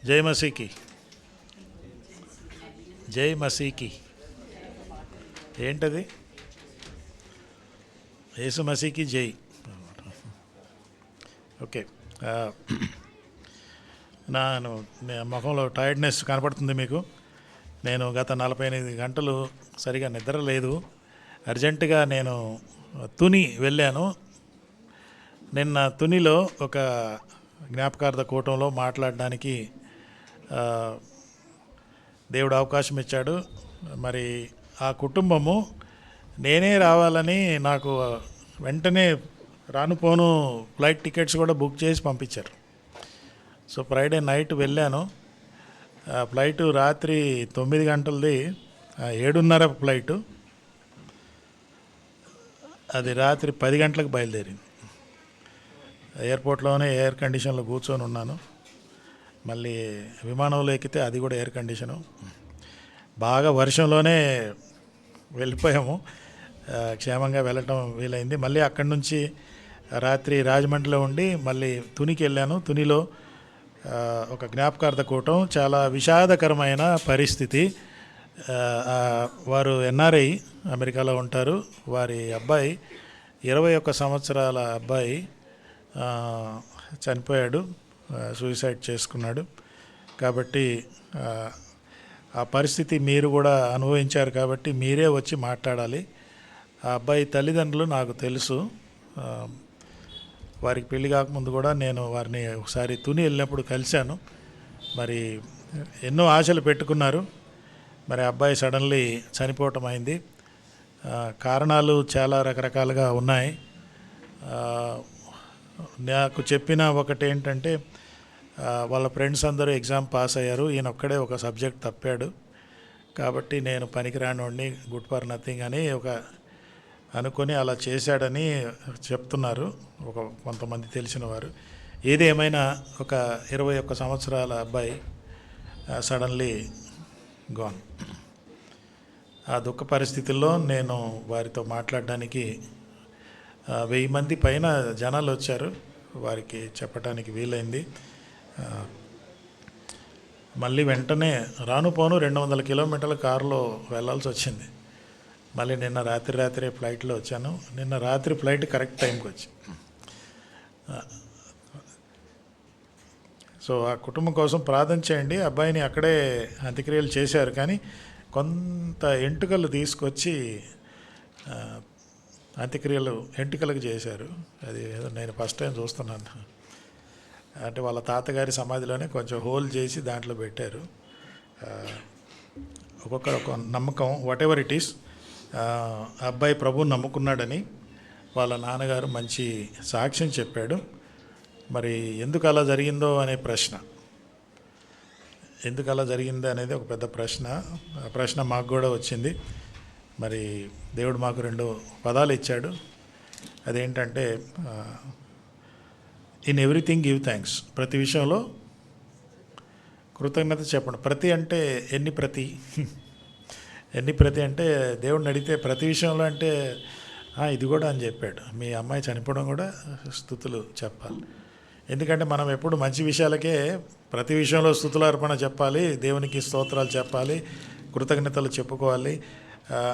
జై మసీకి, జై మసీకి. ఏంటది? యేసు మసీకి జై. ఓకే. ఆ, ముఖంలో టైర్డ్నెస్ కనపడుతుంది మీకు. నేను గత 48 గంటలు సరిగా నిద్ర లేదు. అర్జెంటుగా నేను తుని వెళ్ళాను. నిన్న తునిలో ఒక జ్ఞాపకార్థ కూటంలో మాట్లాడడానికి ఆ, దేవుడు అవకాశం ఇచ్చాడు. మరి ఆ కుటుంబము నేనే రావాలని నాకు వెంటనే రానుపోను ఫ్లైట్ టికెట్స్ కూడా బుక్ చేసి పంపించారు. సో ఫ్రైడే నైట్ వెళ్ళాను. ఫ్లైటు రాత్రి 9 గంటలది, 7:30 ఫ్లైటు. అది రాత్రి 10 గంటలకు బయలుదేరింది. ఎయిర్పోర్ట్లోనే ఎయిర్ కండిషన్లో కూర్చొని ఉన్నాను. మళ్ళీ విమానంలో ఎక్కితే అది కూడా ఎయిర్ కండిషను. బాగా వర్షంలోనే వెళ్ళిపోయాము. క్షేమంగా వెళ్ళటం వీలైంది. మళ్ళీ అక్కడి నుంచి రాత్రి రాజమండ్రిలో ఉండి మళ్ళీ తునికి వెళ్ళాను. తునిలో ఒక జ్ఞాపకార్థ కూటం. చాలా విషాదకరమైన పరిస్థితి. వారు ఎన్ఆర్ఐ, అమెరికాలో ఉంటారు. వారి అబ్బాయి 21 సంవత్సరాల అబ్బాయి చనిపోయాడు, సూసైడ్ చేసుకున్నాడు. కాబట్టి ఆ పరిస్థితి మీరు కూడా అనుభవించారు కాబట్టి మీరే వచ్చి మాట్లాడాలి. ఆ అబ్బాయి తల్లిదండ్రులు నాకు తెలుసు. వారికి పెళ్లి కాకముందు కూడా నేను వారిని ఒకసారి తుని వెళ్ళినప్పుడు కలిశాను. మరి ఎన్నో ఆశలు పెట్టుకున్నారు. మరి అబ్బాయి సడన్లీ చనిపోవటం అయింది. కారణాలు చాలా రకరకాలుగా ఉన్నాయి. నాకు చెప్పిన ఒకటి ఏంటంటే, వాళ్ళ ఫ్రెండ్స్ అందరూ ఎగ్జామ్ పాస్ అయ్యారు, ఈయన ఒక్కడే ఒక సబ్జెక్ట్ తప్పాడు, కాబట్టి నేను పనికిరానివాడిని, గుడ్ ఫర్ నథింగ్ అని అనుకొని అలా చేశాడని చెప్తున్నారు కొంతమంది తెలిసిన వారు. ఏది ఏమైనా ఒక 21 సంవత్సరాల అబ్బాయి సడన్లీ గాన్. ఆ దుఃఖ పరిస్థితుల్లో నేను వారితో మాట్లాడడానికి 1000 మంది పైన జనాలు వచ్చారు. వారికి చెప్పడానికి వీలైంది. మళ్ళీ వెంటనే రానుపోను 200 కిలోమీటర్ల కారులో వెళ్ళాల్సి వచ్చింది. మళ్ళీ నిన్న రాత్రి ఫ్లైట్లో వచ్చాను. నిన్న రాత్రి ఫ్లైట్ కరెక్ట్ టైంకి వచ్చి. సో ఆ కుటుంబం కోసం ప్రార్థన చేయండి. అబ్బాయిని అక్కడే అంత్యక్రియలు చేశారు, కానీ కొంత ఎంటుకలు తీసుకొచ్చి అంత్యక్రియలు ఎంటుకలకు చేశారు. అది ఏదో నేను ఫస్ట్ టైం చూస్తున్నాను. అంటే వాళ్ళ తాతగారి సమాధిలోనే కొంచెం హోల్ చేసి దాంట్లో పెట్టారు. ఒక్కొక్కరు ఒక నమ్మకం, వాట్ ఎవర్ ఇట్ ఈస్. అబ్బాయి ప్రభువుని నమ్ముకున్నాడని వాళ్ళ నాన్నగారు మంచి సాక్ష్యం చెప్పాడు. మరి ఎందుకు అలా జరిగిందో అనే ప్రశ్న, ఎందుకు అలా జరిగింది అనేది ఒక పెద్ద ప్రశ్న. ఆ ప్రశ్న మాకు కూడా వచ్చింది. మరి దేవుడు మాకు 2 పదాలు ఇచ్చాడు. అదేంటంటే, ఇన్ ఎవ్రీథింగ్ గివ్ థ్యాంక్స్. ప్రతి విషయంలో కృతజ్ఞత చెప్పండి. ప్రతి అంటే ఎన్ని ప్రతి అంటే దేవుడిని అడిగితే ప్రతి విషయంలో అంటే ఇది కూడా అని చెప్పాడు. మీ అమ్మాయి చనిపోవడం కూడా స్తుతులు చెప్పాలి. ఎందుకంటే మనం ఎప్పుడు మంచి విషయాలకే ప్రతి విషయంలో స్తుతుల అర్పణ చెప్పాలి, దేవునికి స్తోత్రాలు చెప్పాలి, కృతజ్ఞతలు చెప్పుకోవాలి.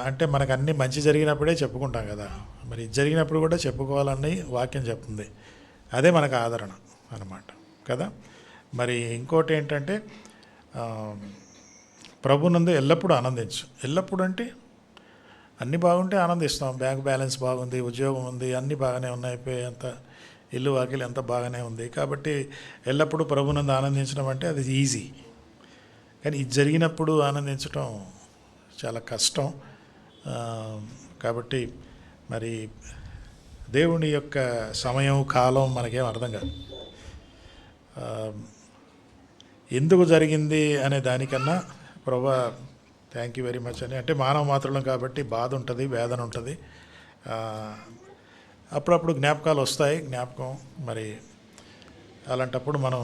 అంటే మనకు అన్నీ మంచి జరిగినప్పుడే చెప్పుకుంటాం కదా. మరి ఇది జరిగినప్పుడు కూడా చెప్పుకోవాలని వాక్యం చెప్తుంది. అదే మనకు ఆదరణ అన్నమాట కదా. మరి ఇంకోటి ఏంటంటే, ప్రభునందు ఎల్లప్పుడూ ఆనందించు. ఎల్లప్పుడూ అంటే అన్నీ బాగుంటే ఆనందిస్తాం. బ్యాంక్ బ్యాలెన్స్ బాగుంది, ఉద్యోగం ఉంది, అన్నీ బాగానే ఉన్నాయి, అంత ఇల్లు వాకిలు ఎంత బాగానే ఉంది. కాబట్టి ఎల్లప్పుడూ ప్రభునందు ఆనందించడం అంటే అది ఈజీ. కానీ ఇది జరిగినప్పుడు ఆనందించడం చాలా కష్టం. కాబట్టి మరి దేవుని యొక్క సమయం, కాలం మనకేం అర్థం కాదు. ఎందుకు జరిగింది అనే దానికన్నా ప్రభువా థ్యాంక్ యూ వెరీ మచ్ అని, అంటే మానవ మాత్రం కాబట్టి బాధ ఉంటుంది, వేదన ఉంటుంది. అప్పుడప్పుడు జ్ఞాపకాలు వస్తాయి. జ్ఞాపకం మరి అలాంటప్పుడు మనం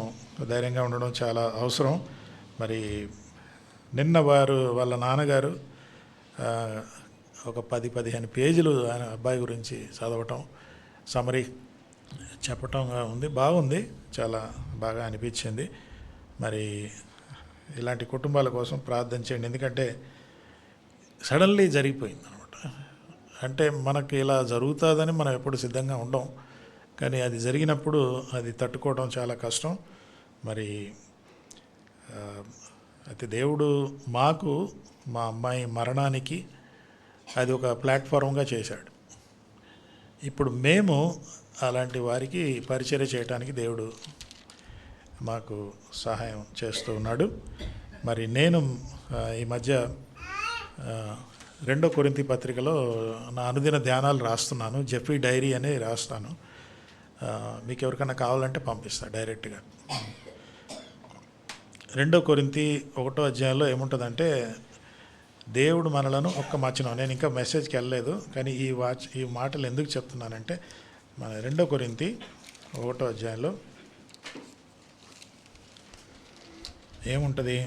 ధైర్యంగా ఉండడం చాలా అవసరం. మరి నిన్న వాళ్ళ నాన్నగారు ఒక 10-15 పేజీలు ఆయన అబ్బాయి గురించి చదవటం, సమరీ చెప్పటం ఉంది. బాగుంది, చాలా బాగా అనిపించింది. మరి ఇలాంటి కుటుంబాల కోసం ప్రార్థన చేయండి. ఎందుకంటే సడన్లీ జరిగిపోయింది అనమాట. అంటే మనకి ఇలా జరుగుతుందని మనం ఎప్పుడు సిద్ధంగా ఉండం, కానీ అది జరిగినప్పుడు అది తట్టుకోవడం చాలా కష్టం. మరి అయితే దేవుడు మాకు మా అమ్మాయి మరణానికి అది ఒక ప్లాట్ఫామ్గా చేశాడు. ఇప్పుడు మేము అలాంటి వారికి పరిచర్య చేయడానికి దేవుడు మాకు సహాయం చేస్తూ ఉన్నాడు. మరి నేను ఈ మధ్య 2 కొరింథీ పత్రికలో నా అనుదిన ధ్యానాలు రాస్తున్నాను. జెఫీ డైరీ అని రాస్తాను. మీకు ఎవరికైనా కావాలంటే పంపిస్తాను డైరెక్ట్గా. 2 కొరింథీ 1వ అధ్యాయంలో ఏముంటుందంటే, దేవుడు మనలను ఒక్క మచ్చనం, నేను ఇంకా మెసేజ్కి వెళ్ళలేదు కానీ ఈ మాటలు ఎందుకు చెప్తున్నానంటే, మన 2 కొరింథీ 1వ అధ్యాయంలో ఏముంటుంది,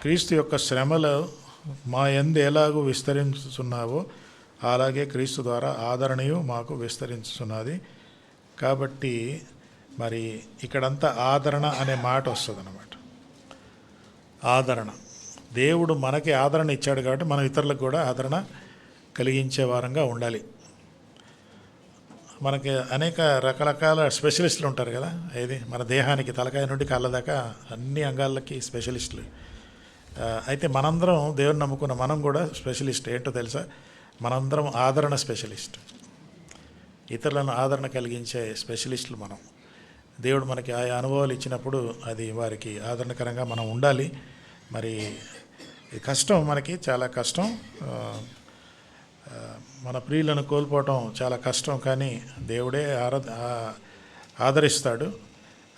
క్రీస్తు యొక్క శ్రమలు మా యందు ఎలాగూ విస్తరించుచున్నావో అలాగే క్రీస్తు ద్వారా ఆదరణయు మాకు విస్తరించుచున్నది. కాబట్టి మరి ఇక్కడంతా ఆదరణ అనే మాట వస్తుంది అన్నమాట. ఆదరణ, దేవుడు మనకి ఆదరణ ఇచ్చాడు కాబట్టి మనం ఇతరులకు కూడా ఆదరణ కలిగించే వారంగా ఉండాలి. మనకి అనేక రకరకాల స్పెషలిస్టులు ఉంటారు కదా, ఏది మన దేహానికి తలకాయ నుండి కాళ్ళ దాకా అన్ని అంగాలకి స్పెషలిస్టులు. అయితే మనందరం దేవుని నమ్ముకున్న మనం కూడా స్పెషలిస్ట్. ఏంటో తెలుసా, మనందరం ఆదరణ స్పెషలిస్ట్. ఇతరులను ఆదరణ కలిగించే స్పెషలిస్టులు మనం. దేవుడు మనకి ఆయా అనుభవాలు ఇచ్చినప్పుడు అది వారికి ఆదరణకరంగా మనం ఉండాలి. మరి కష్టం, మనకి చాలా కష్టం. మన ప్రియులను కోల్పోవటం చాలా కష్టం, కానీ దేవుడే ఆదరిస్తాడు.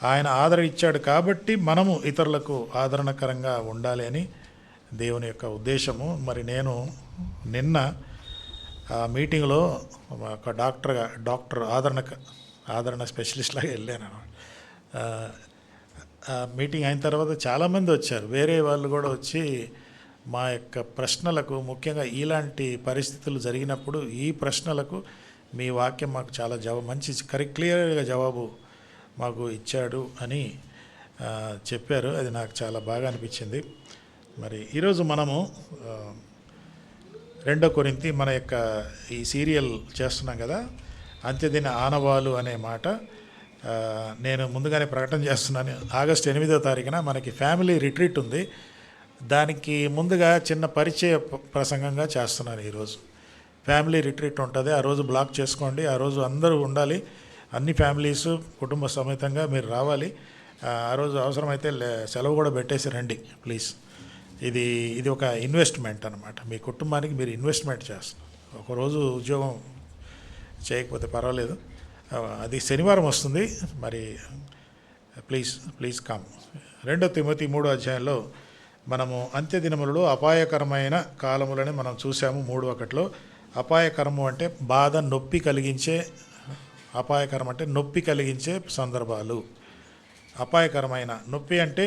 ఆయన ఆదరణ ఇచ్చాడు కాబట్టి మనము ఇతరులకు ఆదరణకరంగా ఉండాలి అని దేవుని యొక్క ఉద్దేశము. మరి నేను నిన్న ఆ మీటింగ్లో ఒక డాక్టర్ ఆదరణ స్పెషలిస్ట్ లాగా వెళ్ళాను. మీటింగ్ అయిన తర్వాత చాలామంది వచ్చారు, వేరే వాళ్ళు కూడా వచ్చి మా యొక్క ప్రశ్నలకు, ముఖ్యంగా ఇలాంటి పరిస్థితులు జరిగినప్పుడు ఈ ప్రశ్నలకు మీ వాక్యం మాకు చాలా మంచి క్లియర్గా జవాబు మాకు ఇచ్చాడు అని చెప్పారు. అది నాకు చాలా బాగా అనిపించింది. మరి ఈరోజు మనము 2 కొరింథీ మన యొక్క ఈ సీరియల్ చేస్తున్నాం కదా, అంత్యదిన ఆనవాలు అనే మాట నేను ముందుగానే ప్రకటన చేస్తున్నాను. ఆగస్టు 8వ తారీఖున మనకి ఫ్యామిలీ రిట్రీట్ ఉంది. దానికి ముందుగా చిన్న పరిచయ ప్రసంగంగా చేస్తున్నాను. ఈరోజు ఫ్యామిలీ రిట్రీట్ ఉంటుంది. ఆ రోజు బ్లాక్ చేసుకోండి. ఆ రోజు అందరూ ఉండాలి, అన్ని ఫ్యామిలీస్ కుటుంబ సమేతంగా మీరు రావాలి. ఆ రోజు అవసరమైతే సెలవు కూడా పెట్టేసి రండి ప్లీజ్. ఇది ఒక ఇన్వెస్ట్మెంట్ అనమాట. మీ కుటుంబానికి మీరు ఇన్వెస్ట్మెంట్ చేస్తారు. ఒకరోజు ఉద్యోగం చేయకపోతే పర్వాలేదు, అది శనివారం వస్తుంది. మరి ప్లీజ్ కమ్. 2 తిమోతి 3వ అధ్యాయంలో మనము అంత్యదినములలో అపాయకరమైన కాలములని మనం చూసాము. 3:1 అపాయకరము అంటే బాధ, నొప్పి కలిగించే, అపాయకరం అంటే నొప్పి కలిగించే సందర్భాలు. అపాయకరమైన నొప్పి అంటే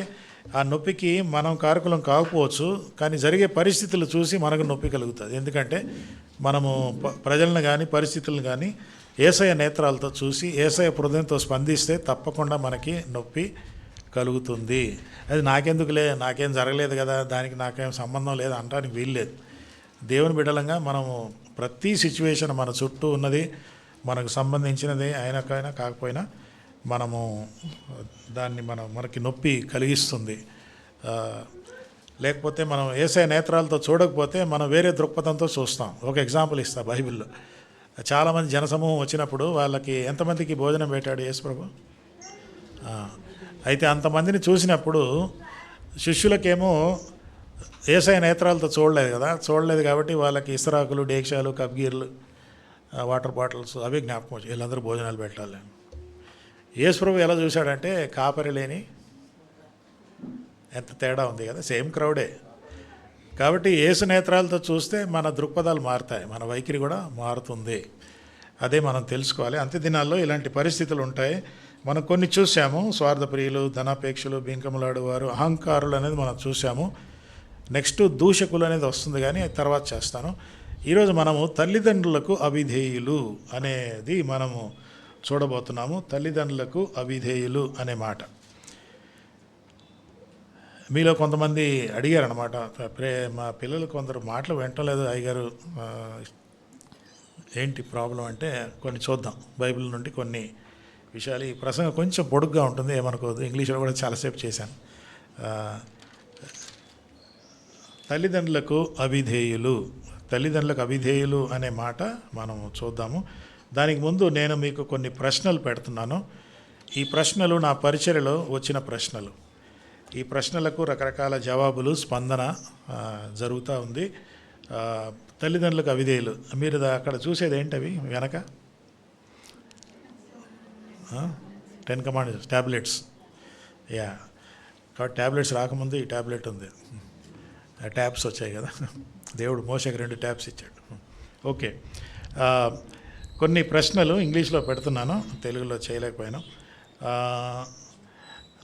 ఆ నొప్పికి మనం కారకులం కాకపోవచ్చు, కానీ జరిగే పరిస్థితులు చూసి మనకు నొప్పి కలుగుతుంది. ఎందుకంటే మనము ప్రజలను కానీ పరిస్థితులను కానీ యేసయ్య నేత్రాలతో చూసి యేసయ్య హృదయంతో స్పందిస్తే తప్పకుండా మనకి నొప్పి కలుగుతుంది. అది నాకెందుకులే, నాకేం జరగలేదు కదా, దానికి నాకేం సంబంధం లేదు అనడానికి వీల్లేదు. దేవుని బిడ్డలంగా మనము ప్రతి సిచ్యువేషన్ మన చుట్టూ ఉన్నది మనకు సంబంధించినది అయినా కాకపోయినా మనము దాన్ని మనకి నొప్పి కలిగిస్తుంది. లేకపోతే మనం యేసయ్య నేత్రాలతో చూడకపోతే మనం వేరే దృక్పథంతో చూస్తాం. ఒక ఎగ్జాంపుల్ ఇస్తా. బైబిల్లో చాలామంది జనసమూహం వచ్చినప్పుడు వాళ్ళకి ఎంతమందికి భోజనం పెట్టాడు యేసు ప్రభు? అయితే అంతమందిని చూసినప్పుడు శిష్యులకేమో యేసయ్య నేత్రాలతో చూడలేదు కాబట్టి వాళ్ళకి ఇస్రాకులు, డేక్షాలు, కబ్గీర్లు, వాటర్ బాటిల్స్ అవి జ్ఞాపకం వచ్చి వీళ్ళందరూ భోజనాలు పెట్టాలి. యేసు ప్రభు ఎలా చూశాడంటే కాపరి లేని, ఎంత తేడా ఉంది కదా, సేమ్ క్రౌడే. కాబట్టి యేసు నేత్రాలతో చూస్తే మన దృక్పథాలు మారుతాయి, మన వైఖరి కూడా మారుతుంది. అదే మనం తెలుసుకోవాలి. అంత్యదినాల్లో ఇలాంటి పరిస్థితులు ఉంటాయి. మనం కొన్ని చూసాము. స్వార్థప్రియులు, ధనాపేక్షలు, బింకములాడువారు, అహంకారులు అనేది మనం చూసాము. నెక్స్ట్ దూషకులు అనేది వస్తుంది, కానీ తర్వాత చేస్తాను. ఈరోజు మనము తల్లిదండ్రులకు అవిధేయులు అనేది మనము చూడబోతున్నాము. తల్లిదండ్రులకు అవిధేయులు అనే మాట. మీలో కొంతమంది అడిగారనమాట, మా పిల్లలు కొందరు మాటలు వింటలేదు అయ్యగారు, ఏంటి ప్రాబ్లం అంటే కొన్ని చూద్దాం. బైబిల్ నుండి కొన్ని విషయాలు. ఈ ప్రసంగం కొంచెం పొడుగ్గా ఉంటుంది, ఏమనుకోవద్దు. ఇంగ్లీష్లో కూడా చాలాసేపు చేశాను. తల్లిదండ్రులకు అవిధేయులు, తల్లిదండ్రులకు అవిధేయులు అనే మాట మనం చూద్దాము. దానికి ముందు నేను మీకు కొన్ని ప్రశ్నలు పెడుతున్నాను. ఈ ప్రశ్నలు నా పరిచర్యలో వచ్చిన ప్రశ్నలు. ఈ ప్రశ్నలకు రకరకాల జవాబులు, స్పందన జరుగుతూ ఉంది. తల్లిదండ్రులకు అవిధేయులు, మీరు అక్కడ చూసేది ఏంటవి వెనక? 10 కమాండ్స్, ట్యాబ్లెట్స్. యా, కాబట్టి ట్యాబ్లెట్స్ రాకముందు ఈ ట్యాబ్లెట్ ఉంది. ట్యాబ్స్ వచ్చాయి కదా, దేవుడు మోషకి 2 ట్యాబ్స్ ఇచ్చాడు. ఓకే, కొన్ని ప్రశ్నలు ఇంగ్లీష్లో పెడుతున్నాను, తెలుగులో చేయలేకపోయాను.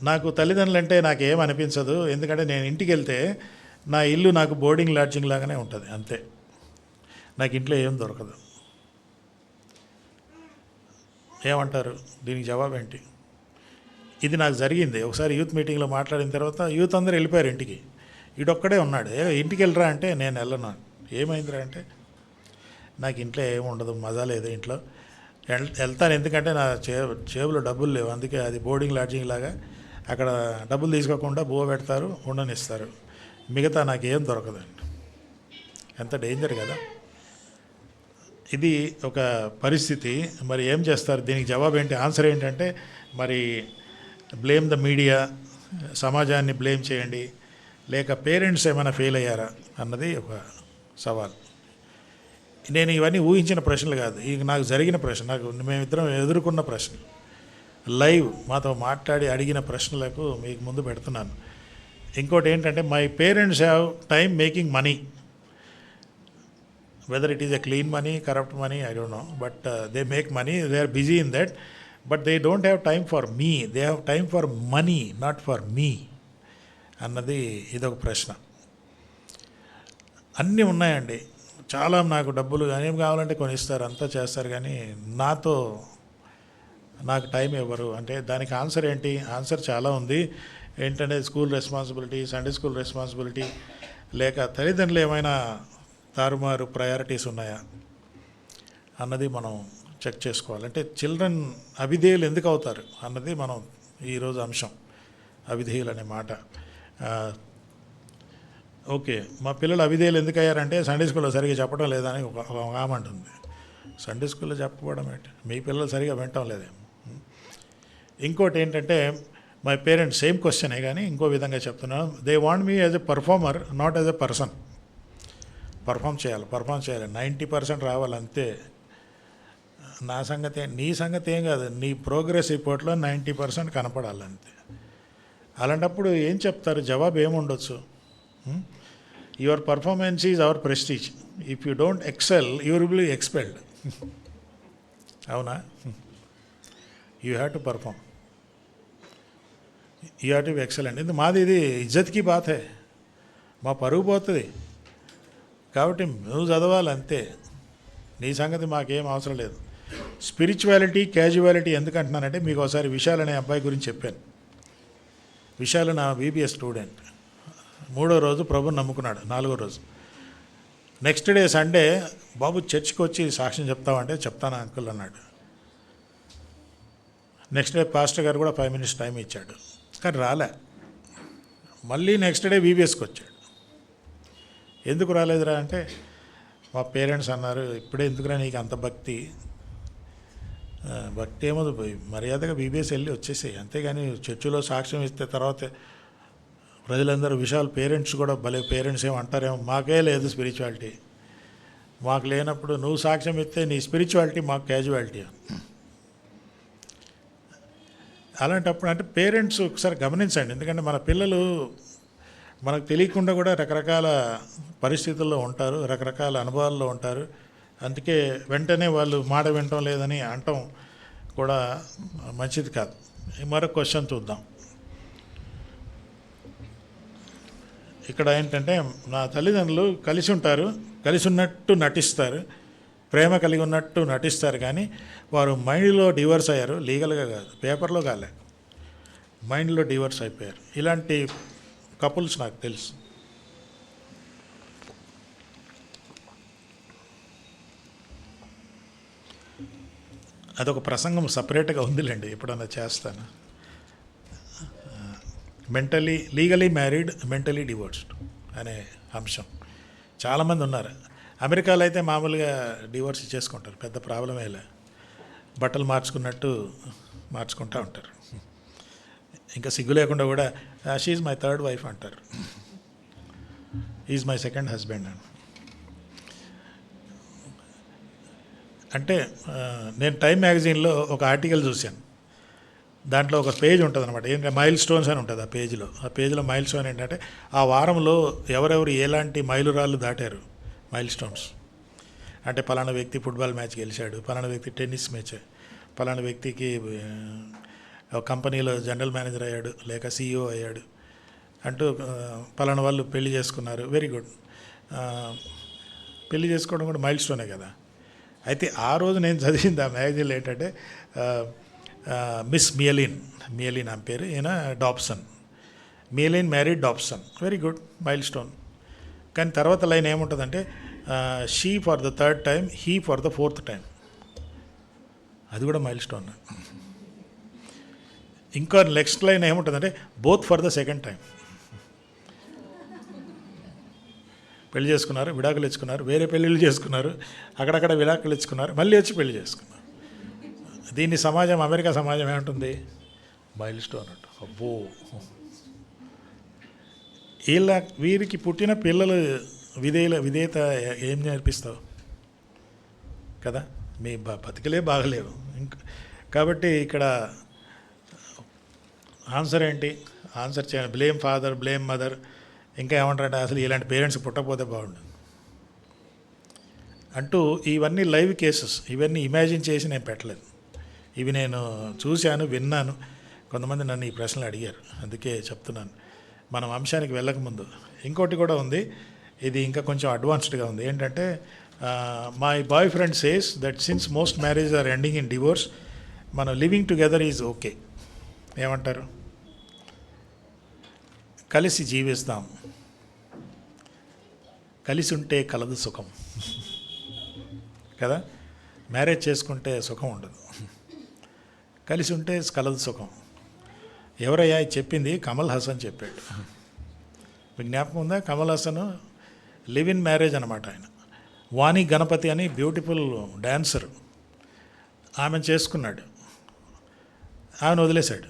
నాకు తల్లిదండ్రులు అంటే నాకేం అనిపించదు, ఎందుకంటే నేను ఇంటికి వెళ్తే నా ఇల్లు నాకు బోర్డింగ్ లాడ్జింగ్ లాగానే ఉంటుంది, అంతే. నాకు ఇంట్లో ఏం దొరకదు. ఏమంటారు దీనికి జవాబు ఏంటి? ఇది నాకు జరిగింది ఒకసారి యూత్ మీటింగ్లో మాట్లాడిన తర్వాత. యూత్ అందరూ వెళ్ళిపోయారు ఇంటికి, ఈడొక్కడే ఉన్నాడు. ఇంటికి వెళ్ళరా అంటే నేను వెళ్ళను. ఏమైందిరా అంటే నాకు ఇంట్లో ఏమి ఉండదు, మజా లేదు ఇంట్లో. వెళ్తాను ఎందుకంటే నా జేబులో డబ్బులు లేవు, అందుకే అది బోర్డింగ్ లాడ్జింగ్ లాగా. అక్కడ డబ్బులు తీసుకోకుండా బువ్వ పెడతారు, ఉండనిస్తారు, మిగతా నాకేం దొరకదండి. ఎంత డేంజర్ కదా ఇది, ఒక పరిస్థితి. మరి ఏం చేస్తారు దీనికి? జవాబు ఏంటి? ఆన్సర్ ఏంటంటే మరి బ్లేమ్ ద మీడియా, సమాజాన్ని బ్లేమ్ చేయండి, లేక పేరెంట్స్ ఏమైనా ఫెయిల్ అయ్యారా అన్నది ఒక సవాల్. నేను ఇవన్నీ ఊహించిన ప్రశ్నలు కాదు, ఇక నాకు జరిగిన ప్రశ్న, నాకు మేమిద్దరం ఎదుర్కొన్న ప్రశ్న, లైవ్ మాతో మాట్లాడి అడిగిన ప్రశ్నలకు మీకు ముందు పెడుతున్నాను. ఇంకోటి ఏంటంటే, my parents have time making money, whether it is a clean money, corrupt money, I don't know, but they make money, they are busy in that, but they don't have time for me, they have time for money, not for me అన్నది ఇదొక ప్రశ్న. అన్నీ ఉన్నాయండి, చాలా. నాకు డబ్బులు ఏం కావాలంటే కొనిస్తారు, అంతా చేస్తారు, కానీ నాకు టైం ఇవ్వరు. అంటే దానికి ఆన్సర్ ఏంటి? ఆన్సర్ చాలా ఉంది. ఏంటంటే school responsibility, Sunday school responsibility, లేక తల్లిదండ్రులు ఏమైనా తారుమారు ప్రయారిటీస్ ఉన్నాయా అన్నది మనం చెక్ చేసుకోవాలి. అంటే చిల్డ్రన్ అవిధేయులు ఎందుకు అవుతారు అన్నది మనం ఈరోజు అంశం, అవిధేయులు అనే మాట. ఓకే, మా పిల్లలు అవిధేయులు ఎందుకు అయ్యారంటే సండే స్కూల్లో సరిగ్గా చెప్పడం లేదని ఒక ఆమె అంటుంది. సండే స్కూల్లో చెప్పకపోవడం ఏంటి? మీ పిల్లలు సరిగ్గా వినటం లేదేమో. ఇంకోటి ఏంటంటే, మై పేరెంట్స్, సేమ్ క్వశ్చనే కానీ ఇంకో విధంగా చెప్తున్నాను. They want me as a performer, not as a person. Perform చేయాలి 90% రావాలి, అంతే. నా సంగతి, నీ సంగతి ఏం కాదు, నీ ప్రోగ్రెస్ రిపోర్ట్లో 90% కనపడాలి, అంతే. అలాంటప్పుడు ఏం చెప్తారు? జవాబు ఏముండొచ్చు? Your performance is our prestige, if you don't excel you will be expelled. అవునా? You have to perform, you have to be excellent. ఇది మాది, ఇది ఇజ్జత్కి బాతే, మా పరుగు పోతుంది. కాబట్టి నువ్వు చదవాలి, అంతే. నీ సంగతి మాకేం అవసరం లేదు. స్పిరిచువాలిటీ, క్యాజువాలిటీ ఎందుకు అంటున్నానంటే, మీకు ఒకసారి విశాల్ అనే అబ్బాయి గురించి చెప్పాను. విశాల్ నా బీబీఎస్ స్టూడెంట్. 3వ రోజు ప్రభుని నమ్ముకున్నాడు, 4వ రోజు. నెక్స్ట్ డే సండే, బాబు చర్చ్కి వచ్చి సాక్ష్యం చెప్తామంటే చెప్తాను అంకుల్ అన్నాడు. నెక్స్ట్ డే పాస్టర్ గారు కూడా 5 minutes టైం ఇచ్చాడు, కానీ రాలే. మళ్ళీ నెక్స్ట్ డే బీబీఎస్కి వచ్చాడు. ఎందుకు రాలేదురా అంటే, మా పేరెంట్స్ అన్నారు, ఇప్పుడే ఎందుకురా నీకు అంత భక్తి ఏమో, మర్యాదగా బీబీఎస్ వెళ్ళి వచ్చేసాయి, అంతేగాని చర్చిలో సాక్ష్యం ఇస్తే తర్వాత ప్రజలందరూ విశాల్ పేరెంట్స్ కూడా భలే పేరెంట్స్ ఏమంటారేమో. మాకే లేదు స్పిరిచువాలిటీ, మాకు లేనప్పుడు నువ్వు సాక్ష్యం ఇస్తే నీ స్పిరిచువాలిటీ మాకు క్యాజువాలిటీ. అలాంటప్పుడు అంటే పేరెంట్స్ ఒకసారి గమనించండి, ఎందుకంటే మన పిల్లలు మనకు తెలియకుండా కూడా రకరకాల పరిస్థితుల్లో ఉంటారు, రకరకాల అనుభవాల్లో ఉంటారు. అందుకే వెంటనే వాళ్ళు మాట వినటం లేదని అనటం కూడా మంచిది కాదు. మరొక క్వశ్చన్ చూద్దాం. ఇక్కడ ఏంటంటే, నా తల్లిదండ్రులు కలిసి ఉంటారు, కలిసి ఉన్నట్టు నటిస్తారు, ప్రేమ కలిగి ఉన్నట్టు నటిస్తారు, కానీ వారు మైండ్లో డివోర్స్ అయ్యారు, లీగల్గా కాదు, పేపర్లో కాలే, మైండ్లో డివోర్స్ అయిపోయారు. ఇలాంటి కపుల్స్ నాకు తెలుసు. అదొక ప్రసంగం సపరేట్గా ఉందిలేండి, ఎప్పుడన్నా చేస్తాను. లీగలీ మ్యారీడ్, మెంటలీ డివోర్స్డ్ అనే అంశం. చాలామంది ఉన్నారు. అమెరికాలో అయితే మామూలుగా డివోర్స్ చేసుకుంటారు, పెద్ద ప్రాబ్లమే లే, బట్టలు మార్చుకున్నట్టు మార్చుకుంటూ ఉంటారు. ఇంకా సిగ్గు లేకుండా కూడా షీఈ్ మై థర్డ్ వైఫ్ అంటారు, ఈజ్ మై సెకండ్ హస్బెండ్ అని. అంటే నేను టైమ్ మ్యాగజైన్లో ఒక ఆర్టికల్ చూశాను. దాంట్లో ఒక పేజ్ ఉంటుంది అనమాట, ఏంటంటే మైల్ స్టోన్స్ అని ఉంటుంది. ఆ పేజ్లో మైల్ స్టోన్ ఏంటంటే ఆ వారంలో ఎవరెవరు ఎలాంటి మైలురాళ్ళు దాటారు, మైల్ స్టోన్స్. అంటే పలానా వ్యక్తి ఫుట్బాల్ మ్యాచ్ గెలిచాడు, పలానా వ్యక్తి టెన్నిస్ మ్యాచ్, పలానా వ్యక్తికి కంపెనీలో జనరల్ మేనేజర్ అయ్యాడు, లేక CEO అయ్యాడు అంటూ పలానా వాళ్ళు పెళ్లి చేసుకున్నారు. Very good. పెళ్లి చేసుకోవడం కూడా మైల్ స్టోనే కదా. అయితే ఆ రోజు నేను చదివింది ఆ మ్యాగజైన్లో ఏంటంటే మిస్ మియలిన్ ఆమె పేరు, ఈయన Dobson. Mylin married Dobson, very good, milestone. కానీ తర్వాత లైన్ ఏముంటుందంటే she for the third time, he for the fourth time. అది కూడా మైల్ స్టోన్. ఇంకా నెక్స్ట్ లైన్ ఏముంటుందంటే both for the second time. పెళ్లి చేసుకున్నారు, విడాకులు ఇచ్చుకున్నారు, వేరే పెళ్ళిళ్ళు చేసుకున్నారు, అక్కడక్కడ విడాకులు ఇచ్చుకున్నారు, మళ్ళీ వచ్చి పెళ్లి చేసుకున్నారు. దీన్ని సమాజం, అమెరికా సమాజం ఏమంటుంది, మైల్ స్టోన్ అంట. అబ్బో, వీరికి పుట్టిన పిల్లలు విధేయత ఏం నేర్పిస్తావు కదా, మీ బతికలే బాగలేవు ఇంకా. కాబట్టి ఇక్కడ ఆన్సర్ ఏంటి, ఆన్సర్ చేయండి. బ్లేమ్ ఫాదర్, బ్లేమ్ మదర్, ఇంకా ఏమంటారంటే అసలు ఇలాంటి పేరెంట్స్ పుట్టకపోతే బాగుండు అంటూ. ఇవన్నీ లైవ్ కేసెస్, ఇవన్నీ ఇమాజిన్ చేసి నేను పెట్టలేదు, ఇవి నేను చూశాను, విన్నాను. కొంతమంది నన్ను ఈ ప్రశ్నలు అడిగారు, అందుకే చెప్తున్నాను. మనం అంశానికి వెళ్ళకముందు ఇంకోటి కూడా ఉంది, ఇది ఇంకా కొంచెం అడ్వాన్స్డ్గా ఉంది. ఏంటంటే my boy friend says that since most marriage or ending in divorce, మనం లివింగ్ టుగెదర్ ఈజ్ ఓకే. ఏమంటారు, కలిసి జీవిస్తాం, కలిసి ఉంటే కలదు సుఖం కదా. మ్యారేజ్ చేసుకుంటే సుఖం ఉండదు, కలిసి ఉంటే కలదు సుఖం. ఎవరయ్యా చెప్పింది, కమల్ హాసన్ చెప్పాడు. మీకు జ్ఞాపకం ఉందా, Kamal Haasan live in marriage అనమాట. ఆయన వాణి గణపతి అని బ్యూటిఫుల్ డ్యాన్సర్, ఆమెను చేసుకున్నాడు, ఆమెను వదిలేశాడు.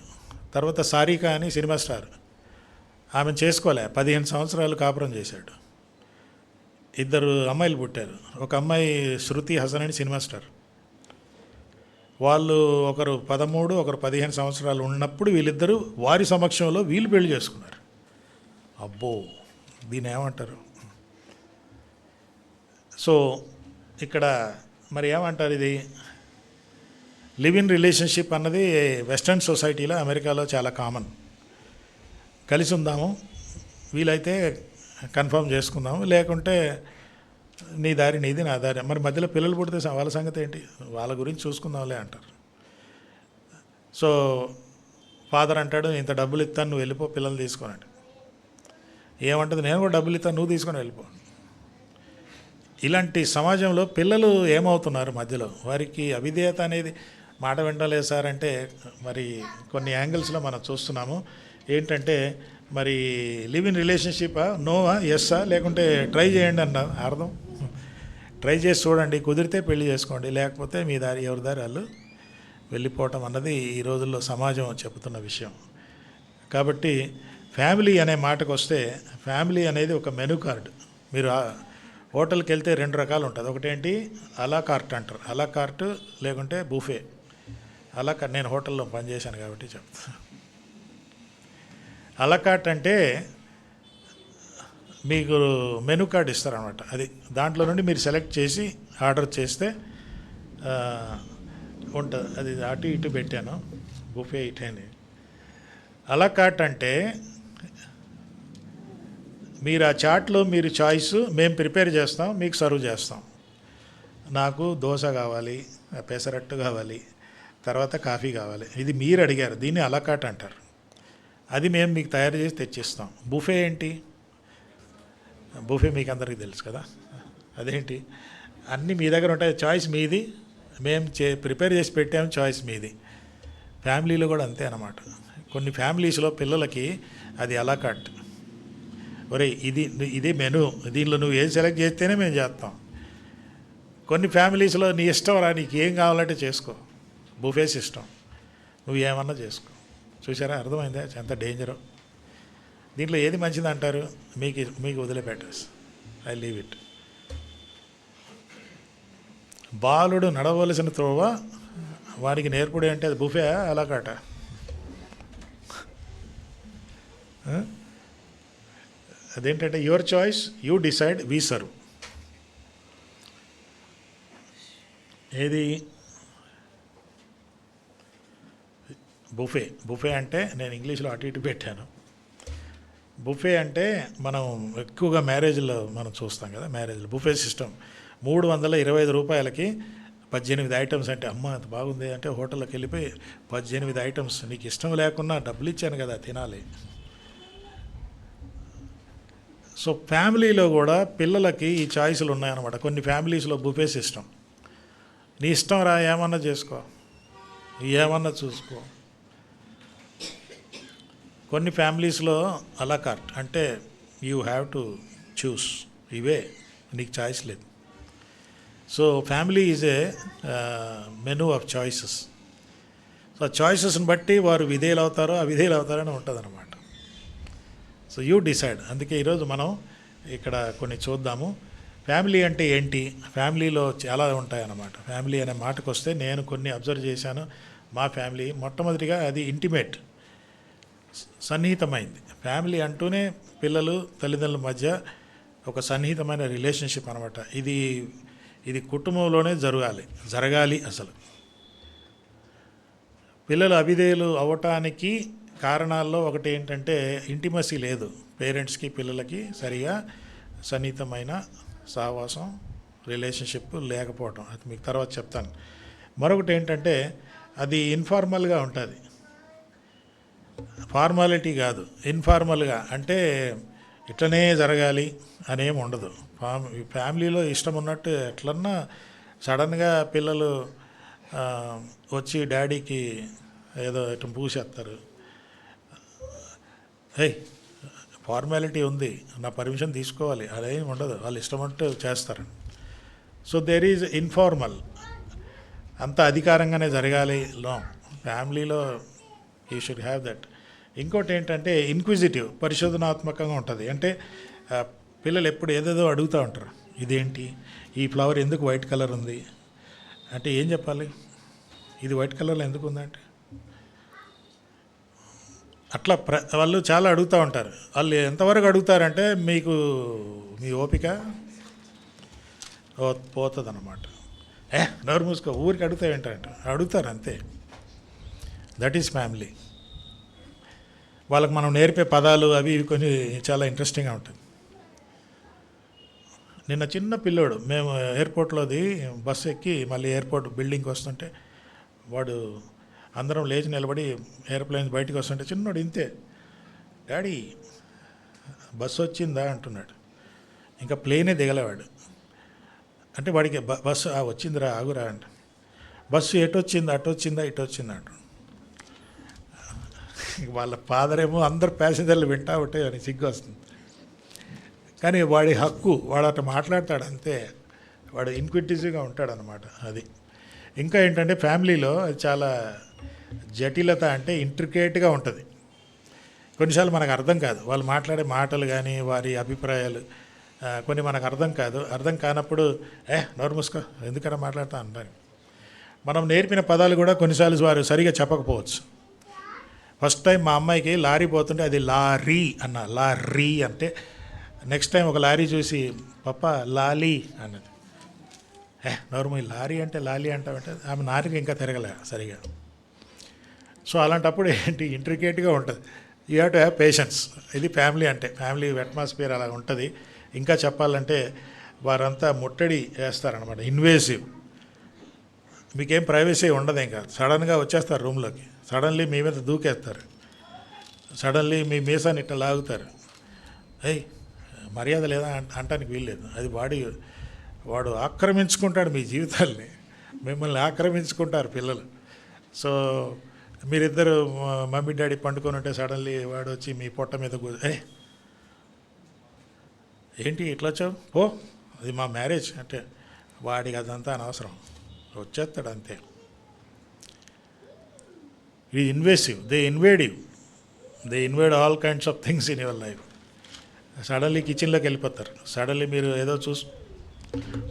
తర్వాత సారిక అని సినిమా స్టార్, ఆమెను చేసుకోలే, 15 సంవత్సరాలు కాపురం చేశాడు. 2 అమ్మాయిలు పుట్టారు. ఒక అమ్మాయి శృతి హాసన్ అని సినిమా స్టార్. వాళ్ళు ఒకరు 13, ఒకరు 15 సంవత్సరాలు ఉన్నప్పుడు వీళ్ళిద్దరూ వారి సమక్షంలో వీళ్ళు పెళ్లి చేసుకున్నారు. అబ్బో, దీన్ని ఏమంటారు? సో ఇక్కడ మరి ఏమంటారు, ఇది లివ్ ఇన్ రిలేషన్షిప్ అన్నది వెస్ట్రన్ సొసైటీలో, అమెరికాలో చాలా కామన్. కలిసి ఉందాము, వీలైతే కన్ఫర్మ్ చేసుకుందాము, లేకుంటే నీ దారి నీది, నా దారి. మరి మధ్యలో పిల్లలు పుడితే వాళ్ళ సంగతి ఏంటి, వాళ్ళ గురించి చూసుకుందాంలే అంటారు. సో ఫాదర్ అంటాడు, ఇంత డబ్బులు ఇస్తాను, నువ్వు వెళ్ళిపో, పిల్లలు తీసుకోనండి. ఏమంటుంది, నేను కూడా డబ్బులు ఇస్తాను, నువ్వు తీసుకొని వెళ్ళిపో. ఇలాంటి సమాజంలో పిల్లలు ఏమవుతున్నారు మధ్యలో, వారికి అవిధేయత అనేది మాట వింటలేదు సార్ అంటే, మరి కొన్ని యాంగిల్స్లో మనం చూస్తున్నాము. ఏంటంటే మరి లివ్ ఇన్ రిలేషన్షిప్పా, నోవా, ఎస్సా, లేకుంటే ట్రై చేయండి అన్న అర్థం. ట్రై చేసి చూడండి, కుదిరితే పెళ్లి చేసుకోండి, లేకపోతే మీ దారి ఎవరి దారి వాళ్ళు వెళ్ళిపోవటం అన్నది ఈ రోజుల్లో సమాజం చెబుతున్న విషయం. కాబట్టి ఫ్యామిలీ అనే మాటకు వస్తే, ఫ్యామిలీ అనేది ఒక మెనూ కార్డు. మీరు హోటల్కి వెళ్తే 2 రకాలు ఉంటుంది. ఒకటేంటి, అలా కార్ట్ అంటారు, అలా కార్ట్, లేకుంటే బుఫే. అలా కార్ట్, నేను హోటల్లో పనిచేశాను కాబట్టి చెప్తాను. అలా కార్ట్ అంటే మీకు మెనూ కార్డ్ ఇస్తారనమాట. అది దాంట్లో నుండి మీరు సెలెక్ట్ చేసి ఆర్డర్ చేస్తే ఉంటుంది. అది అటు ఇటు పెట్టాను, బుఫే ఇటని. అలా కార్ట్ అంటే మీరు ఆ చాట్లో మీరు చాయిస్ మేము ప్రిపేర్ చేస్తాం, మీకు సర్వ్ చేస్తాం. నాకు దోశ కావాలి, పెసరట్టు కావాలి, తర్వాత కాఫీ కావాలి. ఇది మీరు అడిగారు, దీన్ని అలకాట్ అంటారు. అది మేము మీకు తయారు చేసి తెచ్చిస్తాం. బుఫే ఏంటి? బుఫే మీకు అందరికీ తెలుసు కదా, అదేంటి? అన్నీ మీ దగ్గర ఉంటాయి, చాయిస్ మీది. మేము ప్రిపేర్ చేసి పెట్టాము, చాయిస్ మీది. ఫ్యామిలీలో కూడా అంతే అన్నమాట. కొన్ని ఫ్యామిలీస్లో పిల్లలకి అది అలకాట్. ఒరే ఇది మెను, దీనిలో నువ్వు ఏది సెలెక్ట్ చేస్తేనే మేము చేస్తాం. కొన్ని ఫ్యామిలీస్లో నీ ఇష్టం రా, నీకు ఏం కావాలంటే చేసుకో, బుఫే సిస్టమ్, నువ్వు ఏమన్నా చేసుకో. చూసారా, అర్థమైందా ఎంత డేంజరో? దీంట్లో ఏది మంచిది అంటారు? మీకు వదిలిపెట్టేసి ఐ లీవ్ ఇట్. బాలుడు నడవలసిన త్రోవ వానికి నేర్పుడే అంటే అది బుఫే అలాకాట? అదేంటంటే your choice, you decide, we serve. ఏది బుఫే అంటే నేను ఇంగ్లీష్లో అటు ఇటు పెట్టాను. బుఫే అంటే మనం ఎక్కువగా మ్యారేజ్లో మనం చూస్తాం కదా, మ్యారేజ్లో బుఫే సిస్టమ్. 325 రూపాయలకి 18 ఐటమ్స్. అంటే అమ్మ అంత బాగుంది అంటే హోటల్లోకి వెళ్ళిపోయి 18 ఐటమ్స్. నీకు ఇష్టం లేకున్నా డబ్బులు ఇచ్చాను కదా, తినాలి. సో ఫ్యామిలీలో కూడా పిల్లలకి ఈ చాయిస్లు ఉన్నాయన్నమాట. కొన్ని ఫ్యామిలీస్లో బుఫే సిస్టమ్, నీ ఇష్టం రా, ఏమన్నా చేసుకో, ఏమన్నా చూసుకో. కొన్ని ఫ్యామిలీస్లో అలాకార్ట్, అంటే యూ హ్యావ్ టు చూస్, ఇవే, నీకు చాయిస్ లేదు. So family is a menu of choices. సో చాయిసెస్ని బట్టి వారు విధేయులు అవుతారో అవిధేయులు అవుతారని ఉంటుంది అనమాట. So you decide. అందుకే ఈరోజు మనం ఇక్కడ కొన్ని చూద్దాము. ఫ్యామిలీ అంటే ఏంటి? ఫ్యామిలీలో చాలా ఉంటాయన్నమాట. ఫ్యామిలీ అనే మాటకు వస్తే నేను కొన్ని అబ్జర్వ్ చేశాను. మా ఫ్యామిలీ మొట్టమొదటిగా అది ఇంటిమేట్, సన్నిహితమైంది. ఫ్యామిలీ అంటూనే పిల్లలు తల్లిదండ్రుల మధ్య ఒక సన్నిహితమైన రిలేషన్షిప్ అనమాట. ఇది కుటుంబంలోనే జరగాలి అసలు. పిల్లలు అవిధేయులు అవ్వటానికి కారణాల్లో ఒకటి ఏంటంటే ఇంటిమసీ లేదు. పేరెంట్స్కి పిల్లలకి సరిగా సన్నిహితమైన సహవాసం, రిలేషన్షిప్ లేకపోవటం. అది మీకు తర్వాత చెప్తాను. మరొకటి ఏంటంటే అది ఇన్ఫార్మల్గా ఉంటుంది, ఫార్మాలిటీ కాదు, ఇన్ఫార్మల్గా. అంటే ఇట్లనే జరగాలి అనేమి ఉండదు. ఫ్యామిలీలో ఇష్టం ఉన్నట్టు ఎట్లన్నా సడన్గా పిల్లలు వచ్చి డాడీకి ఏదో ఇట్లా పూసేస్తారు. ఫార్మాలిటీ ఉంది, నా పర్మిషన్ తీసుకోవాలి, అదేం ఉండదు, వాళ్ళు ఇష్టం అంటే చేస్తారు. సో దేర్ ఈజ్ ఇన్ఫార్మల్, అంత అధికారంగానే జరగాలి. ఫ్యామిలీలో యూ షుడ్ హ్యావ్ దట్. ఇంకోటి ఏంటంటే ఇన్క్విజిటివ్, పరిశోధనాత్మకంగా ఉంటుంది. అంటే పిల్లలు ఎప్పుడు ఏదేదో అడుగుతూ ఉంటారు. ఇదేంటి, ఈ ఫ్లవర్ ఎందుకు వైట్ కలర్ ఉంది అంటే ఏం చెప్పాలి? ఇది వైట్ కలర్లో ఎందుకు ఉందంటే అట్లా వాళ్ళు చాలా అడుగుతూ ఉంటారు. వాళ్ళు ఎంతవరకు అడుగుతారంటే మీ ఓపిక పోతుంది అన్నమాట. నోరు మూసుకో, ఊరికి అడుగుతావేంటంటే అడుగుతారు అంతే. That is family. వాళ్ళకి మనం నేర్పే పదాలు అవి కొన్ని చాలా ఇంట్రెస్టింగ్గా ఉంటుంది. నిన్న చిన్న పిల్లోడు, మేము ఎయిర్పోర్ట్లోది బస్సు ఎక్కి మళ్ళీ ఎయిర్పోర్ట్ బిల్డింగ్కి వస్తుంటే వాడు అందరం లేచి నిలబడి ఎయిర్ప్లేన్ బయటికి వస్తుంటే చిన్నోడు ఇంతే, డాడీ బస్సు వచ్చిందా అంటున్నాడు. ఇంకా ప్లేనే దిగలేవాడు. అంటే వాడికి బస్సు వచ్చిందిరా ఆగురా అంట. బస్సు ఎటు వచ్చిందా, అటు వచ్చిందా, ఇటు వచ్చిందా అంటు. వాళ్ళ ఫాదర్ ఏమో అందరు ప్యాసింజర్లు వింటా ఉంటే అని సిగ్గు వస్తుంది. కానీ వాడి హక్కు, వాడు అట్లా మాట్లాడతాడు అంతే. వాడు ఇన్క్విజిటివ్గా ఉంటాడనమాట. అది ఇంకా ఏంటంటే ఫ్యామిలీలో చాలా జటిలత, అంటే ఇంట్రికేట్గా ఉంటుంది. కొన్నిసార్లు మనకు అర్థం కాదు, వాళ్ళు మాట్లాడే మాటలు కానీ వారి అభిప్రాయాలు కొన్ని మనకు అర్థం కాదు. అర్థం కానప్పుడు నోరు మూసుకో ఎందుకన్నా మాట్లాడతా అంటారు. మనం నేర్పిన పదాలు కూడా కొన్నిసార్లు వారు సరిగా చెప్పకపోవచ్చు. ఫస్ట్ టైం మా అమ్మాయికి లారీ పోతుంటే అది లారీ అన్న, లారీ అంటే నెక్స్ట్ టైం ఒక లారీ చూసి పప్ప లాలీ అన్నది. నోర్మల్ లారీ అంటే లాలీ అంటామంటే ఆమె నాలుక ఇంకా తిరగలే సరిగా. సో అలాంటప్పుడు ఏంటి ఇంట్రికేట్గా ఉంటుంది. You have to have patience. ఇది ఫ్యామిలీ అంటే, ఫ్యామిలీ అట్మాస్ఫియర్ అలా ఉంటుంది. ఇంకా చెప్పాలంటే వారంతా ముట్టడి వేస్తారనమాట, ఇన్వేసివ్. మీకేం ప్రైవసీ ఉండదు, ఇంకా సడన్గా వచ్చేస్తారు రూమ్లోకి, సడన్లీ మీ మీద దూకేస్తారు, సడన్లీ మీ మీసాన్ని ఇట్లా లాగుతారు. మర్యాద లేదా అంటానికి వీల్లేదు. అది వాడు ఆక్రమించుకుంటాడు మీ జీవితాల్ని, మిమ్మల్ని ఆక్రమించుకుంటారు పిల్లలు. సో మీరిద్దరు మమ్మీ డాడీ పండుకొని ఉంటే సడన్లీ వాడు వచ్చి మీ పొట్ట మీద ఏంటి ఇట్లా వచ్చావు, అది మా మ్యారేజ్ అంటే వాడికి అదంతా అనవసరం, వచ్చేస్తాడు అంతే. ఇది invasive, they invade all kinds of things in your life. Suddenly కిచెన్లోకి వెళ్ళిపోతారు, సడన్లీ మీరు ఏదో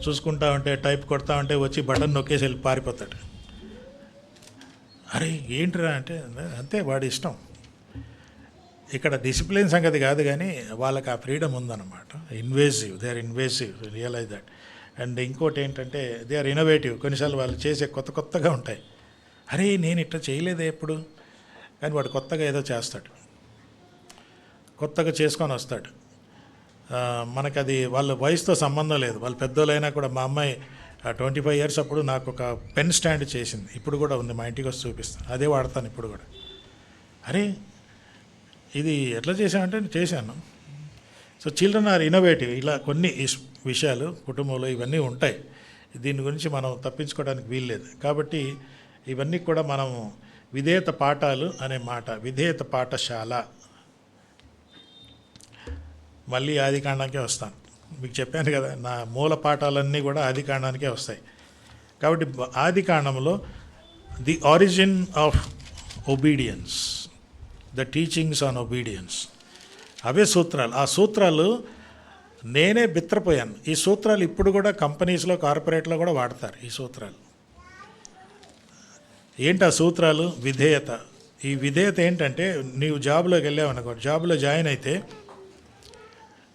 చూసుకుంటా ఉంటే, టైప్ కొడతా ఉంటే వచ్చి బటన్ నొక్కేసి వెళ్ళి పారిపోతాడు. అరే ఏంటిరా అంటే అంతే, వాడి ఇష్టం. ఇక్కడ డిసిప్లిన్ సంగతి కాదు, కానీ వాళ్ళకి ఆ ఫ్రీడమ్ ఉందన్నమాట. They are invasive, realize that. And ఇంకోటి ఏంటంటే దే ఆర్ ఇన్నోవేటివ్. కొన్నిసార్లు వాళ్ళు చేసే కొత్తగా ఉంటాయి. అరే నేను ఇట్లా చేయలేదే ఎప్పుడు, కానీ వాడు కొత్తగా ఏదో చేస్తాడు, కొత్తగా చేసుకొని వస్తాడు. మనకు అది వాళ్ళ వయసుతో సంబంధం లేదు, వాళ్ళు పెద్దోళ్ళైనా కూడా. మా అమ్మాయి 25 years అప్పుడు నాకు ఒక పెన్ స్టాండ్ చేసింది, ఇప్పుడు కూడా ఉంది, మా ఇంటికి వచ్చి చూపిస్తాను, అదే వాడతాను ఇప్పుడు కూడా. అరే ఇది ఎట్లా చేశానంటే నేను చేశాను. So children are innovative. ఇలా కొన్ని విషయాలు కుటుంబంలో ఇవన్నీ ఉంటాయి, దీని గురించి మనం తప్పించుకోవడానికి వీల్లేదు. కాబట్టి ఇవన్నీ కూడా మనం విధేయత పాఠాలు అనే మాట, విధేయత పాఠశాల. మళ్ళీ ఆదికాండానికే వస్తాను. మీకు చెప్పాను కదా, నా మూల పాఠాలన్నీ కూడా ఆదికాండానికే వస్తాయి. కాబట్టి ఆదికాండంలో the origin of obedience, the teachings on obedience, అవే సూత్రాలు. ఆ సూత్రాలు నేనే బిత్రపోయాను. ఈ సూత్రాలు ఇప్పుడు కూడా కంపెనీస్లో, కార్పొరేట్లో కూడా వాడతారు ఈ సూత్రాలు. ఏంటి ఆ సూత్రాలు? విధేయత. ఈ విధేయత ఏంటంటే, నీవు జాబ్లోకి వెళ్ళావనుకో, జాబ్లో జాయిన్ అయితే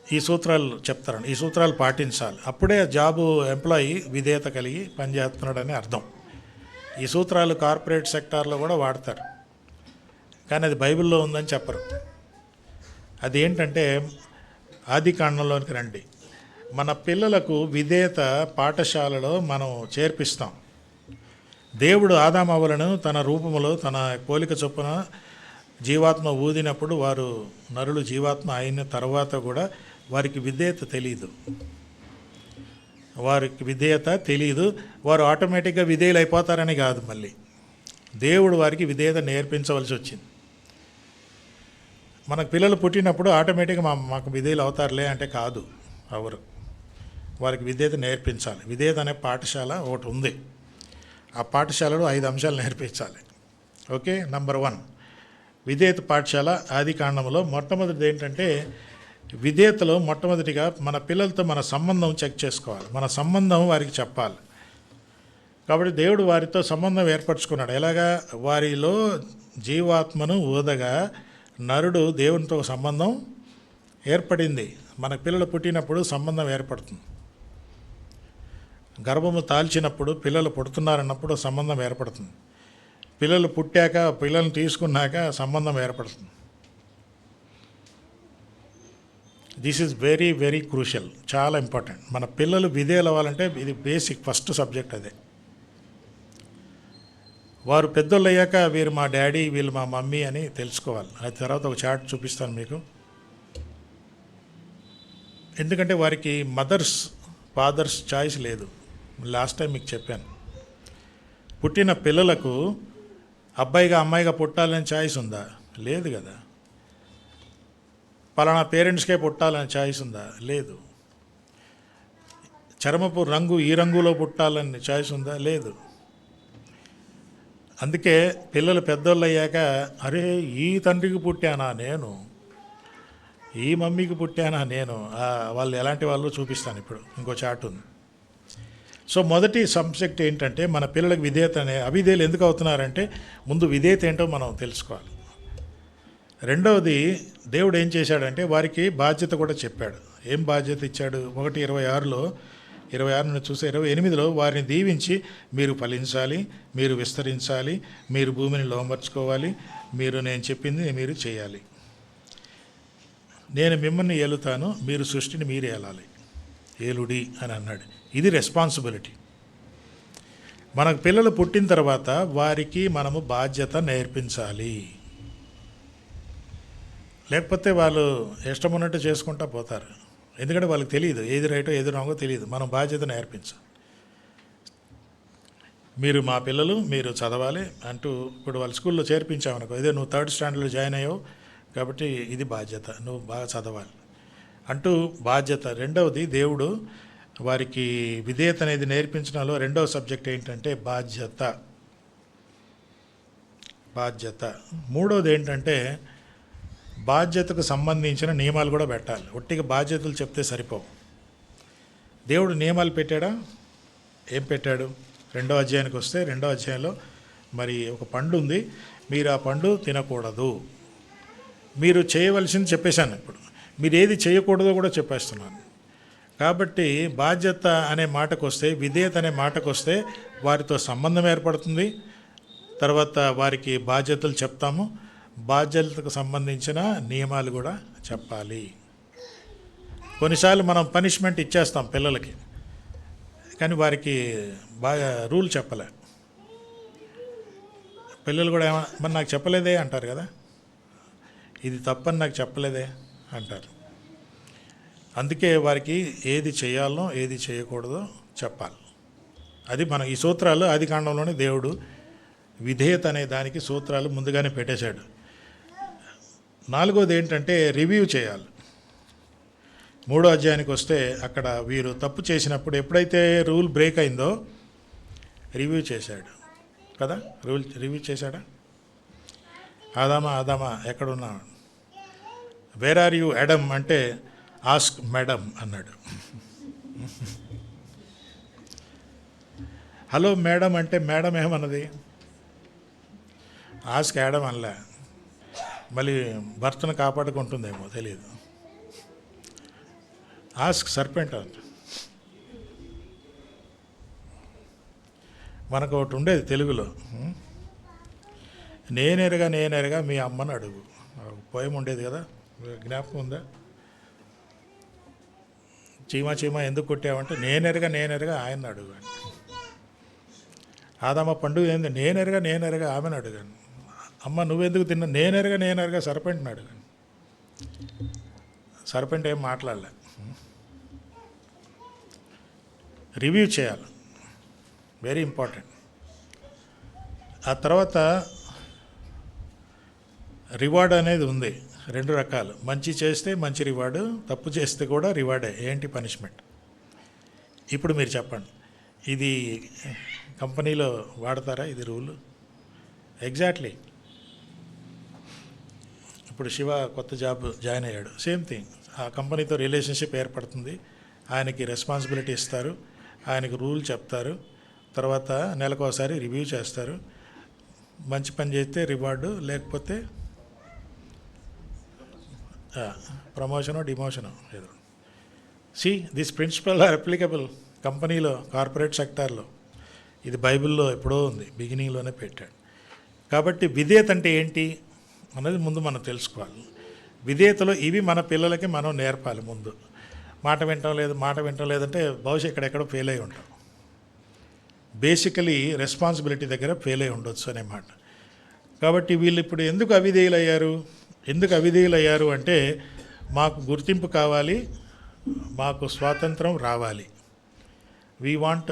ఈ సూత్రాలు చెప్తారు, ఈ సూత్రాలు పాటించాలి, అప్పుడే జాబు ఎంప్లాయీ విధేయత కలిగి పనిచేస్తున్నాడని అర్థం. ఈ సూత్రాలు కార్పొరేట్ సెక్టార్లో కూడా వాడతారు, కానీ అది బైబిల్లో ఉందని చెప్పరు. అది ఏంటంటే ఆదికాండంలోనికి రండి. మన పిల్లలకు విధేయత పాఠశాలలో మనం చేర్పిస్తాం. దేవుడు ఆదామవ్వలను తన రూపములో తన పోలిక చొప్పున జీవాత్మ ఊదినప్పుడు వారు నరులు జీవాత్మ అయిన తర్వాత కూడా వారికి విధేయత తెలియదు. వారు ఆటోమేటిక్గా విధేయులు అయిపోతారని కాదు, మళ్ళీ దేవుడు వారికి విధేయత నేర్పించవలసి వచ్చింది. మనకు పిల్లలు పుట్టినప్పుడు ఆటోమేటిక్గా మాకు విధేయులు అవుతారులే అంటే కాదు, అవరు. వారికి విధేయత నేర్పించాలి. విధేయత అనే పాఠశాల ఒకటి ఉంది, ఆ పాఠశాలలో 5 అంశాలు నేర్పించాలి. ఓకే, నంబర్ 1 విధేయత పాఠశాల. ఆదికాండంలో మొట్టమొదటిది ఏంటంటే, విధేయతలో మొట్టమొదటిగా మన పిల్లలతో మన సంబంధం చెక్ చేసుకోవాలి, మన సంబంధం వారికి చెప్పాలి. కాబట్టి దేవుడు వారితో సంబంధం ఏర్పరచుకున్నాడు. ఎలాగా? వారిలో జీవాత్మను ఊదగా నరుడు దేవునితో సంబంధం ఏర్పడింది. మన పిల్లలు పుట్టినప్పుడు సంబంధం ఏర్పడుతుంది. గర్భము తాల్చినప్పుడు, పిల్లలు పుడుతున్నారన్నప్పుడు సంబంధం ఏర్పడుతుంది. పిల్లలు పుట్టాక, పిల్లల్ని తీసుకున్నాక సంబంధం ఏర్పడుతుంది. This is very very crucial, చాలా ఇంపార్టెంట్. మన పిల్లలు విధేయులు అవ్వాలంటే ఇది బేసిక్, ఫస్ట్ సబ్జెక్ట్ అదే. వారు పెద్దోళ్ళు అయ్యాక వీరు మా డాడీ, వీళ్ళు మా మమ్మీ అని తెలుసుకోవాలి. ఆ తర్వాత ఒక చార్ట్ చూపిస్తాను మీకు. ఎందుకంటే వారికి మదర్స్ ఫాదర్స్ చాయిస్ లేదు. లాస్ట్ టైం మీకు చెప్పాను, పుట్టిన పిల్లలకు అబ్బాయిగా అమ్మాయిగా పుట్టాలని చాయిస్ ఉందా? లేదు కదా. పలానా పేరెంట్స్కే పుట్టాలని చాయిస్ ఉందా? లేదు. చర్మపు రంగు ఈ రంగులో పుట్టాలని చాయిస్ ఉందా? లేదు. అందుకే పిల్లలు పెద్దోళ్ళు అయ్యాక, అరే ఈ తండ్రికి పుట్టానా నేను, ఈ మమ్మీకి పుట్టానా నేను, వాళ్ళు ఎలాంటి వాళ్ళు చూపిస్తాను ఇప్పుడు. ఇంకో చార్ట్ ఉంది. సో మొదటి సబ్జెక్ట్ ఏంటంటే, మన పిల్లలకు విధేయత అవిధేయులు ఎందుకు అవుతున్నారంటే, ముందు విధేయత ఏంటో మనం తెలుసుకోవాలి. రెండవది, దేవుడు ఏం చేశాడంటే వారికి బాధ్యత కూడా చెప్పాడు. ఏం బాధ్యత ఇచ్చాడు? 1:26లో 26 చూసే 28లో వారిని దీవించి, మీరు ఫలించాలి, మీరు విస్తరించాలి, మీరు భూమిని లోమర్చుకోవాలి, మీరు నేను చెప్పింది మీరు చేయాలి, నేను మిమ్మల్ని ఏలుతాను, మీరు సృష్టిని మీరు ఏలాలి. ఏలుడి అని అన్నాడు. ఇది రెస్పాన్సిబిలిటీ. మనకు పిల్లలు పుట్టిన తర్వాత వారికి మనము బాధ్యత నేర్పించాలి. లేకపోతే వాళ్ళు ఇష్టం ఉన్నట్టు చేసుకుంటా పోతారు. ఎందుకంటే వాళ్ళకి తెలియదు ఏది రైటో ఏది రాంగో తెలియదు. మనం బాధ్యత నేర్పించాలి. మీరు మా పిల్లలు మీరు చదవాలి అంటూ ఇప్పుడు వాళ్ళ స్కూల్లో చేర్పించామనుకో, ఇదే నువ్వు 3rd స్టాండర్డ్లో జాయిన్ అయ్యావు కాబట్టి ఇది బాధ్యత, నువ్వు బాగా చదవాలి అంటూ బాధ్యత. రెండవది, దేవుడు వారికి విధేయత అనేది నేర్పించడంలో రెండవ సబ్జెక్ట్ ఏంటంటే బాధ్యత. బాధ్యత. మూడవది ఏంటంటే బాధ్యతకు సంబంధించిన నియమాలు కూడా పెట్టాలి. ఒట్టిగా బాధ్యతలు చెప్తే సరిపోవు. దేవుడు నియమాలు పెట్టాడా? ఏం పెట్టాడు? 2వ అధ్యాయానికి వస్తే 2వ అధ్యాయంలో మరి ఒక పండు ఉంది, మీరు ఆ పండు తినకూడదు. మీరు చేయవలసింది చెప్పేశాను. ఇప్పుడు మీరు ఏది చేయకూడదో కూడా చెప్పేస్తున్నాను. కాబట్టి బాధ్యత అనే మాటకు వస్తే, విధేయత అనే మాటకు వస్తే వారితో సంబంధం ఏర్పడుతుంది. తర్వాత వారికి బాధ్యతలు చెప్తాము, బాధ్యతలకు సంబంధించిన నియమాలు కూడా చెప్పాలి. కొన్నిసార్లు మనం పనిష్మెంట్ ఇచ్చేస్తాం పిల్లలకి, కానీ వారికి బాగా రూల్ చెప్పలే. పిల్లలు కూడా మరి నాకు చెప్పలేదే అంటారు కదా, ఇది తప్పని నాకు చెప్పలేదే అంటారు. అందుకే వారికి ఏది చేయాలో ఏది చేయకూడదో చెప్పాలి. అది మన ఈ సూత్రాలు ఆదికాండంలోనే దేవుడు విధేయత అనే దానికి సూత్రాలు ముందుగానే పెట్టేశాడు. 4వది ఏంటంటే రివ్యూ చేయాలి. 3వ అధ్యాయానికి వస్తే అక్కడ వీరు తప్పు చేసినప్పుడు ఎప్పుడైతే రూల్ బ్రేక్ అయిందో రివ్యూ చేశాడు కదా. రివ్యూ చేశాడా? ఆదామా ఎక్కడున్నా, వేర్ ఆర్ యూ అడమ్ అంటే ఆస్క్ మేడం అన్నాడు. హలో మేడం అంటే మేడం ఏమన్నది? ఆస్క్ యాడమ్ అనలే. మళ్ళీ భర్తను కాపాడుకుంటుందేమో తెలియదు. ఆస్క్ సర్పెంట్ అంట. మనకు ఒకటి ఉండేది తెలుగులో, నేనెరగా మీ అమ్మని అడుగు. పోయం ఉండేది కదా, జ్ఞాపకం ఉందా? చీమ ఎందుకు కొట్టావంటే నేనెరగా ఆయన అడుగాను. ఆదమ్మ పండుగ ఏంది? నేనెరగా ఆమెను అడుగాను. అమ్మ నువ్వెందుకు తిన్నా? నేనెరగా సర్పెంట్ని అడుగాను. సర్పెంట్ ఏం మాట్లాడలే. రివ్యూ చేయాలి, వెరీ ఇంపార్టెంట్. ఆ తర్వాత రివార్డ్ అనేది ఉంది. 2 రకాలు. మంచి చేస్తే మంచి రివార్డు, తప్పు చేస్తే కూడా రివార్డే. ఏంటి? పనిష్మెంట్. ఇప్పుడు మీరు చెప్పండి, ఇది కంపెనీలో వాడతారా ఇది రూల్? ఎగ్జాక్ట్లీ. ఇప్పుడు శివ కొత్త జాబ్ జాయిన్ అయ్యాడు, సేమ్ థింగ్. ఆ కంపెనీతో రిలేషన్షిప్ ఏర్పడుతుంది, ఆయనకి రెస్పాన్సిబిలిటీ ఇస్తారు, ఆయనకి రూల్ చెప్తారు, తర్వాత నెలకోసారి రివ్యూ చేస్తారు. మంచి పని చేస్తే రివార్డు, లేకపోతే ప్రమోషను డిమోషను ఏదో. దిస్ ప్రిన్సిపల్ ఆర్ అప్లికబుల్ కంపెనీలో, కార్పొరేట్ సెక్టార్లో. ఇది బైబిల్లో ఎప్పుడో ఉంది, బిగినింగ్లోనే పెట్టాడు. కాబట్టి విధేయత అంటే ఏంటి అన్నది ముందు మనం తెలుసుకోవాలి. విధేయతలో ఇవి మన పిల్లలకి మనం నేర్పాలి ముందు. మాట వింటం లేదంటే బహుశా ఎక్కడెక్కడో ఫెయిల్ అయి ఉంటాం. బేసికలీ రెస్పాన్సిబిలిటీ దగ్గర ఫెయిల్ అయి ఉండొచ్చు అనే మాట. కాబట్టి వీళ్ళు ఇప్పుడు ఎందుకు అవిధేయులయ్యారు అంటే మాకు గుర్తింపు కావాలి, మాకు స్వాతంత్రం రావాలి. We want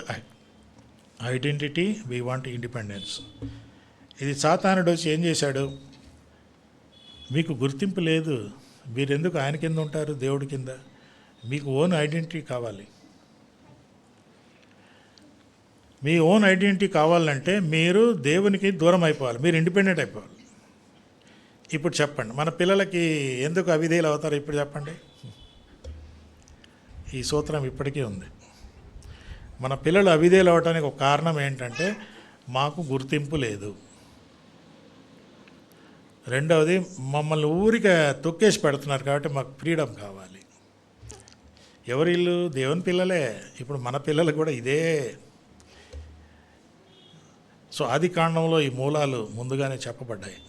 identity, we want independence. ఇది సాతానుడు వచ్చి ఏం చేశాడు? మీకు గుర్తింపు లేదు, మీరెందుకు ఆయన కింద ఉంటారు, దేవుడి కింద? మీకు ఓన్ ఐడెంటిటీ కావాలి. మీ ఓన్ ఐడెంటిటీ కావాలంటే మీరు దేవునికి దూరం అయిపోవాలి, మీరు ఇండిపెండెంట్ అయిపోవాలి. ఇప్పుడు చెప్పండి, మన పిల్లలకి ఎందుకు అవిధేయులు అవుతారు? ఇప్పుడు చెప్పండి. ఈ సూత్రం ఇప్పటికీ ఉంది. మన పిల్లలు అవిధేయులు అవడానికి ఒక కారణం ఏంటంటే మాకు గుర్తింపు లేదు. రెండవది, మమ్మల్ని ఊరికే తొక్కేసి పెడుతున్నారు కాబట్టి మాకు ఫ్రీడమ్ కావాలి. ఎవరిల్లు? దేవుని పిల్లలే. ఇప్పుడు మన పిల్లలు కూడా ఇదే. సో ఆదికాండంలో ఈ మూలాలు ముందుగానే చెప్పబడ్డాయి.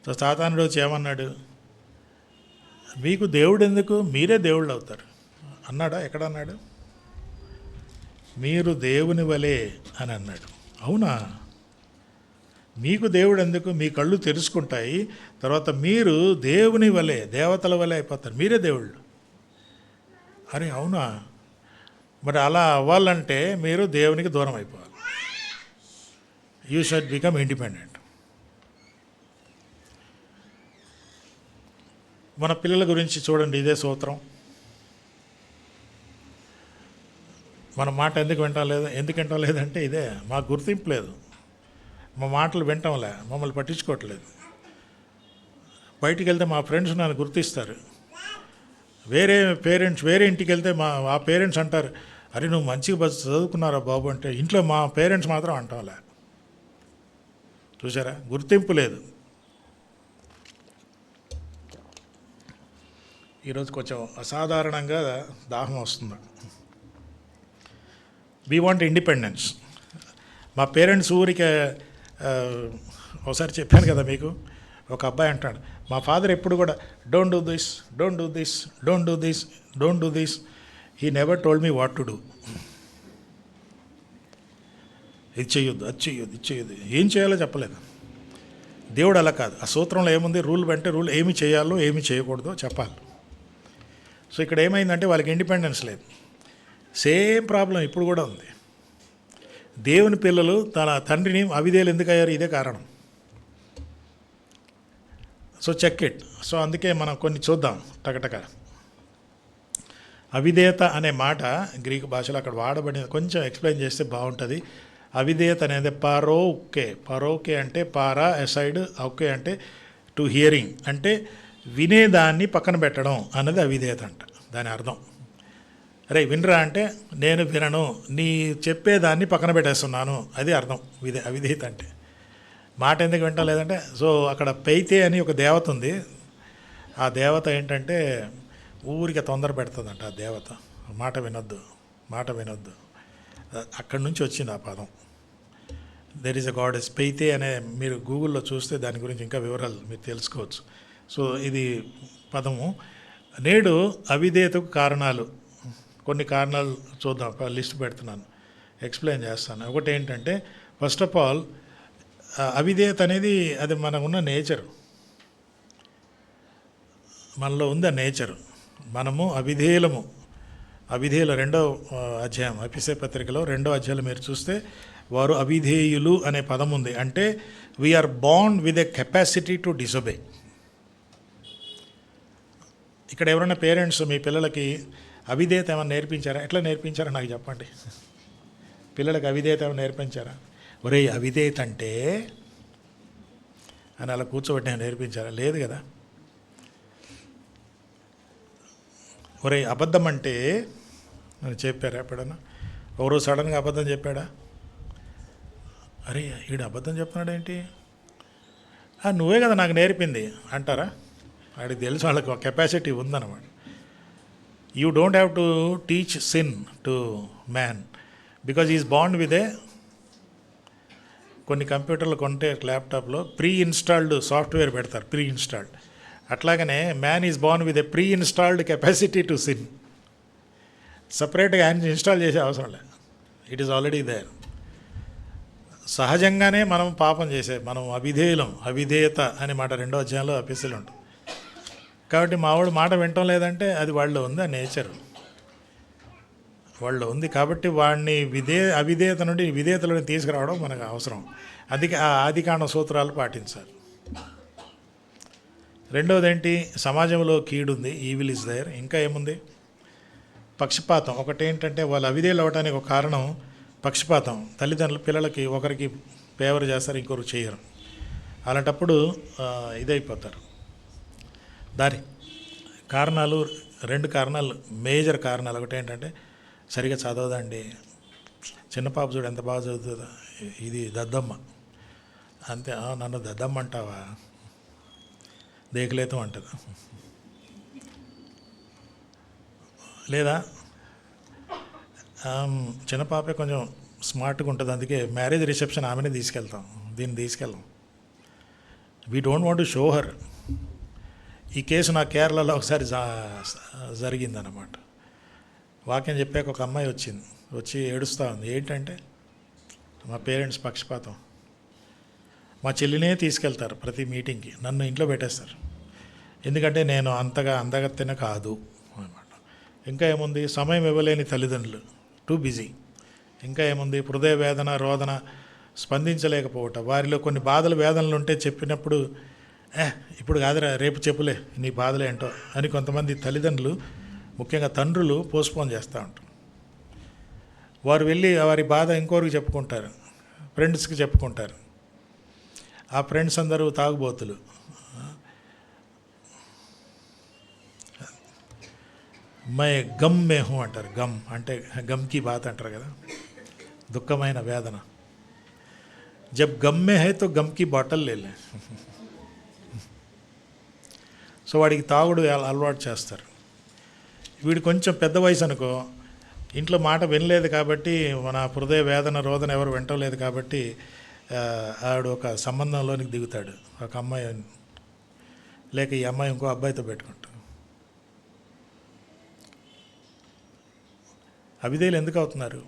సో సాతానుడు వచ్చి ఏమన్నాడు? మీకు దేవుడు ఎందుకు, మీరే దేవుళ్ళు అవుతారు. అన్నాడా? ఎక్కడ అన్నాడు? మీరు దేవుని వలె అని అన్నాడు. అవునా? మీకు దేవుడు ఎందుకు? మీ కళ్ళు తెరుచుకుంటాయి, తర్వాత మీరు దేవుని వలె, దేవతల వలె అయిపోతారు, మీరే దేవుళ్ళు. అరే అవునా? మరి అలా అవ్వాలంటే మీరు దేవునికి దూరం అయిపోవాలి. You should become independent. మన పిల్లల గురించి చూడండి, ఇదే సూత్రం. మన మాట ఎందుకు వింటం లేదంటే ఇదే, మాకు గుర్తింపు లేదు, మా మాటలు వింటంలే, మమ్మల్ని పట్టించుకోవట్లేదు. బయటికి వెళ్తే మా ఫ్రెండ్స్ నన్ను గుర్తిస్తారు. వేరే ఇంటికి వెళ్తే ఆ పేరెంట్స్ అంటారు, అరే నువ్వు మంచిగా చదువుకున్నారా బాబు అంటే, ఇంట్లో మా పేరెంట్స్ మాత్రం అంటాంలే. చూసారా? గుర్తింపు లేదు. ఈరోజు కొంచెం అసాధారణంగా దాహం వస్తుంది. We want independence. మా పేరెంట్స్ ఊరికి ఒకసారి చెప్పాను కదా మీకు, ఒక అబ్బాయి అంటాడు, మా ఫాదర్ ఎప్పుడు కూడా don't do this, don't do this, don't do this, don't do this, he never told me what to do. ఇది చెయ్యొద్దు, అది చెయ్యొద్దు, ఇది చెయ్యొద్దు, ఏం చేయాలో చెప్పలేదు. దేవుడు అలా కాదు. ఆ సూత్రంలో ఏముంది? రూల్ అంటే రూల్, ఏమి చేయాలో ఏమి చేయకూడదో చెప్పాలి. సో ఇక్కడ ఏమైందంటే వాళ్ళకి ఇండిపెండెన్స్ లేదు. సేమ్ ప్రాబ్లం ఇప్పుడు కూడా ఉంది. దేవుని పిల్లలు తన తండ్రిని అవిధేయులు ఎందుకు అయ్యారు? ఇదే కారణం. So check it. సో అందుకే మనం కొన్ని చూద్దాం టకటక. అవిధేయత అనే మాట గ్రీకు భాషలో అక్కడ వాడబడిన కొంచెం ఎక్స్ప్లెయిన్ చేస్తే బాగుంటుంది. అవిధేయత అనేది పరోకే అంటే పారా ఎసైడ్, ఓకే అంటే టు హియరింగ్, అంటే వినేదాన్ని పక్కన పెట్టడం అన్నది అవిధేయత అంట. దాని అర్థం, అరే వినరా అంటే నేను వినను, నీ చెప్పేదాన్ని పక్కన పెట్టేస్తున్నాను, అది అర్థం అవిధేయత అంటే. మాట ఎందుకు వింటం లేదంటే, సో అక్కడ పైతే అని ఒక దేవత ఉంది. ఆ దేవత ఏంటంటే ఊరికి తొందర పెడుతుందంట. ఆ దేవత మాట వినొద్దు. అక్కడి నుంచి వచ్చింది ఆ పదం. దెర్ ఈజ్ అ గాడెస్ పైతే అనే, మీరు గూగుల్లో చూస్తే దాని గురించి ఇంకా వివరాలు మీరు తెలుసుకోవచ్చు. సో ఇది పదము. నేడు అవిధేయతకు కారణాలు, కొన్ని కారణాలు చూద్దాం. ఒక లిస్ట్ పెడుతున్నాను, ఎక్స్ప్లెయిన్ చేస్తాను. ఒకటి ఏంటంటే, ఫస్ట్ ఆఫ్ ఆల్ అవిధేయత అనేది అది మనకు ఉన్న నేచర్, మనలో ఉంది ఆ నేచర్. మనము అవిధేయులు 2వ అధ్యాయం ఎఫెసీ పత్రికలో 2వ అధ్యాయంలో మీరు చూస్తే వారు అవిధేయులు అనే పదం ఉంది. అంటే we are born with a capacity to disobey. ఇక్కడ ఎవరైనా పేరెంట్స్ మీ పిల్లలకి అవిధేయత ఏమైనా నేర్పించారా? ఎట్లా నేర్పించారా నాకు చెప్పండి. పిల్లలకి అవిధేయత ఏమైనా నేర్పించారా? ఒరే అవిధేయత అంటే అని అలా కూర్చోబెట్టి నేర్పించారా? లేదు కదా. ఒరే అబద్ధం అంటే అని చెప్పారా ఎప్పుడన్నా? ఎవరో సడన్గా అబద్ధం చెప్పాడా? అరే వీడు అబద్ధం చెప్తున్నాడేంటి, నువ్వే కదా నాకు నేర్పింది అంటారా? వాడికి తెలుసు వాళ్ళకి ఒక కెపాసిటీ ఉందన్నమాట. You don't have to teach sin to man because is bond with a, కొన్ని కంప్యూటర్లు కొంటే ల్యాప్టాప్లో ప్రీ ఇన్స్టాల్డ్ సాఫ్ట్వేర్ పెడతారు, ప్రీ ఇన్స్టాల్డ్. అట్లాగనే man is born with a pre installed capacity to sin. సపరేట్గా ఆయన ఇన్స్టాల్ చేసే అవసరం లేదు, ఇట్ ఈస్ ఆల్రెడీ దేర్. సహజంగానే మనం పాపం మనం అవిధేయత అనే మాట 2వ అధ్యాయంలో ఎఫెసీలో ఉంటుంది. కాబట్టి మావాడు మాట వినటం లేదంటే అది వాళ్ళలో ఉంది, ఆ నేచర్ వాళ్ళలో ఉంది. కాబట్టి వాడిని అవిధేయత నుండి విధేయతలోని తీసుకురావడం మనకు అవసరం. అందుకే ఆ ఆదికాండ సూత్రాలు పాటించాలి. 2వది ఏంటి? సమాజంలో కీడుంది, ఈవిల్ ఇస్ దేర్. ఇంకా ఏముంది? పక్షపాతం. ఒకటేంటంటే వాళ్ళు అవిధేయులు అవ్వడానికి ఒక కారణం పక్షపాతం. తల్లిదండ్రులు పిల్లలకి ఒకరికి ఫేవర్ చేస్తారు, ఇంకొకరు చేయరు. అలాంటప్పుడు ఇదైపోతారు. దాని కారణాలు 2 కారణాలు, మేజర్ కారణాలు. ఒకటి ఏంటంటే సరిగా చదవదండి, చిన్న పాప చూడు ఎంత బాగా చదువుతుందా, ఇది దద్దమ్మ అంతే. నన్ను దద్దమ్మ అంటావా, దేకలేతం అంటుంది. లేదా చిన్న పాపే కొంచెం స్మార్ట్గా ఉంటుంది, అందుకే మ్యారేజ్ రిసెప్షన్ ఆమెనే తీసుకెళ్తాం, దీన్ని తీసుకెళ్ళాం. We don't want to show her. ఈ కేసు నాకు కేరళలో ఒకసారి జరిగిందన్నమాట. వాక్యం చెప్పాక ఒక అమ్మాయి వచ్చింది, వచ్చి ఏడుస్తూ ఉంది. ఏంటంటే మా పేరెంట్స్ పక్షపాతం, మా చెల్లినే తీసుకెళ్తారు ప్రతి మీటింగ్కి, నన్ను ఇంట్లో పెట్టేస్తారు, ఎందుకంటే నేను అంతగా అందగత్తెన కాదు అన్నమాట. ఇంకా ఏముంది, సమయం ఇవ్వలేని తల్లిదండ్రులు, టూ బిజీ. ఇంకా ఏముంది, హృదయ వేదన రోదన స్పందించలేకపోవటం, వారిలో కొన్ని బాధలు వేదనలు ఉంటే చెప్పినప్పుడు ఇప్పుడు కాదురా రేపు చెప్పులే నీ బాధలు ఏంటో అని కొంతమంది తల్లిదండ్రులు, ముఖ్యంగా తండ్రులు పోస్ట్పోన్ చేస్తూ ఉంటారు. వారు వెళ్ళి వారి బాధ ఇంకోరికి చెప్పుకుంటారు, ఫ్రెండ్స్కి చెప్పుకుంటారు. ఆ ఫ్రెండ్స్ అందరూ తాగుబోతులు. మై గమ్ మే హూ అంటారు. గమ్ అంటే గమ్కి బాత్ అంటారు కదా, దుఃఖమైన వేదన. జబ్ గమ్ మే హై తో గమ్కి బాటల్ లేలే. సో వాడికి తాగుడు అలవాటు చేస్తారు. వీడు కొంచెం పెద్ద వయసు అనుకో, ఇంట్లో మాట వినలేదు కాబట్టి, మన హృదయ వేదన రోదన ఎవరు వింటలేదు కాబట్టి ఆవిడ ఒక సంబంధంలోనికి దిగుతాడు. ఒక అమ్మాయి లేక ఈ అమ్మాయి ఇంకో అబ్బాయితో పెట్టుకుంటాడు. అవిధేయులు ఎందుకు అవుతున్నారు?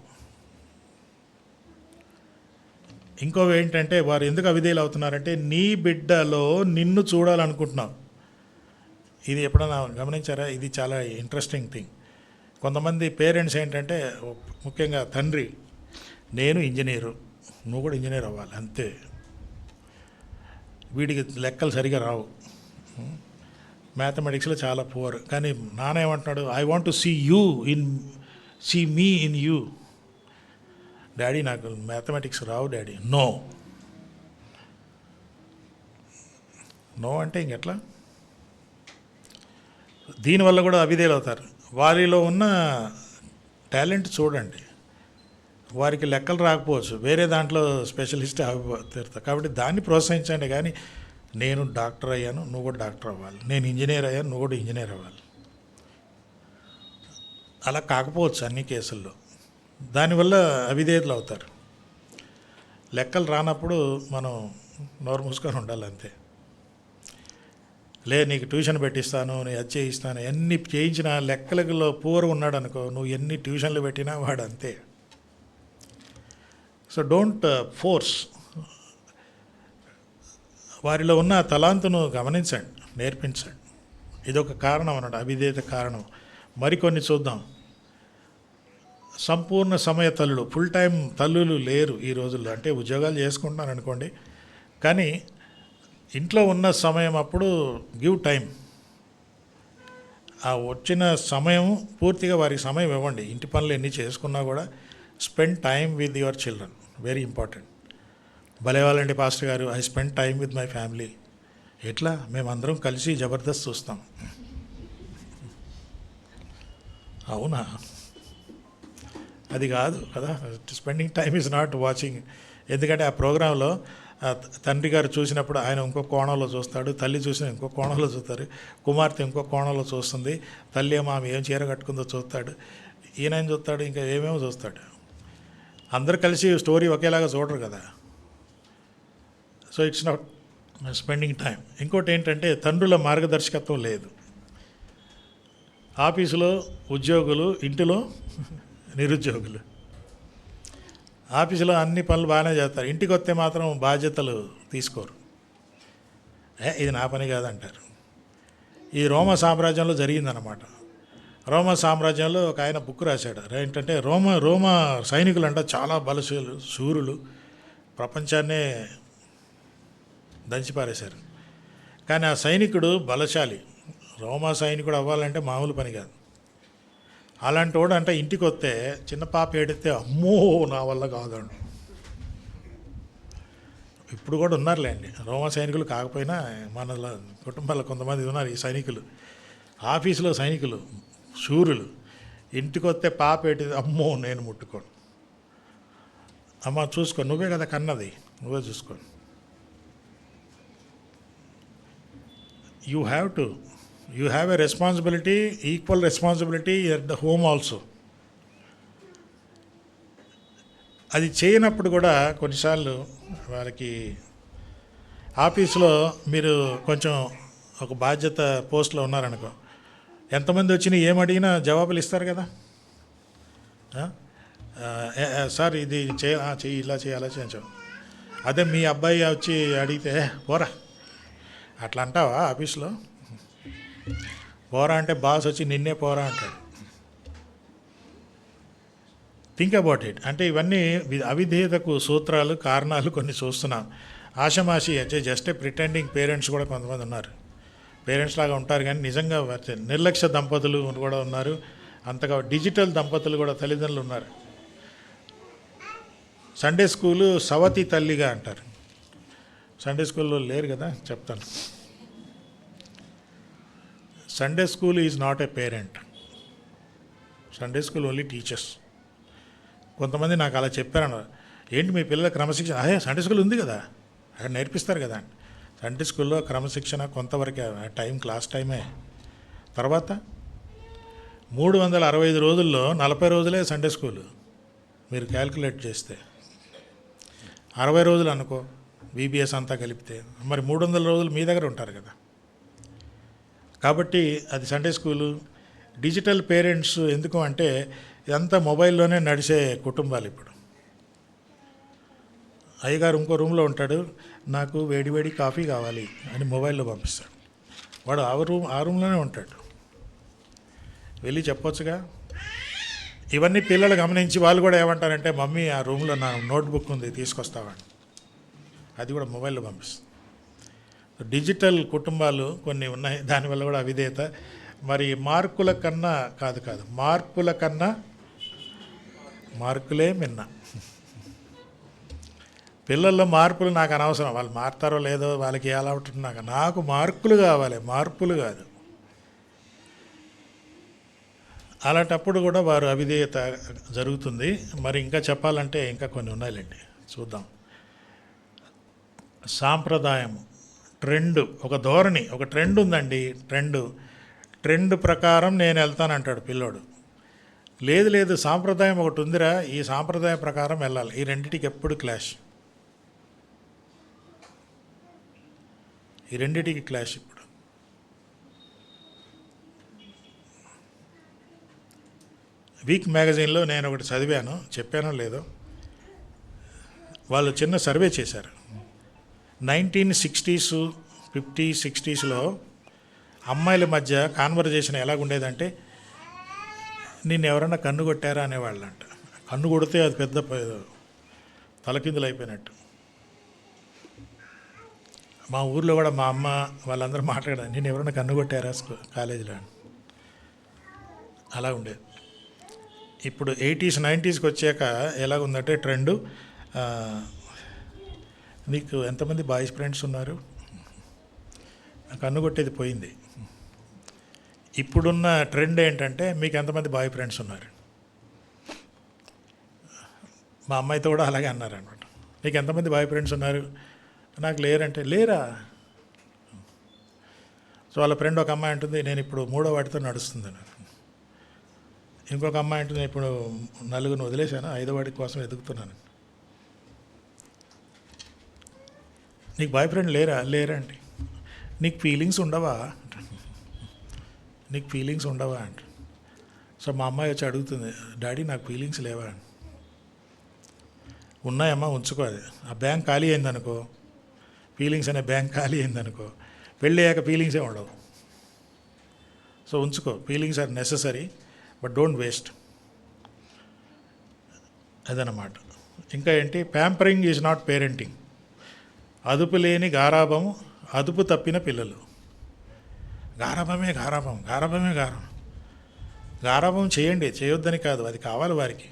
ఇంకోవి ఏంటంటే, వారు ఎందుకు అవిధేయులు అవుతున్నారంటే, నీ బిడ్డలో నిన్ను చూడాలనుకుంటున్నావు. ఇది ఎప్పుడైనా గమనించారా? ఇది చాలా ఇంట్రెస్టింగ్ థింగ్. కొంతమంది పేరెంట్స్ ఏంటంటే, ముఖ్యంగా తండ్రి, నేను ఇంజనీరు, నువ్వు కూడా ఇంజనీర్ అవ్వాలి అంతే. వీడికి లెక్కలు సరిగా రావు, మ్యాథమెటిక్స్లో చాలా పువర్. కానీ నాన్న ఏమంటున్నాడు, I want to see me in you. Daddy నాకు మ్యాథమెటిక్స్ రావు డాడీ. నో అంటే ఇంకెట్లా? దీనివల్ల కూడా అవిధేయులు అవుతారు. వారిలో ఉన్న టాలెంట్ చూడండి, వారికి లెక్కలు రాకపోవచ్చు, వేరే దాంట్లో స్పెషలిస్ట్ తీరుతారు. కాబట్టి దాన్ని ప్రోత్సహించండి. కానీ నేను డాక్టర్ అయ్యాను, నువ్వు కూడా డాక్టర్ అవ్వాలి, నేను ఇంజనీర్ అయ్యాను, నువ్వు కూడా ఇంజనీర్ అవ్వాలి, అలా కాకపోవచ్చు అన్ని కేసుల్లో. దానివల్ల అవిధేయులు అవుతారు. లెక్కలు రానప్పుడు మనం నోరు మూసుకొని ఉండాలి అంతే. నీకు ట్యూషన్ పెట్టిస్తాను, నేను అది చేయిస్తాను, ఎన్ని చేయించినా లెక్కలలో పూర్ ఉన్నాడు అనుకో, నువ్వు ఎన్ని ట్యూషన్లు పెట్టినా వాడు అంతే. So don't force. వారిలో ఉన్న తలాంతును గమనించండి, నేర్పించండి. ఇదొక కారణం అన్నట్టు, అవిధేయత కారణం. మరికొన్ని చూద్దాం. సంపూర్ణ సమయ తల్లులు, ఫుల్ టైం తల్లులు లేరు ఈ రోజుల్లో. అంటే ఉద్యోగాలు చేసుకుంటున్నారు అనుకోండి, కానీ ఇంట్లో ఉన్న సమయం అప్పుడు గివ్ టైం. ఆ వచ్చిన సమయం పూర్తిగా వారికి సమయం ఇవ్వండి. ఇంటి పనులు ఎన్ని చేసుకున్నా కూడా spend time with your children, very important. భలేవాళ్ళండి పాస్టర్ గారు, I spend time with my family. ఎట్లా? మేమందరం కలిసి జబర్దస్త్ చూస్తాం. అవునా? అది కాదు కదా. Spending time is not watching. ఎందుకంటే ఆ ప్రోగ్రాంలో తండ్రి గారు చూసినప్పుడు ఆయన ఇంకో కోణంలో చూస్తాడు, తల్లి చూసిన ఇంకో కోణంలో చూస్తారు, కుమార్తె ఇంకో కోణంలో చూస్తుంది, తల్లి ఏమో ఆమె ఏం చీర కట్టుకుందో చూస్తాడు, ఈయన ఏం చూస్తాడు, ఇంకా ఏమేమో చూస్తాడు. అందరు కలిసి స్టోరీ ఒకేలాగా చూడరు కదా. So it's not spending time. ఇంకోటి ఏంటంటే, తండ్రుల మార్గదర్శకత్వం లేదు. ఆఫీసులో ఉద్యోగులు, ఇంటిలో నిరుద్యోగులు. ఆఫీసులో అన్ని పనులు బాగానే చేస్తారు, ఇంటికి వస్తే మాత్రం బాధ్యతలు తీసుకోరు. ఇది నా పని కాదంటారు. ఈ రోమ సామ్రాజ్యంలో జరిగిందనమాట. రోమ సామ్రాజ్యంలో ఒక ఆయన బుక్ రాశాడు. ఏంటంటే, రోమ సైనికులు అంట చాలా బలశాలు, శూరులు, ప్రపంచాన్నే దంచిపారేశారు. కానీ ఆ సైనికుడు బలశాలి. రోమా సైనికుడు అవ్వాలంటే మామూలు పని కాదు. అలాంటి వాడు అంటే ఇంటికి వస్తే చిన్న పాప ఏడితే అమ్మో నా వల్ల కాదండి. ఇప్పుడు కూడా ఉన్నారులేండి రోమా సైనికులు, కాకపోయినా మన కుటుంబాల్లో కొంతమంది ఉన్నారు ఈ సైనికులు. ఆఫీసులో సైనికులు శూరులు. ఇంటికి వస్తే పాప ఏడితే అమ్మో నేను ముట్టుకోను. అమ్మ చూసుకో, నువ్వే కదా కన్నది, నువ్వే చూసుకో. You have a responsibility, equal responsibility at the home also. అది చేయనప్పుడు కూడా కొన్నిసార్లు వారికి ఆఫీస్లో మీరు కొంచెం ఒక బాధ్యత పోస్ట్లో ఉన్నారనుకో, ఎంతమంది వచ్చినా ఏమడిగినా జవాబులు ఇస్తారు కదా. ఆ? సార్ ఇది చెయ్యి ఇలా చేయాలా చేయించాం. అదే మీ అబ్బాయి వచ్చి అడిగితే పోరా అట్లా అంటావా ఆఫీస్లో? పోరా అంటే బాస్ వచ్చి నిన్నే పోరా అంటాడు. Think about it. అంటే ఇవన్నీ అవిధేయతకు సూత్రాలు, కారణాలు కొన్ని చూస్తున్నాం. ఆషమాషి అంటే జస్ట్ ప్రిటెండింగ్ పేరెంట్స్ కూడా కొంతమంది ఉన్నారు. పేరెంట్స్ లాగా ఉంటారు కానీ నిజంగా నిర్లక్ష్య దంపతులు కూడా ఉన్నారు. అంతగా డిజిటల్ దంపతులు కూడా తల్లిదండ్రులు ఉన్నారు. సండే స్కూలు సవతి తల్లిగా అంటారు. సండే స్కూల్లో లేరు కదా, చెప్తాను. Sunday school is not a parent. Sunday school only teachers. కొంతమంది నాకు అలా చెప్పారన్నారు. ఏంటి మీ పిల్లల క్రమశిక్షణ? సండే స్కూల్ ఉంది కదా, అక్కడ నేర్పిస్తారు కదా. సండే స్కూల్లో క్రమశిక్షణ కొంతవరకే, క్లాస్ టైమే. తర్వాత 365 రోజుల్లో 40 రోజులే సండే స్కూలు. మీరు క్యాల్కులేట్ చేస్తే 60 రోజులు అనుకో, బీబీఎస్ అంతా కలిపితే మరి 300 రోజులు మీ దగ్గర ఉంటారు కదా. కాబట్టి అది సండే స్కూలు. డిజిటల్ పేరెంట్స్ ఎందుకు అంటే ఇదంతా మొబైల్లోనే నడిచే కుటుంబాలు. ఇప్పుడు అయ్యగారు ఇంకో రూమ్లో ఉంటాడు, నాకు వేడి వేడి కాఫీ కావాలి అని మొబైల్లో పంపిస్తాడు. వాడు ఆ రూమ్లోనే ఉంటాడు. వెళ్ళి చెప్పొచ్చుగా. ఇవన్నీ పిల్లలు గమనించి వాళ్ళు కూడా ఏమంటారంటే, మమ్మీ ఆ రూమ్లో నా నోట్బుక్ ఉంది తీసుకొస్తావాని, అది కూడా మొబైల్లో పంపిస్తుంది. డిజిటల్ కుటుంబాలు కొన్ని ఉన్నాయి. దానివల్ల కూడా అవిధేయత. మరి మార్కుల కన్నా మార్పుల కన్నా మార్కులే మిన్న. పిల్లల్లో మార్పులు నాకు అనవసరం, వాళ్ళు మారుతారో లేదో, వాళ్ళకి ఎలా ఉంటుంది, నాకు మార్కులు కావాలి, మార్పులు కాదు. అలాంటప్పుడు కూడా వారు అవిధేయత జరుగుతుంది. మరి ఇంకా చెప్పాలంటే ఇంకా కొన్ని ఉన్నాయిలేండి, చూద్దాం. సాంప్రదాయము, ట్రెండ్, ఒక ధోరణి, ఒక ట్రెండ్ ఉందండి. ట్రెండ్ ప్రకారం నేను వెళ్తానంటాడు పిల్లోడు. లేదు సాంప్రదాయం ఒకటి ఉందిరా, ఈ సాంప్రదాయం ప్రకారం వెళ్ళాలి. ఈ రెండింటికి ఎప్పుడు క్లాష్, ఈ రెండింటికి క్లాష్. ఇప్పుడు వీక్ మ్యాగజైన్లో నేను ఒకటి చదివాను, చెప్పానో లేదో. వాళ్ళు చిన్న సర్వే చేశారు. 1960s, 50s, 60sలో అమ్మాయిల మధ్య కాన్వర్జేషన్ ఎలాగుండేదంటే, నిన్ను ఎవరన్నా కన్ను కొట్టారా అనేవాళ్ళంట. కన్ను కొడితే అది పెద్ద తలకిందులు అయిపోయినట్టు. మా ఊర్లో కూడా మా అమ్మ వాళ్ళందరూ మాట్లాడారు, నేను ఎవరైనా కన్ను కొట్టారా కాలేజీలో, అలా ఉండేది. ఇప్పుడు 80s, 90sకి వచ్చాక ఎలాగుందంటే ట్రెండు, నీకు ఎంతమంది బాయ్స్ ఫ్రెండ్స్ ఉన్నారు, కన్ను కొట్టేది పోయింది. ఇప్పుడున్న ట్రెండ్ ఏంటంటే, మీకు ఎంతమంది బాయ్ ఫ్రెండ్స్ ఉన్నారు. మా అమ్మాయితో కూడా అలాగే అన్నారనమాట, నీకు ఎంతమంది బాయ్ ఫ్రెండ్స్ ఉన్నారు, నాకు లేరంటే లేరా. సో వాళ్ళ ఫ్రెండ్ ఒక అమ్మాయి అంటుంది, నేను ఇప్పుడు 3వ వాడితో నడుస్తుందని. ఇంకొక అమ్మాయి అంటుంది, ఇప్పుడు 4 వదిలేశాను, 5వ వాడి కోసం ఎదుగుతున్నాను. నీకు బాయ్ ఫ్రెండ్ లేరండి. నీకు ఫీలింగ్స్ ఉండవా అంట. సో మా అమ్మాయి వచ్చి అడుగుతుంది, డాడీ నాకు ఫీలింగ్స్ లేవా అని. ఉన్నాయమ్మా, ఉంచుకో. అది ఆ బ్యాంక్ ఖాళీ అయిందనుకో, ఫీలింగ్స్ అనే బ్యాంక్ ఖాళీ అయిందనుకో, పెళ్ళి అయ్యాక ఫీలింగ్సే ఉండవు. సో ఉంచుకో, feelings are necessary but don't waste. అదనమాట. ఇంకా ఏంటి, ప్యాంపరింగ్ ఈజ్ నాట్ పేరెంటింగ్. అదుపు లేని గారాబం, అదుపు తప్పిన పిల్లలు. గారాబం చేయండి, చేయొద్దని కాదు, అది కావాలి వారికి.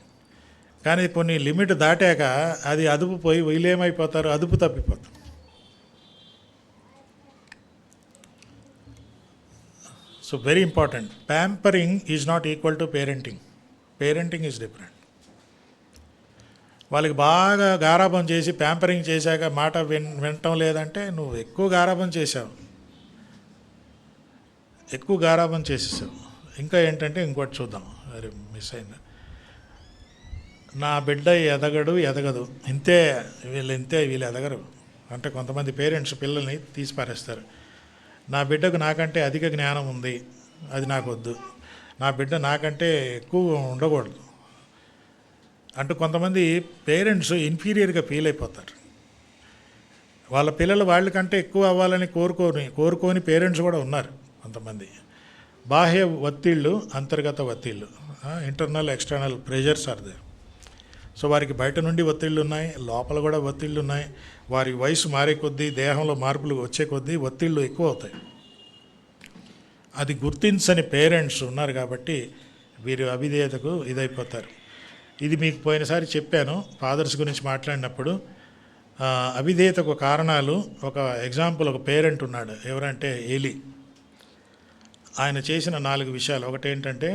కానీ కొన్ని లిమిట్ దాటాక అది అదుపు పోయి వీళ్ళేమైపోతారు, అదుపు తప్పిపోతారు. So very important. Pampering is not equal to parenting. Parenting is different. వాళ్ళకి బాగా గారాబం చేసి ప్యాంపరింగ్ చేశాక మాట వినటం లేదంటే నువ్వు ఎక్కువ గారాబం చేసేసావు. ఇంకా ఏంటంటే ఇంకోటి చూద్దాం, అరే మిస్ అయింది. నా బిడ్డ ఎదగదు, వీళ్ళు ఎదగరు అంటే కొంతమంది పేరెంట్స్ పిల్లల్ని తీసి పారేస్తారు. నా బిడ్డకు నాకంటే అధిక జ్ఞానం ఉంది, అది నాకు వద్దు. నా బిడ్డ నాకంటే ఎక్కువ ఉండకూడదు, అంటూ కొంతమంది పేరెంట్స్ ఇన్ఫీరియర్గా ఫీల్ అయిపోతారు. వాళ్ళ పిల్లలు వాళ్ళకంటే ఎక్కువ అవ్వాలని కోరుకోని పేరెంట్స్ కూడా ఉన్నారు కొంతమంది. బాహ్య ఒత్తిళ్ళు, అంతర్గత ఒత్తిళ్ళు, internal external pressures are there. So వారికి బయట నుండి ఒత్తిళ్ళు ఉన్నాయి, లోపల కూడా ఒత్తిళ్ళు ఉన్నాయి. వారి వయసు మారే కొద్దీ, దేహంలో మార్పులు వచ్చే కొద్దీ ఒత్తిళ్ళు ఎక్కువ అవుతాయి. అది గుర్తించని పేరెంట్స్ ఉన్నారు కాబట్టి వీరు అవిధేయతకు ఇదైపోతారు. ఇది మీకు పోయినసారి చెప్పాను ఫాదర్స్ గురించి మాట్లాడినప్పుడు. అవిధేయతకు కారణాలు, ఒక ఎగ్జాంపుల్, ఒక పేరెంట్ ఉన్నాడు. ఎవరంటే ఏలి. ఆయన చేసిన 4 విషయాలు. ఒకటి ఏంటంటే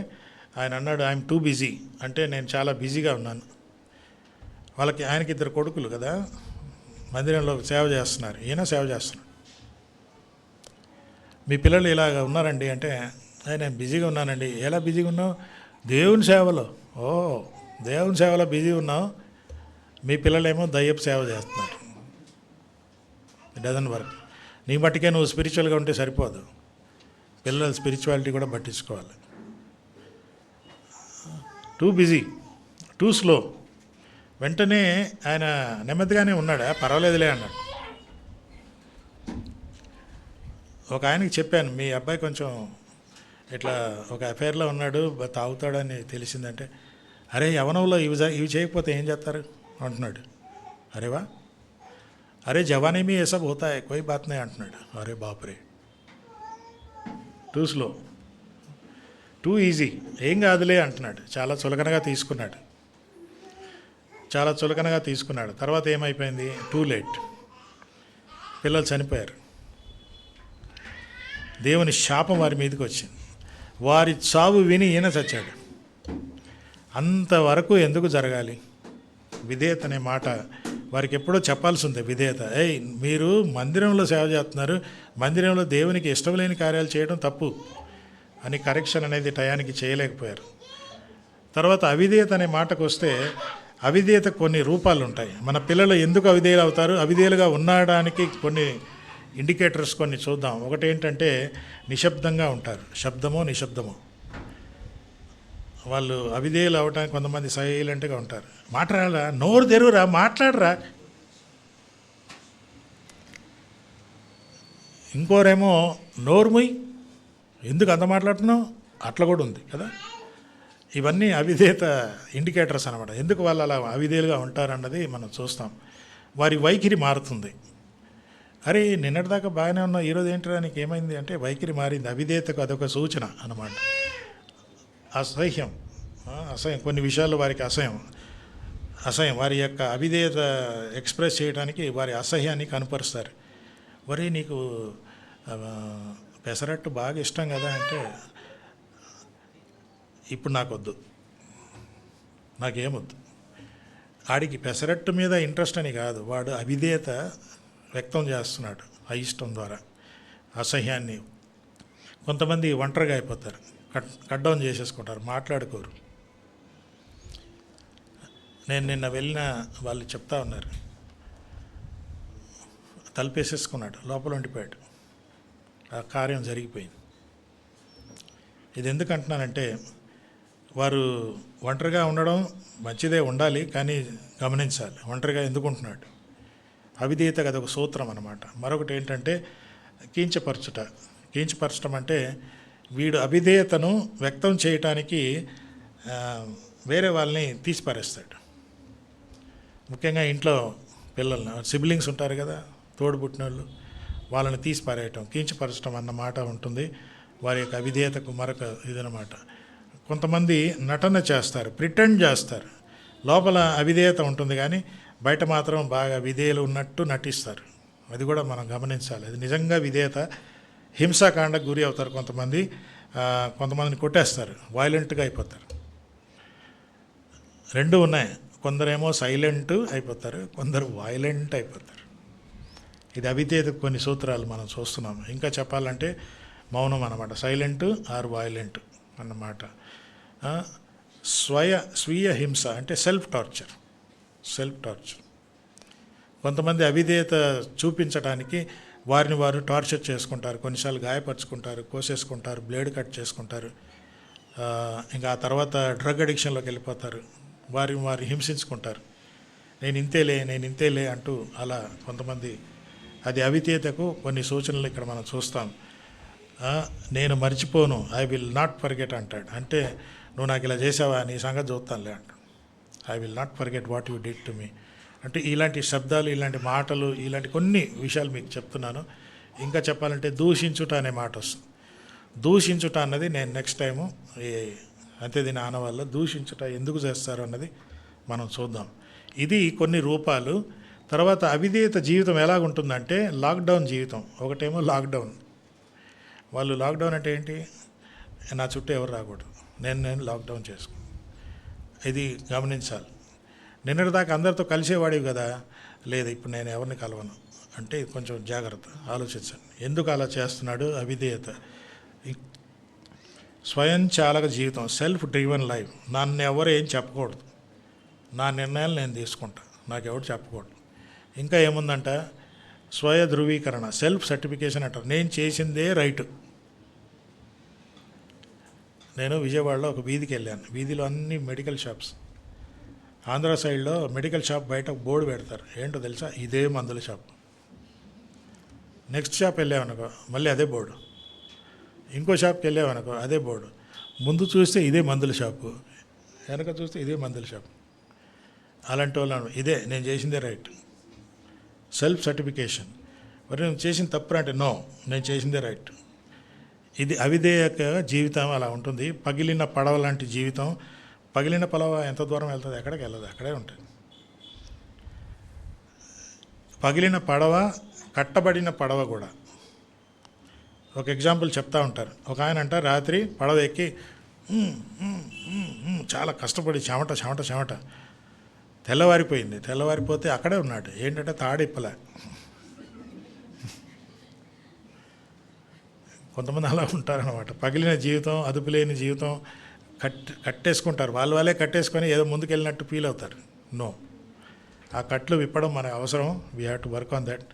ఆయన అన్నాడు, ఐఎమ్ టూ బిజీ, అంటే నేను చాలా బిజీగా ఉన్నాను. ఆయనకి 2 కొడుకులు కదా, మందిరంలో సేవ చేస్తున్నారు, ఈయన సేవ చేస్తున్నాడు. మీ పిల్లలు ఇలాగ ఉన్నారండి అంటే, నేను బిజీగా ఉన్నానండి. ఎలా బిజీగా ఉన్నావు? దేవుని సేవలో. ఓ, దేవుని సేవలో బిజీ ఉన్నావు. మీ పిల్లలేమో దయ్యపు సేవ చేస్తున్నారు. It doesn't work. నీ మట్టుకే నువ్వు స్పిరిచువల్గా ఉంటే సరిపోదు, పిల్లల స్పిరిచువాలిటీ కూడా పట్టించుకోవాలి. Too busy, too slow. వెంటనే ఆయన నెమ్మదిగానే ఉన్నాడా, పర్వాలేదులే అన్నాడు. ఒక ఆయనకి చెప్పాను, మీ అబ్బాయి కొంచెం ఇట్లా ఒక అఫైర్లో ఉన్నాడు, తాగుతాడని తెలిసిందంటే, అరే యవనంలో ఇవి చేయకపోతే ఏం చేస్తారు అంటున్నాడు. అరేవా, అరే జవానీ మీ ఏసబ్ హోతాయి కోయి బాత్ నే అంటున్నాడు. అరే బాపురే, టూ స్లో, టూ ఈజీ, ఏం కాదులే అంటున్నాడు. చాలా చులకనగా తీసుకున్నాడు. తర్వాత ఏమైపోయింది, టూ లేట్. పిల్లలు చనిపోయారు. దేవుని శాపం వారి మీదకి వచ్చింది. వారి చావు విని ఈయన చచ్చాడు. అంతవరకు ఎందుకు జరగాలి? విధేయత అనే మాట వారికి ఎప్పుడో చెప్పాల్సి ఉంది. విధేయత, మీరు మందిరంలో సేవ చేస్తున్నారు, మందిరంలో దేవునికి ఇష్టం లేని కార్యాలు చేయడం తప్పు అని కరెక్షన్ అనేది టయానికి చేయలేకపోయారు. తర్వాత అవిధేయత అనే మాటకు వస్తే, అవిధేయత కొన్ని రూపాలు ఉంటాయి. మన పిల్లలు ఎందుకు అవిధేయులు అవుతారు, అవిధేయులుగా ఉండడానికి కొన్ని ఇండికేటర్స్ కొన్ని చూద్దాం. ఒకటి ఏంటంటే నిశ్శబ్దంగా ఉంటారు. శబ్దమో నిశ్శబ్దమో. వాళ్ళు అవిధేయులు అవడానికి కొంతమంది సైలెంట్గా ఉంటారు. మాట్లాడరా, నోరు తెరువురా, మాట్లాడరా. ఇంకోరేమో నోరుముయ్, ఎందుకు అంత మాట్లాడుతున్నావు, అట్లా కూడా ఉంది కదా. ఇవన్నీ అవిధేయత ఇండికేటర్స్ అనమాట. ఎందుకు వాళ్ళు అలా అవిధేయులుగా ఉంటారన్నది మనం చూస్తాం. వారి వైఖరి మారుతుంది. అరే నిన్నటిదాకా బాగానే ఉన్నావు, ఈరోజు ఏంటరా నీకు ఏమైంది అంటే వైఖరి మారింది. అవిధేయతకు అదొక సూచన అన్నమాట. అసహ్యం, కొన్ని విషయాల్లో వారికి అసహ్యం వారి యొక్క అవిధేయత ఎక్స్ప్రెస్ చేయడానికి వారి అసహ్యాన్ని కనపరుస్తారు. వరే నీకు పెసరట్టు బాగా ఇష్టం కదా అంటే, ఇప్పుడు నాకేమొద్దు. ఆడికి పెసరట్టు మీద ఇంట్రెస్ట్ అని కాదు, వాడు అవిధేయత వ్యక్తం చేస్తున్నాడు అయిష్టం ద్వారా, అసహ్యాన్ని. కొంతమంది ఒంటరిగా అయిపోతారు, కట్ డౌన్ చేసేసుకుంటారు, మాట్లాడుకోరు. నేను నిన్న వెళ్ళిన వాళ్ళు చెప్తా ఉన్నారు, తలుపేసేసుకున్నాడు, లోపల ఉండిపోయాడు, ఆ కార్యం జరిగిపోయింది. ఇది ఎందుకు అంటున్నానంటే, వారు ఒంటరిగా ఉండడం మంచిదే, ఉండాలి, కానీ గమనించాలి ఒంటరిగా ఎందుకు ఉంటున్నాడు. అవిధేయత కదా ఒక సూత్రం అన్నమాట. మరొకటి ఏంటంటే కించపరచటం అంటే వీడు అవిధేయతను వ్యక్తం చేయటానికి వేరే వాళ్ళని తీసిపారేస్తాడు. ముఖ్యంగా ఇంట్లో పిల్లల్ని, సిబ్లింగ్స్ ఉంటారు కదా, తోడుపుట్టిన వాళ్ళని తీసిపారేయటం, కించపరచడం అన్న మాట ఉంటుంది. వారి యొక్క అవిధేయతకు మరొక ఇదనమాట. కొంతమంది నటన చేస్తారు, ప్రిటెండ్ చేస్తారు. లోపల అవిధేయత ఉంటుంది కానీ బయట మాత్రం బాగా విధేయులు ఉన్నట్టు నటిస్తారు. అది కూడా మనం గమనించాలి. అది నిజంగా విధేయత. హింసాకాండకు గురి అవుతారు కొంతమందిని కొట్టేస్తారు, వైలెంట్గా అయిపోతారు. రెండు ఉన్నాయి. కొందరేమో సైలెంట్ అయిపోతారు, కొందరు వైలెంట్ అయిపోతారు. ఇది అవిధేయతకు కొన్ని సూత్రాలు మనం చూస్తున్నాము. ఇంకా చెప్పాలంటే మౌనం అన్నమాట, సైలెంట్ ఆర్ వైలెంట్ అన్నమాట. స్వీయ హింస అంటే సెల్ఫ్ టార్చర్. కొంతమంది అవిధేయత చూపించడానికి వారిని వారు టార్చర్ చేసుకుంటారు, కొన్నిసార్లు గాయపరుచుకుంటారు, కోసేసుకుంటారు, బ్లేడ్ కట్ చేసుకుంటారు. ఇంకా ఆ తర్వాత డ్రగ్ అడిక్షన్లోకి వెళ్ళిపోతారు. వారు హింసించుకుంటారు. నేను ఇంతేలే అంటూ అలా కొంతమంది, అది అవిధేయతకు కొన్ని సూచనలు ఇక్కడ మనం చూస్తాం. నేను మర్చిపోను, ఐ విల్ నాట్ ఫర్గెట్ అంటాడు. అంటే నువ్వు నాకు ఇలా చేసావా, నీ సంగతి చూస్తానులే అంటాడు. I will not forget what you did to me. అంటే ఇలాంటి శబ్దాలు, ఇలాంటి మాటలు, ఇలాంటి కొన్ని విషయాలు మీకు చెప్తున్నాను. ఇంకా చెప్పాలంటే దూషించుట అనే మాట వస్తుంది. దూషించుట అన్నది నేను నెక్స్ట్ టైము అంతే దీని ఆనవాళ్ళ దూషించుట ఎందుకు చేస్తారు అన్నది మనం చూద్దాం. ఇది కొన్ని రూపాలు. తర్వాత అవిధేయత జీవితం ఎలాగుంటుందంటే లాక్డౌన్ జీవితం. ఒకటేమో లాక్డౌన్. వాళ్ళు లాక్డౌన్ అంటే ఏంటి, నా చుట్టూ ఎవరు రాకూడదు, నేను లాక్డౌన్ చేసుకో. ఇది గమనించాలి. నిన్నటిదాకా అందరితో కలిసేవాడివి కదా, లేదు ఇప్పుడు నేను ఎవరిని కలవను అంటే కొంచెం జాగ్రత్త, ఆలోచించండి. ఎందుకు అలా చేస్తున్నాడు? అవిధేయత. స్వయంచాలక జీవితం, సెల్ఫ్ డ్రివెన్ లైఫ్. నన్ను ఎవరు ఏం చెప్పకూడదు, నా నిర్ణయాలు నేను తీసుకుంటా, నాకెవరు చెప్పకూడదు. ఇంకా ఏముందంట, స్వయ ధృవీకరణ, సెల్ఫ్ సర్టిఫికేషన్ అంటారు. నేను చేసిందే రైట్. నేను విజయవాడలో ఒక వీధికి వెళ్ళాను. వీధిలో అన్ని మెడికల్ షాప్స్. ఆంధ్ర సైడ్లో మెడికల్ షాప్ బయట బోర్డు పెడతారు, ఏంటో తెలుసా, ఇదే మందుల షాప్. నెక్స్ట్ షాప్ వెళ్ళామనుకో మళ్ళీ అదే బోర్డు, ఇంకో షాప్కి వెళ్ళామనుకో అదే బోర్డు. ముందు చూస్తే ఇదే మందుల షాపు, వెనక చూస్తే ఇదే మందుల షాపు. అలాంటి వాళ్ళను ఇదే నేను చేసిందే రైట్, సెల్ఫ్ సర్టిఫికేషన్. మరి నేను చేసిన తప్పు అంటే నో, నేను చేసిందే రైట్. ఇది అవిధేయక జీవితం అలా ఉంటుంది. పగిలిన పడవ లాంటి జీవితం. పగిలిన పడవ ఎంత దూరం వెళ్తుంది? ఎక్కడికి వెళ్ళదు, అక్కడే ఉంటుంది. పగిలిన పడవ, కట్టబడిన పడవ కూడా. ఒక ఎగ్జాంపుల్ చెప్తా ఉంటారు. ఒక ఆయన అంట రాత్రి పడవ ఎక్కి చాలా కష్టపడి చెమట తెల్లవారిపోయింది. తెల్లవారిపోతే అక్కడే ఉన్నాడు. ఏంటంటే తాడిప్పలే. కొంతమంది అలా ఉంటారనమాట. పగిలిన జీవితం, అదుపు లేని జీవితం, కట్టేసుకుంటారు. వాళ్ళే కట్టేసుకొని ఏదో ముందుకు వెళ్ళినట్టు ఫీల్ అవుతారు. నో, ఆ కట్లు విప్పడం మనకు అవసరం. We have to work on that.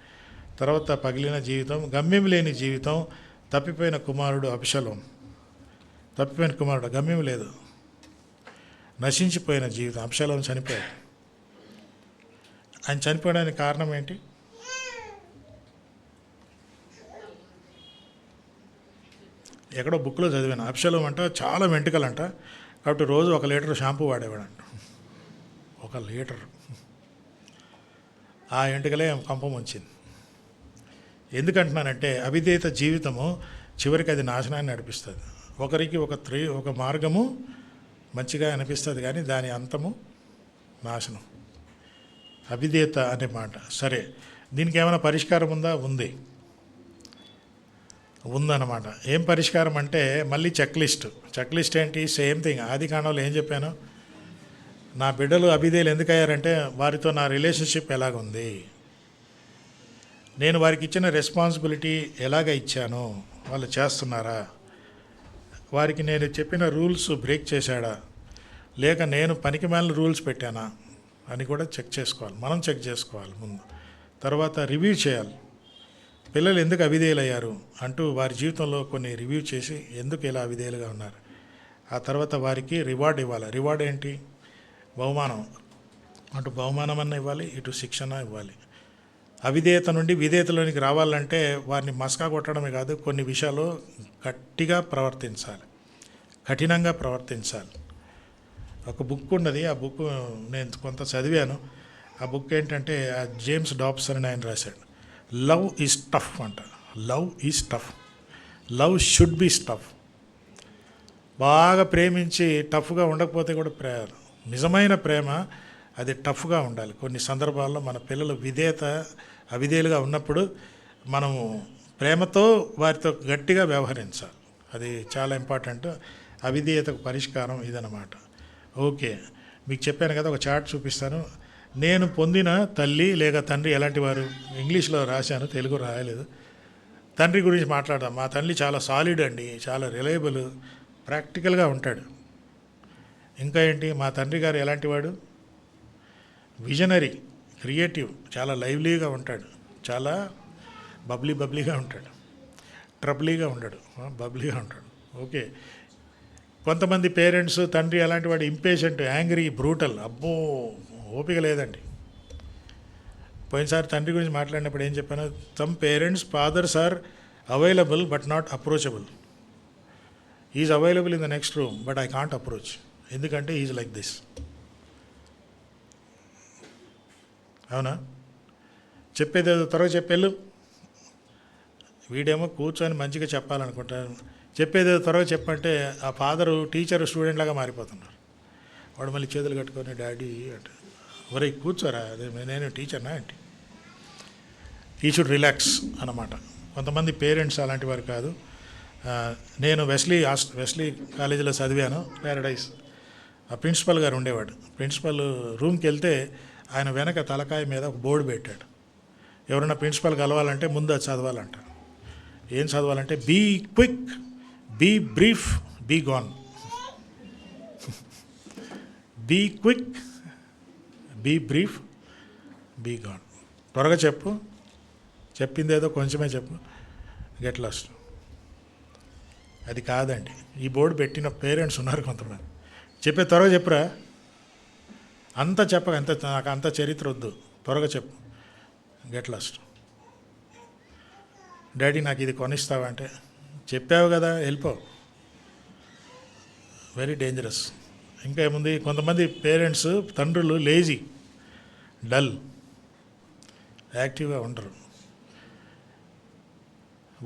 తర్వాత పగిలిన జీవితం, గమ్యం లేని జీవితం. తప్పిపోయిన కుమారుడు అబ్షలోం. తప్పిపోయిన కుమారుడు, గమ్యం లేదు, నశించిపోయిన జీవితం. అబ్షలోం చనిపోయాడు. ఆయన చనిపోవడానికి కారణం ఏంటి? ఎక్కడో బుక్లో చదివాను. అబ్షలోం అంట చాలా వెంట్రుకలంట, కాబట్టి రోజు 1 లీటర్ షాంపూ వాడేవాడంట. 1 లీటర్. ఆ వెంట్రుకలే కంపం వచ్చింది. ఎందుకంటున్నానంటే అవిధేయత జీవితము చివరికి అది నాశనాన్ని నడిపిస్తుంది. ఒకరికి ఒక మార్గము మంచిగా అనిపిస్తుంది, కానీ దాని అంతము నాశనం. అవిధేయత అనే మాట. సరే, దీనికి ఏమైనా పరిష్కారం ఉందా? ఉందన్నమాట. ఏం పరిష్కారం అంటే మళ్ళీ చెక్ లిస్ట్ ఏంటి? Same thing. ఆది కాండంలో ఏం చెప్పాను, నా బిడ్డలు అవిధేయులు ఎందుకయ్యారంటే వారితో నా రిలేషన్షిప్ ఎలాగుంది, నేను వారికి ఇచ్చిన రెస్పాన్సిబిలిటీ ఎలాగ ఇచ్చాను, వాళ్ళు చేస్తున్నారా, వారికి నేను చెప్పిన రూల్స్ బ్రేక్ చేశాడా, లేక నేను పనికిమాలిన రూల్స్ పెట్టానా అని కూడా చెక్ చేసుకోవాలి. మనం చెక్ చేసుకోవాలి ముందు. తర్వాత రివ్యూ చేయాలి. పిల్లలు ఎందుకు అవిధేయులయ్యారు అంటూ వారి జీవితంలో కొన్ని రివ్యూ చేసి ఎందుకు ఇలా అవిధేయులుగా ఉన్నారు. ఆ తర్వాత వారికి రివార్డ్ ఇవ్వాలి. రివార్డ్ ఏంటి? బహుమానం. అటు బహుమానం అన్న ఇవ్వాలి, ఇటు శిక్షణ ఇవ్వాలి. అవిధేయత నుండి విధేయతలోనికి రావాలంటే వారిని మస్కా కొట్టడమే కాదు, కొన్ని విషయాలు గట్టిగా ప్రవర్తించాలి, కఠినంగా ప్రవర్తించాలి. ఒక బుక్ ఉన్నది, ఆ బుక్ నేను కొంత చదివాను. ఆ బుక్ ఏంటంటే జేమ్స్ డాబ్సన్ అని ఆయన రాశాడు. లవ్ ఈజ్ టఫ్ అంట. Love is tough. Love should be tough. బాగా ప్రేమించి టఫ్గా ఉండకపోతే కూడా నిజమైన ప్రేమ అది టఫ్గా ఉండాలి. కొన్ని సందర్భాల్లో మన పిల్లలు అవిధేయులుగా ఉన్నప్పుడు మనము ప్రేమతో వారితో గట్టిగా వ్యవహరించాలి. అది చాలా ఇంపార్టెంట్. అవిధేయతకు పరిష్కారం ఇదన్నమాట. ఓకే, మీకు చెప్పాను కదా, ఒక చార్ట్ చూపిస్తాను. నేను పొందిన తల్లి లేక తండ్రి ఎలాంటి వారు? ఇంగ్లీష్లో రాశాను, తెలుగు రాయలేదు. తండ్రి గురించి మాట్లాడదాం. మా తల్లి చాలా సాలిడ్ అండి, చాలా రిలయబుల్, ప్రాక్టికల్గా ఉంటాడు. ఇంకా ఏంటి, మా తండ్రి గారు ఎలాంటి వాడు? విజనరీ, క్రియేటివ్, చాలా లైవ్లీగా ఉంటాడు, చాలా బబ్లీగా ఉంటాడు, ట్రబ్లీగా ఉంటాడు, బబ్లీగా ఉంటాడు. ఓకే, కొంతమంది పేరెంట్స్ తండ్రి అలాంటి వాడు ఇంపేషెంట్, యాంగ్రీ, బ్రూటల్. అబ్బో ఓపిక లేదండి. పోయినసారి తండ్రి గురించి మాట్లాడినప్పుడు ఏం చెప్పాను, some parents fathers are available but not approachable. Is available in the next room but I can't approach, ఎందుకంటే ఈజ్ లైక్ దిస్. అవునా? చెప్పేదేదో త్వరగా చెప్పేళ్ళు. వీడేమో కూర్చొని మంచిగా చెప్పాలనుకుంటాను, చెప్పేదేదో త్వరగా చెప్పంటే ఆ ఫాదరు టీచర్ స్టూడెంట్ లాగా మారిపోతున్నారు. వాడు మళ్ళీ చేతులు కట్టుకొని డాడీ అంటే, ఒరే కూర్చోరా, అదే నేను టీచర్నా ఏంటి. ఈ షుడ్ రిలాక్స్ అన్నమాట. కొంతమంది పేరెంట్స్ అలాంటి వారు కాదు. నేను వెస్లీ కాలేజీలో చదివాను, ప్యారడైజ్. ఆ ప్రిన్సిపల్ గారు ఉండేవాడు. ప్రిన్సిపల్ రూమ్కి వెళ్తే ఆయన వెనక తలకాయ మీద ఒక బోర్డు పెట్టాడు, ఎవరైనా ప్రిన్సిపల్ కలవాలంటే ముందు అది చదవాలంట. ఏం చదవాలంటే, be quick, be brief, be gone. Be quick, be brief, be gone. త్వరగా చెప్పు, చెప్పిందేదో కొంచెమే చెప్పు, గెట్ లాస్ట్. అది కాదండి. ఈ బోర్డు పెట్టిన పేరెంట్స్ ఉన్నారు కొంతమంది. చెప్పే త్వరగా చెప్పురా, అంత చెప్పక, నాకు అంత చరిత్ర వద్దు, త్వరగా చెప్పు, గెట్ లాస్ట్. డాడీ నాకు ఇది కొనిస్తావా అంటే, చెప్పావు కదా వెళ్ళిపో. Very dangerous. ఇంకా ఏముంది, కొంతమంది పేరెంట్స్ తండ్రులు లేజీ, డల్, యాక్టివ్గా ఉండరు.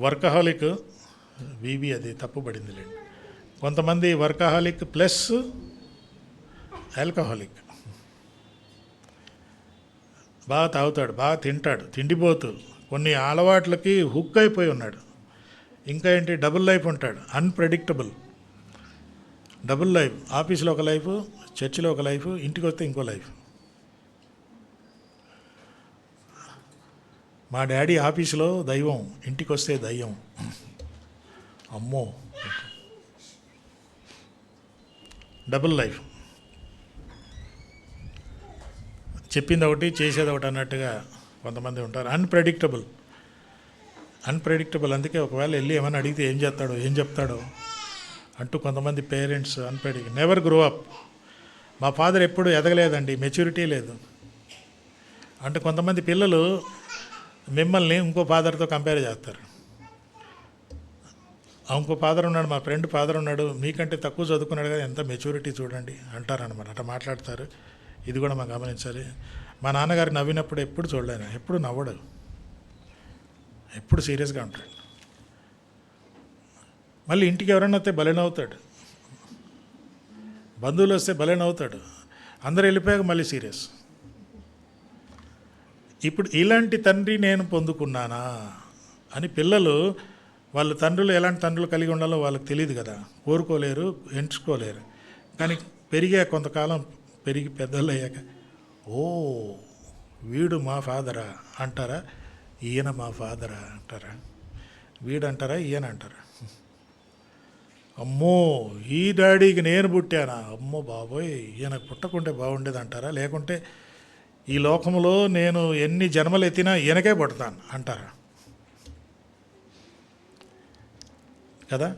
వర్కహాలిక్, వీబీ అది తప్పుపడింది లేండి. కొంతమంది వర్కహాలిక్ ప్లస్ ఆల్కహాలిక్. బాగా తాగుతాడు, బాగా తింటాడు, తిండిపోతూ కొన్ని అలవాట్లకి హుక్ అయిపోయి ఉన్నాడు. ఇంకా ఏంటి, డబుల్ లైఫ్ ఉంటాడు, అన్ప్రెడిక్టబుల్ డబుల్ లైఫ్. ఆఫీస్లో ఒక లైఫ్, చర్చిలో ఒక లైఫ్, ఇంటికి వస్తే ఇంకో లైఫ్. మా డాడీ ఆఫీసులో దైవం, ఇంటికి వస్తే దయ్యం. అమ్మో, డబుల్ లైఫ్. చెప్పింది ఒకటి చేసేది ఒకటి అన్నట్టుగా కొంతమంది ఉంటారు. అన్ప్రెడిక్టబుల్. అందుకే ఒకవేళ వెళ్ళి ఏమైనా అడిగితే ఏం చేస్తాడో ఏం చెప్తాడో అంటూ కొంతమంది పేరెంట్స్ నెవర్ గ్రో అప్. మా ఫాదర్ ఎప్పుడు ఎదగలేదండి, మెచ్యూరిటీ లేదు అంటే కొంతమంది పిల్లలు మిమ్మల్ని ఇంకో ఫాదర్తో కంపేర్ చేస్తారు. ఇంకో ఫాదర్ ఉన్నాడు, మా ఫ్రెండ్ ఫాదర్ ఉన్నాడు, మీకంటే తక్కువ చదువుకున్నాడు కదా, ఎంత మెచ్యూరిటీ చూడండి అంటారనమాట. అట్లా మాట్లాడతారు. ఇది కూడా మనం గమనించాలి. మా నాన్నగారు నవ్వినప్పుడు ఎప్పుడు చూడలేను, ఎప్పుడు నవ్వడు, ఎప్పుడు సీరియస్గా ఉంటాడు. మళ్ళీ ఇంటికి ఎవరైనా వస్తే భలే నవ్వుతాడు, బంధువులు వస్తే భలే నవ్వుతాడు, అందరూ వెళ్ళిపోయాక మళ్ళీ సీరియస్. ఇప్పుడు ఇలాంటి తండ్రి నేను పొందుకున్నానా అని పిల్లలు, వాళ్ళ తండ్రులు ఎలాంటి తండ్రులు కలిగి ఉండాలో వాళ్ళకి తెలియదు కదా, కోరుకోలేరు, ఎంచుకోలేరు. కానీ కొంతకాలం పెరిగి పెద్దలు అయ్యాక, ఓ వీడు మా ఫాదరా అంటారా, ఈయన మా ఫాదరా అంటారా, వీడు అంటారా, ఈయన అంటారా. అమ్మో ఈ డాడీకి నేను పుట్టానా, అమ్మో బాబోయ్ ఈయనకు పుట్టకుంటే బాగుండేది అంటారా, లేకుంటే ఈ లోకంలో నేను ఎన్ని జన్మలు ఎత్తినా ఈయనకే పుడతాను అంటారా కదా.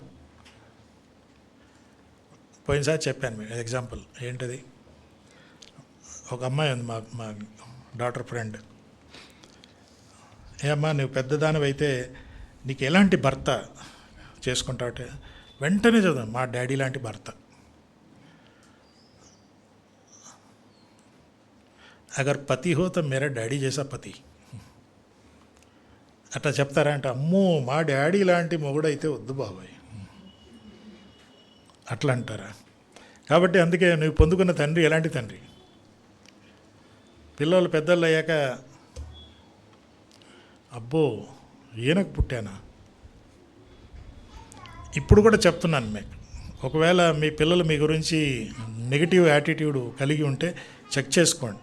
పోయినసారి చెప్పాను మీకు ఎగ్జాంపుల్ ఏంటది. ఒక అమ్మాయి ఉంది, మా డాటర్ ఫ్రెండ్. ఏమ్మా నువ్వు పెద్దదానివైతే నీకు ఎలాంటి భర్త చేసుకుంటావుటే, వెంటనే చదువు మా డాడీ లాంటి భర్త. అగర్ పతి హో తో మేరా డాడీ చేసా పతి. అట్లా చెప్తారా అంటే, అమ్మో మా డాడీ లాంటి మొగుడైతే వద్దు బాబాయ్ అట్లా అంటారా. కాబట్టి అందుకే నువ్వు పొందుకున్న తండ్రి ఎలాంటి తండ్రి. పిల్లలు పెద్దలు అయ్యాక, అబ్బో ఈయనకు పుట్టానా. ఇప్పుడు కూడా చెప్తున్నాను మీకు, ఒకవేళ మీ పిల్లలు మీ గురించి నెగిటివ్ యాటిట్యూడ్ కలిగి ఉంటే చెక్ చేసుకోండి.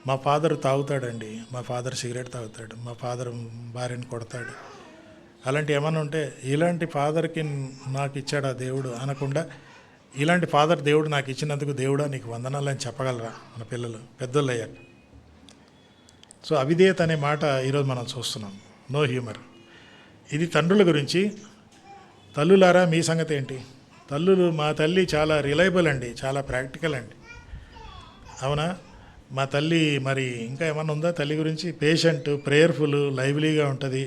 మా ఫాదర్ తాగుతాడండి, మా ఫాదర్ సిగరెట్ తాగుతాడు, మా ఫాదర్ భార్యను కొడతాడు, అలాంటి ఏమైనా ఉంటే ఇలాంటి ఫాదర్కి నాకు ఇచ్చాడా దేవుడు అనకుండా, ఇలాంటి ఫాదర్ దేవుడు నాకు ఇచ్చినందుకు దేవుడా నీకు వందనాలు అని చెప్పగలరా మన పిల్లలు పెద్దోళ్ళు అయ్యాక. సో అవిధేయత అనే మాట ఈరోజు మనం చూస్తున్నాం, నో హ్యూమర్. ఇది తండ్రుల గురించి. తల్లులారా మీ సంగతి ఏంటి? తల్లులు, మా తల్లి చాలా రిలయబుల్ అండి, చాలా ప్రాక్టికల్ అండి. అవునా? మా తల్లి మరి ఇంకా ఏమన్నా ఉందా తల్లి గురించి? పేషెంట్, ప్రేయర్ఫుల్, లైవ్లీగా ఉంటుంది.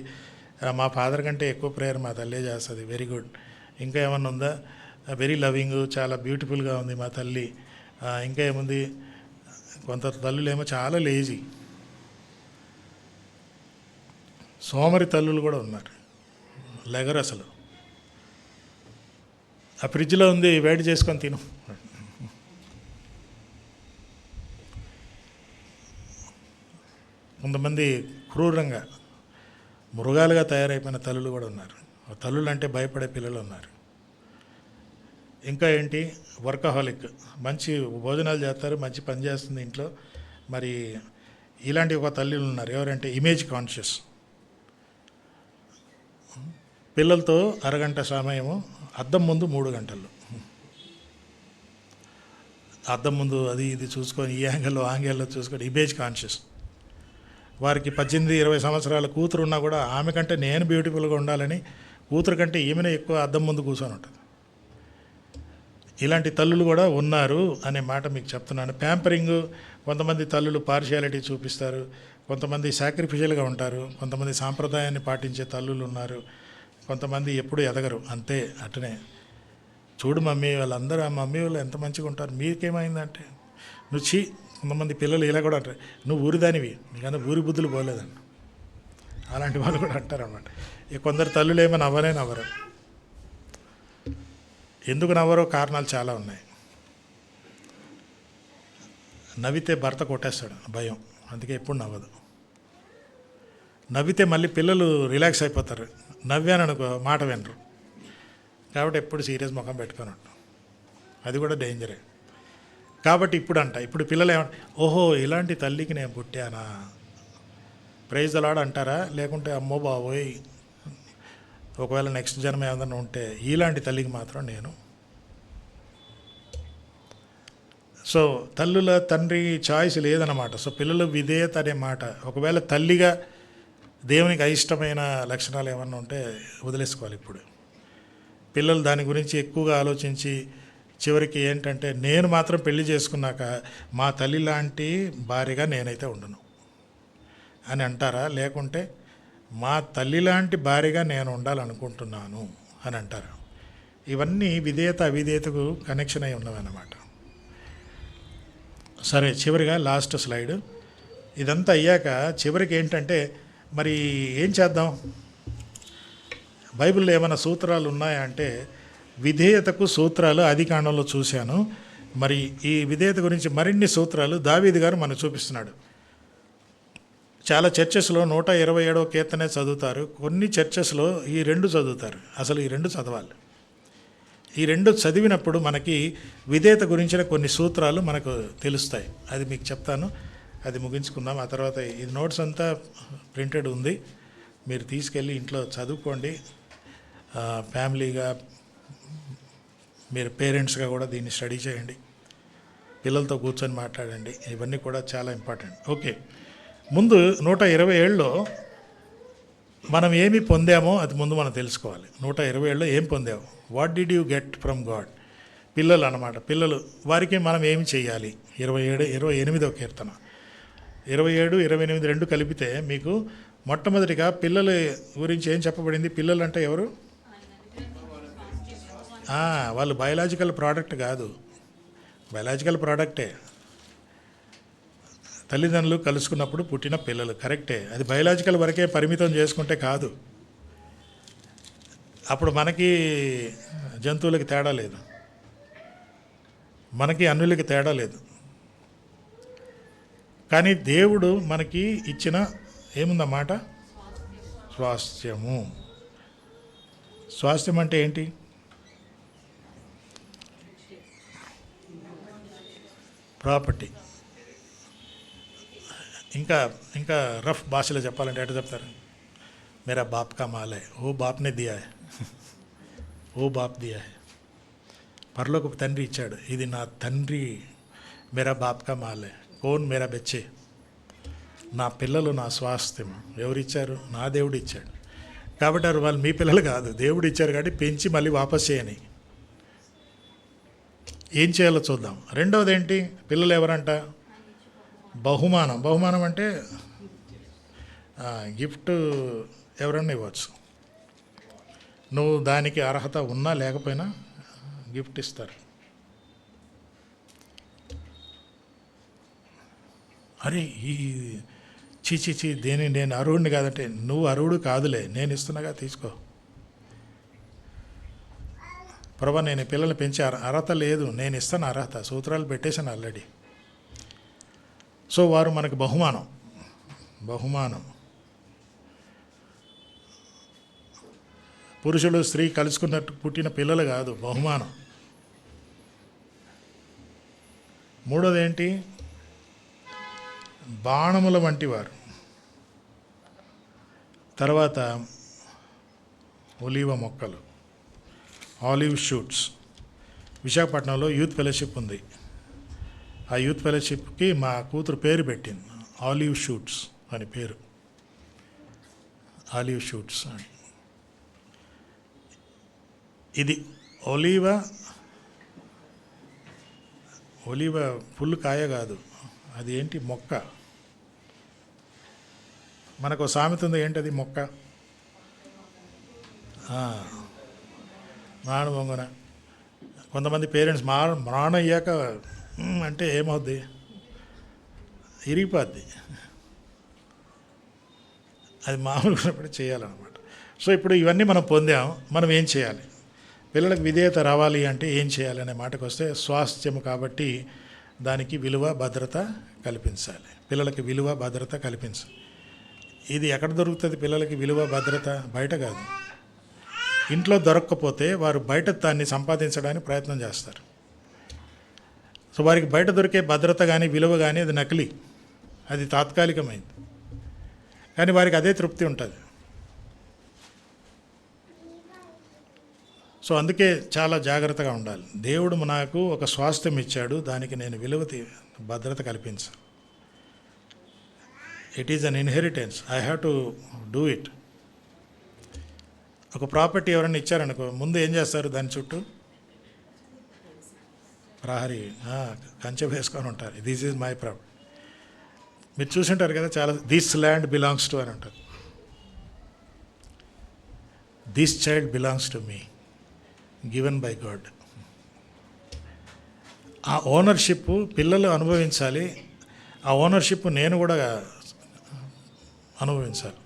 మా ఫాదర్ కంటే ఎక్కువ ప్రేయర్ మా తల్లే చేస్తుంది. Very good. ఇంకా ఏమన్నా ఉందా? వెరీ లవింగ్, చాలా బ్యూటిఫుల్గా ఉంది మా తల్లి. ఇంకా ఏముంది? కొంత తల్లులేమో చాలా లేజీ, సోమరి తల్లులు కూడా ఉన్నారు, లెగరు అసలు. ఆ ఫ్రిడ్జ్లో ఉంది, వేడి చేసుకొని తిను. కొంతమంది క్రూరంగా మృగాలుగా తయారైపోయిన తల్లులు కూడా ఉన్నారు. తల్లులు అంటే భయపడే పిల్లలు ఉన్నారు. ఇంకా ఏంటి? వర్కహాలిక్, మంచి భోజనాలు చేస్తారు, మంచి పని చేస్తుంది ఇంట్లో. మరి ఇలాంటి ఒక తల్లులు ఉన్నారు. ఎవరంటే ఇమేజ్ కాన్షియస్. పిల్లలతో అరగంట సమయము, అద్దం ముందు 3 గంటలు, అద్దం ముందు అది ఇది చూసుకొని, ఈ యాంగిల్లో ఆంగిల్లో చూసుకొని, ఇమేజ్ కాన్షియస్. వారికి 18-20 సంవత్సరాల కూతురు ఉన్నా కూడా ఆమె కంటే నేను బ్యూటిఫుల్గా ఉండాలని కూతురు కంటే ఈమెనే ఎక్కువ అద్దం ముందు కూర్చొని ఉంటుంది. ఇలాంటి తల్లులు కూడా ఉన్నారు అనే మాట మీకు చెప్తున్నాను. ప్యాంపరింగ్, కొంతమంది తల్లులు పార్షియాలిటీ చూపిస్తారు, కొంతమంది సాక్రిఫిషియల్గా ఉంటారు, కొంతమంది సాంప్రదాయాన్ని పాటించే తల్లులు ఉన్నారు, కొంతమంది ఎప్పుడు ఎదగరు, అంతే అట్టనే. చూడు మమ్మీ, వాళ్ళందరూ ఆ మమ్మీ వాళ్ళు ఎంత మంచిగా ఉంటారు, మీకేమైందంటే నువ్వు చీ. కొంతమంది పిల్లలు ఇలా కూడా అంటారు, నువ్వు ఊరిదానివి, నీకన్నా ఊరి బుద్ధులు పోలేదని. అలాంటి వాళ్ళు కూడా అంటారన్నమాట. ఇక కొందరు తల్లులు ఏమో నవ్వరు. ఎందుకు నవ్వరో కారణాలు చాలా ఉన్నాయి. నవ్వితే భర్త కొట్టేస్తాడు, భయం, అందుకే ఎప్పుడు నవ్వదు. నవ్వితే మళ్ళీ పిల్లలు రిలాక్స్ అయిపోతారు, నవ్వాననుకో మాట వినరు, కాబట్టి ఎప్పుడు సీరియస్ ముఖం పెట్టుకొని ఉంటాం. అది కూడా డేంజరే. కాబట్టి ఇప్పుడు పిల్లలు ఏమంటారు, ఓహో ఇలాంటి తల్లికి నేను పుట్టానా, ప్రైజ్ ద లార్డ్ అంటారా? లేకుంటే అమ్మో బాబోయ్, ఒకవేళ నెక్స్ట్ జన్మ ఏదైనా ఉంటే ఇలాంటి తల్లికి మాత్రం నేను. సో తల్లుల తండ్రి చాయిస్ లేదన్నమాట. సో పిల్లలు విధేయత అనే మాట. ఒకవేళ తల్లిగా దేవునికి అయిష్టమైన లక్షణాలు ఏమన్నా ఉంటే వదిలేసుకోవాలి. ఇప్పుడు పిల్లలు దాని గురించి ఎక్కువగా ఆలోచించి చివరికి ఏంటంటే, నేను మాత్రం పెళ్లి చేసుకున్నాక మా తల్లి లాంటి భార్యగా నేనైతే ఉండను అని అంటారా? లేకుంటే మా తల్లి లాంటి భార్యగా నేను ఉండాలనుకుంటున్నాను అని అంటారా? ఇవన్నీ విధేయత అవిధేయతకు కనెక్షన్ అయి ఉన్నవన్నమాట. సరే, చివరిగా లాస్ట్ స్లైడ్. ఇదంతా అయ్యాక చివరికి ఏంటంటే, మరి ఏం చేద్దాం? బైబిల్లో ఏమైనా సూత్రాలు ఉన్నాయా అంటే, విధేయతకు సూత్రాలు ఆదికాండంలో చూశాను. మరి ఈ విధేయత గురించి మరిన్ని సూత్రాలు దావీదు గారు మనకు చూపిస్తున్నాడు. చాలా చర్చెస్లో 127వ కీర్తనే చదువుతారు, కొన్ని చర్చెస్లో ఈ 2 చదువుతారు. అసలు ఈ 2 చదవాలి. ఈ 2 చదివినప్పుడు మనకి విధేయత గురించిన కొన్ని సూత్రాలు మనకు తెలుస్తాయి. అది మీకు చెప్తాను, అది ముగించుకుందాం. ఆ తర్వాత ఇది నోట్స్ అంతా ప్రింటెడ్ ఉంది, మీరు తీసుకెళ్ళి ఇంట్లో చదువుకోండి. ఫ్యామిలీగా మీరు పేరెంట్స్గా కూడా దీన్ని స్టడీ చేయండి, పిల్లలతో కూర్చొని మాట్లాడండి. ఇవన్నీ కూడా చాలా ఇంపార్టెంట్. ఓకే, ముందు 127లో మనం ఏమి పొందామో అది ముందు మనం తెలుసుకోవాలి. 127లో ఏం పొందాము? What did you get from God? పిల్లలు అన్నమాట. పిల్లలు, వారికి మనం ఏమి చేయాలి? 28వ కీర్తన 27, 28 2 కలిపితే మీకు మొట్టమొదటిగా పిల్లల గురించి ఏం చెప్పబడింది? పిల్లలు అంటే ఎవరు? వాళ్ళు బయలాజికల్ ప్రోడక్ట్ కాదు, బయలాజికల్ ప్రోడక్టే. తల్లిదండ్రులు కలుసుకున్నప్పుడు పుట్టిన పిల్లలు, కరెక్టే. అది బయలాజికల్ వరకే పరిమితం చేసుకుంటే కాదు. అప్పుడు మనకి జంతువులకి తేడా లేదు, మనకి అన్యులకి తేడా లేదు. కానీ దేవుడు మనకి ఇచ్చిన ఏముందన్నమాట? స్వాస్థ్యము. స్వాస్థ్యం అంటే ఏంటి? ప్రాపర్టీ. ఇంకా రఫ్ భాషలో చెప్పాలంటే ఎట్లా చెప్తారు? మేరా బాప్ కా మాల్ హై, ఓ బాప్నే దియా హై, ఓ బాప్ దియా హై. పరలోకపు తండ్రి ఇచ్చాడు, ఇది నా తండ్రి. మేరా బాప్ కా మాల్ హై, కోన్ మేరా బెచ్చే. నా పిల్లలు నా స్వాస్థ్యం. ఎవరిచ్చారు? నా దేవుడు ఇచ్చాడు. కాబట్టి వాళ్ళు మీ పిల్లలు కాదు, దేవుడు ఇచ్చారు కాబట్టి పెంచి మళ్ళీ వాపస్ చేయని. ఏం చేయాలో చూద్దాం. రెండవది ఏంటి? పిల్లలు ఎవరంట? బహుమానం. బహుమానం అంటే గిఫ్ట్ ఎవరన్నా ఇవ్వచ్చు. నువ్వు దానికి అర్హత ఉన్నా లేకపోయినా గిఫ్ట్ ఇస్తారు. అరే ఈ చీ దేని నేను అర్హుడిని కాదంటే, నువ్వు అర్హుడు కాదులే, నేను ఇస్తున్నాగా, తీసుకో. ప్రభా నేను పిల్లల్ని పెంచే అర్హత లేదు, నేను ఇస్తాను అర్హత, సూత్రాలు పెట్టేశాను ఆల్రెడీ. సో వారు మనకు బహుమానం. పురుషుడు స్త్రీ కలుసుకున్నట్టు పుట్టిన పిల్లలు కాదు, బహుమానం. మూడోది ఏంటి? బాణముల వంటి వారు. తర్వాత ఒలీవ మొక్కలు, ఆలివ్ షూట్స్. విశాఖపట్నంలో యూత్ ఫెలోషిప్ ఉంది. ఆ యూత్ ఫెలోషిప్కి మా కూతురు పేరు పెట్టింది, ఆలివ్ షూట్స్ అని పేరు. ఆలివ్ షూట్స్ అని. ఇది ఒలీవ ఫుల్ కాయ కాదు, అది ఏంటి? మొక్క. మనకు సామెత ఉంది, ఏంటది? మొక్క మాన బొంగన. కొంతమంది పేరెంట్స్ మానయ్యాక అంటే ఏమవుద్ది? ఇరిగిపోద్ది. అది మామూలుగా ఉన్నప్పుడు చేయాలన్నమాట. సో ఇప్పుడు ఇవన్నీ మనం పొందాం, మనం ఏం చేయాలి? పిల్లలకు విధేయత రావాలి అంటే ఏం చేయాలి అనే మాటకు వస్తే, స్వాస్థ్యము కాబట్టి దానికి విలువ భద్రత కల్పించాలి. పిల్లలకి విలువ భద్రత కల్పించాలి. ఇది ఎక్కడ దొరుకుతుంది పిల్లలకి విలువ భద్రత? బయట కాదు. ఇంట్లో దొరకకపోతే వారు బయట దాన్ని సంపాదించడానికి ప్రయత్నం చేస్తారు. సో వారికి బయట దొరికే భద్రత కానీ విలువ కానీ అది నకిలీ, అది తాత్కాలికమైంది. కానీ వారికి అదే తృప్తి ఉంటుంది. సో అందుకే చాలా జాగ్రత్తగా ఉండాలి. దేవుడు నాకు ఒక స్వాస్థ్యం ఇచ్చాడు, దానికి నేను విలువ భద్రత కల్పించాను. It is an inheritance, I have to do it. ఒక ప్రాపర్టీ ఎవరైనా ఇచ్చారనుకో, ముందు ఏం చేస్తారు? దాని చుట్టూ ప్రహరీ కంచె వేసుకొని ఉంటారు. This is my property. మీరు చూసింటారు కదా, చాలా దిస్ ల్యాండ్ బిలాంగ్స్ టు అని అంటారు. This child belongs to me, given by God. ఆ ఓనర్షిప్ పిల్లలు అనుభవించాలి. ఆ ఓనర్షిప్ నేను కూడా అనుభవించాలి.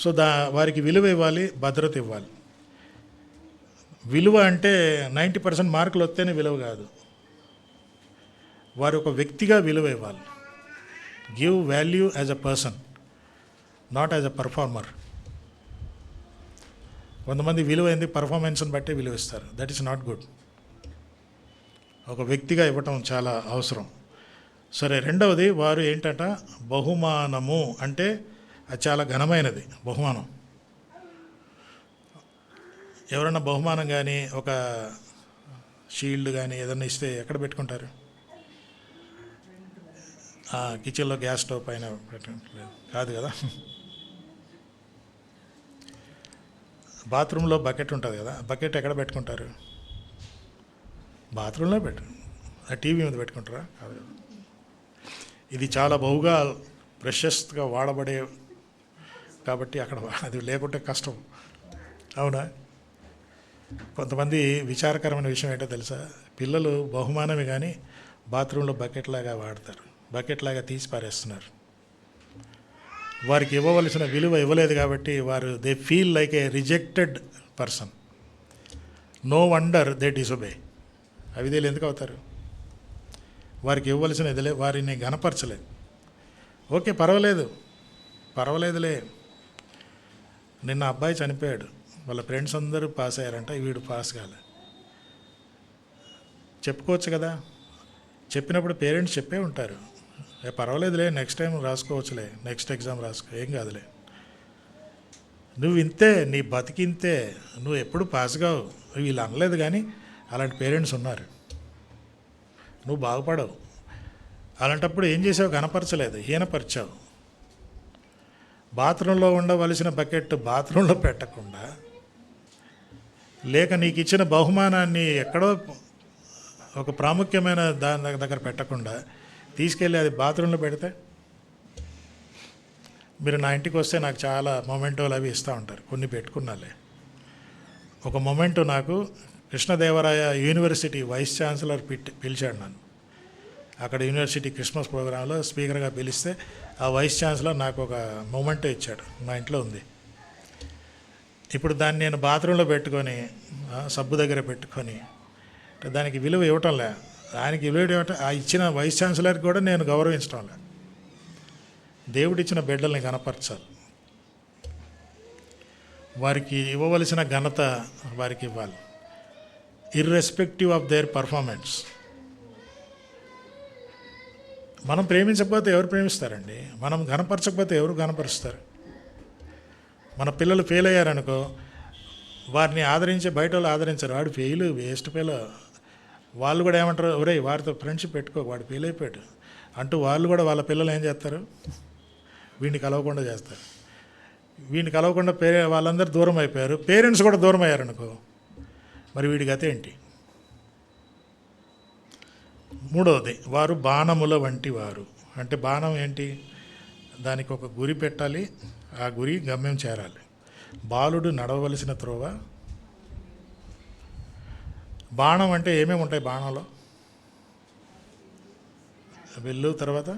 సో వారికి విలువ ఇవ్వాలి, భద్రత ఇవ్వాలి. విలువ అంటే 90% మార్కులు వస్తేనే విలువ కాదు, వారు ఒక వ్యక్తిగా విలువ ఇవ్వాలి. Give value as a person, not as a performer. కొంతమంది విలువ ఏంది? పర్ఫార్మెన్స్ని బట్టి విలువ ఇస్తారు. That is not good. ఒక వ్యక్తిగా ఇవ్వటం చాలా అవసరం. సరే, రెండవది వారు ఏంటంట? బహుమానము అంటే అది చాలా ఘనమైనది. బహుమానం, ఎవరైనా బహుమానం కానీ ఒక షీల్డ్ కానీ ఏదైనా ఇస్తే ఎక్కడ పెట్టుకుంటారు? కిచెన్లో గ్యాస్ స్టవ్ పైన పెట్టలేదు కాదు కదా. బాత్రూంలో బకెట్ ఉంటుంది కదా, బకెట్ ఎక్కడ పెట్టుకుంటారు? బాత్రూంలో పెట్టు. ఆ టీవీ మీద పెట్టుకుంటారా? కాదు కదా. ఇది చాలా బహుగా ప్రెషస్గా వాడబడే కాబట్టి అక్కడ అది లేకుంటే కష్టం. అవునా? కొంతమంది విచారకరమైన విషయం ఏంటో తెలుసా? పిల్లలు బహుమానమే కానీ బాత్రూంలో బకెట్లాగా వాడతారు, బకెట్లాగా తీసి పారేస్తున్నారు. వారికి ఇవ్వవలసిన విలువ ఇవ్వలేదు కాబట్టి వారు they feel like a rejected person. No wonder they disobey. అవిధేయులు ఎందుకు అవుతారు? వారికి ఇవ్వవలసిన ఇదిలే, వారిని గనపరచలేదు. ఓకే, పర్వాలేదులే. నిన్న అబ్బాయి చనిపోయాడు, వాళ్ళ ఫ్రెండ్స్ అందరూ పాస్ అయ్యారంట, వీడు పాస్ కాలే. చెప్పుకోవచ్చు కదా. చెప్పినప్పుడు పేరెంట్స్ చెప్పే ఉంటారు, పర్వాలేదులే, నెక్స్ట్ టైం రాసుకోవచ్చులే, నెక్స్ట్ ఎగ్జామ్ రాసుకో, ఏం కాదులే. నువ్వు ఇంతే, నీ బతికింతే, నువ్వు ఎప్పుడు పాస్ కావు. వీళ్ళు అనలేదు కానీ అలాంటి పేరెంట్స్ ఉన్నారు. నువ్వు బాగుపడవు. అలాంటప్పుడు ఏం చేసావు? కనపరచలేదు, హీనపరిచావు. బాత్రూంలో ఉండవలసిన బకెట్ బాత్రూంలో పెట్టకుండా, లేక నీకు ఇచ్చిన బహుమానాన్ని ఎక్కడో ఒక ప్రాముఖ్యమైన దాని దగ్గర పెట్టకుండా తీసుకెళ్ళి అది బాత్రూంలో పెడితే, మీరు నా ఇంటికి వస్తే నాకు చాలా మొమెంటోలు అవి ఇస్తూ ఉంటారు, కొన్ని పెట్టుకున్నాలే. ఒక మొమెంటో నాకు కృష్ణదేవరాయ యూనివర్సిటీ వైస్ ఛాన్సలర్ పిలిచాడు నన్ను. అక్కడ యూనివర్సిటీ క్రిస్మస్ ప్రోగ్రాంలో స్పీకర్గా పిలిస్తే ఆ వైస్ ఛాన్సలర్ నాకు ఒక మొమెంటో ఇచ్చాడు, మా ఇంట్లో ఉంది. ఇప్పుడు దాన్ని నేను బాత్రూంలో పెట్టుకొని సబ్బు దగ్గర పెట్టుకొని దానికి విలువ ఇవ్వటంలే. ఆయనకి విలువ ఇవ్వటం, ఆ ఇచ్చిన వైస్ ఛాన్సలర్కి కూడా నేను గౌరవించడంలే. దేవుడిచ్చిన బిడ్డల్ని కనపరచాలి, వారికి ఇవ్వవలసిన ఘనత వారికి ఇవ్వాలి, ఇర్రెస్పెక్టివ్ ఆఫ్ దేర్ పర్ఫార్మెన్స్. మనం ప్రేమించకపోతే ఎవరు ప్రేమిస్తారండి? మనం ఘనపరచకపోతే ఎవరు ఘనపరుస్తారు? మన పిల్లలు ఫెయిల్ అయ్యారనుకో, వారిని ఆదరించే బయట వాళ్ళు ఆదరించారు. వాడు ఫెయిల్, వేస్ట్ ఫెయిల్. వాళ్ళు కూడా ఏమంటారు, ఒరే వాడితో ఫ్రెండ్షిప్ పెట్టుకో, వాడు ఫెయిల్ అయిపోయాడు అంటూ వాళ్ళు కూడా వాళ్ళ పిల్లలు ఏం చేస్తారు, వీడిని కలవకుండా చేస్తారు. వీడిని కలవకుండా వాళ్ళందరూ దూరం అయిపోయారు, పేరెంట్స్ కూడా దూరం అయ్యారు అనుకో, మరి వీడి గత ఏంటి? మూడవది, వారు బాణముల వంటి వారు. అంటే బాణం ఏంటి? దానికి ఒక గురి పెట్టాలి, ఆ గురి గమ్యం చేరాలి. బాలుడు నడవవలసిన త్రోవ. బాణం అంటే ఏమేమి ఉంటాయి బాణంలో? విల్లు, తర్వాత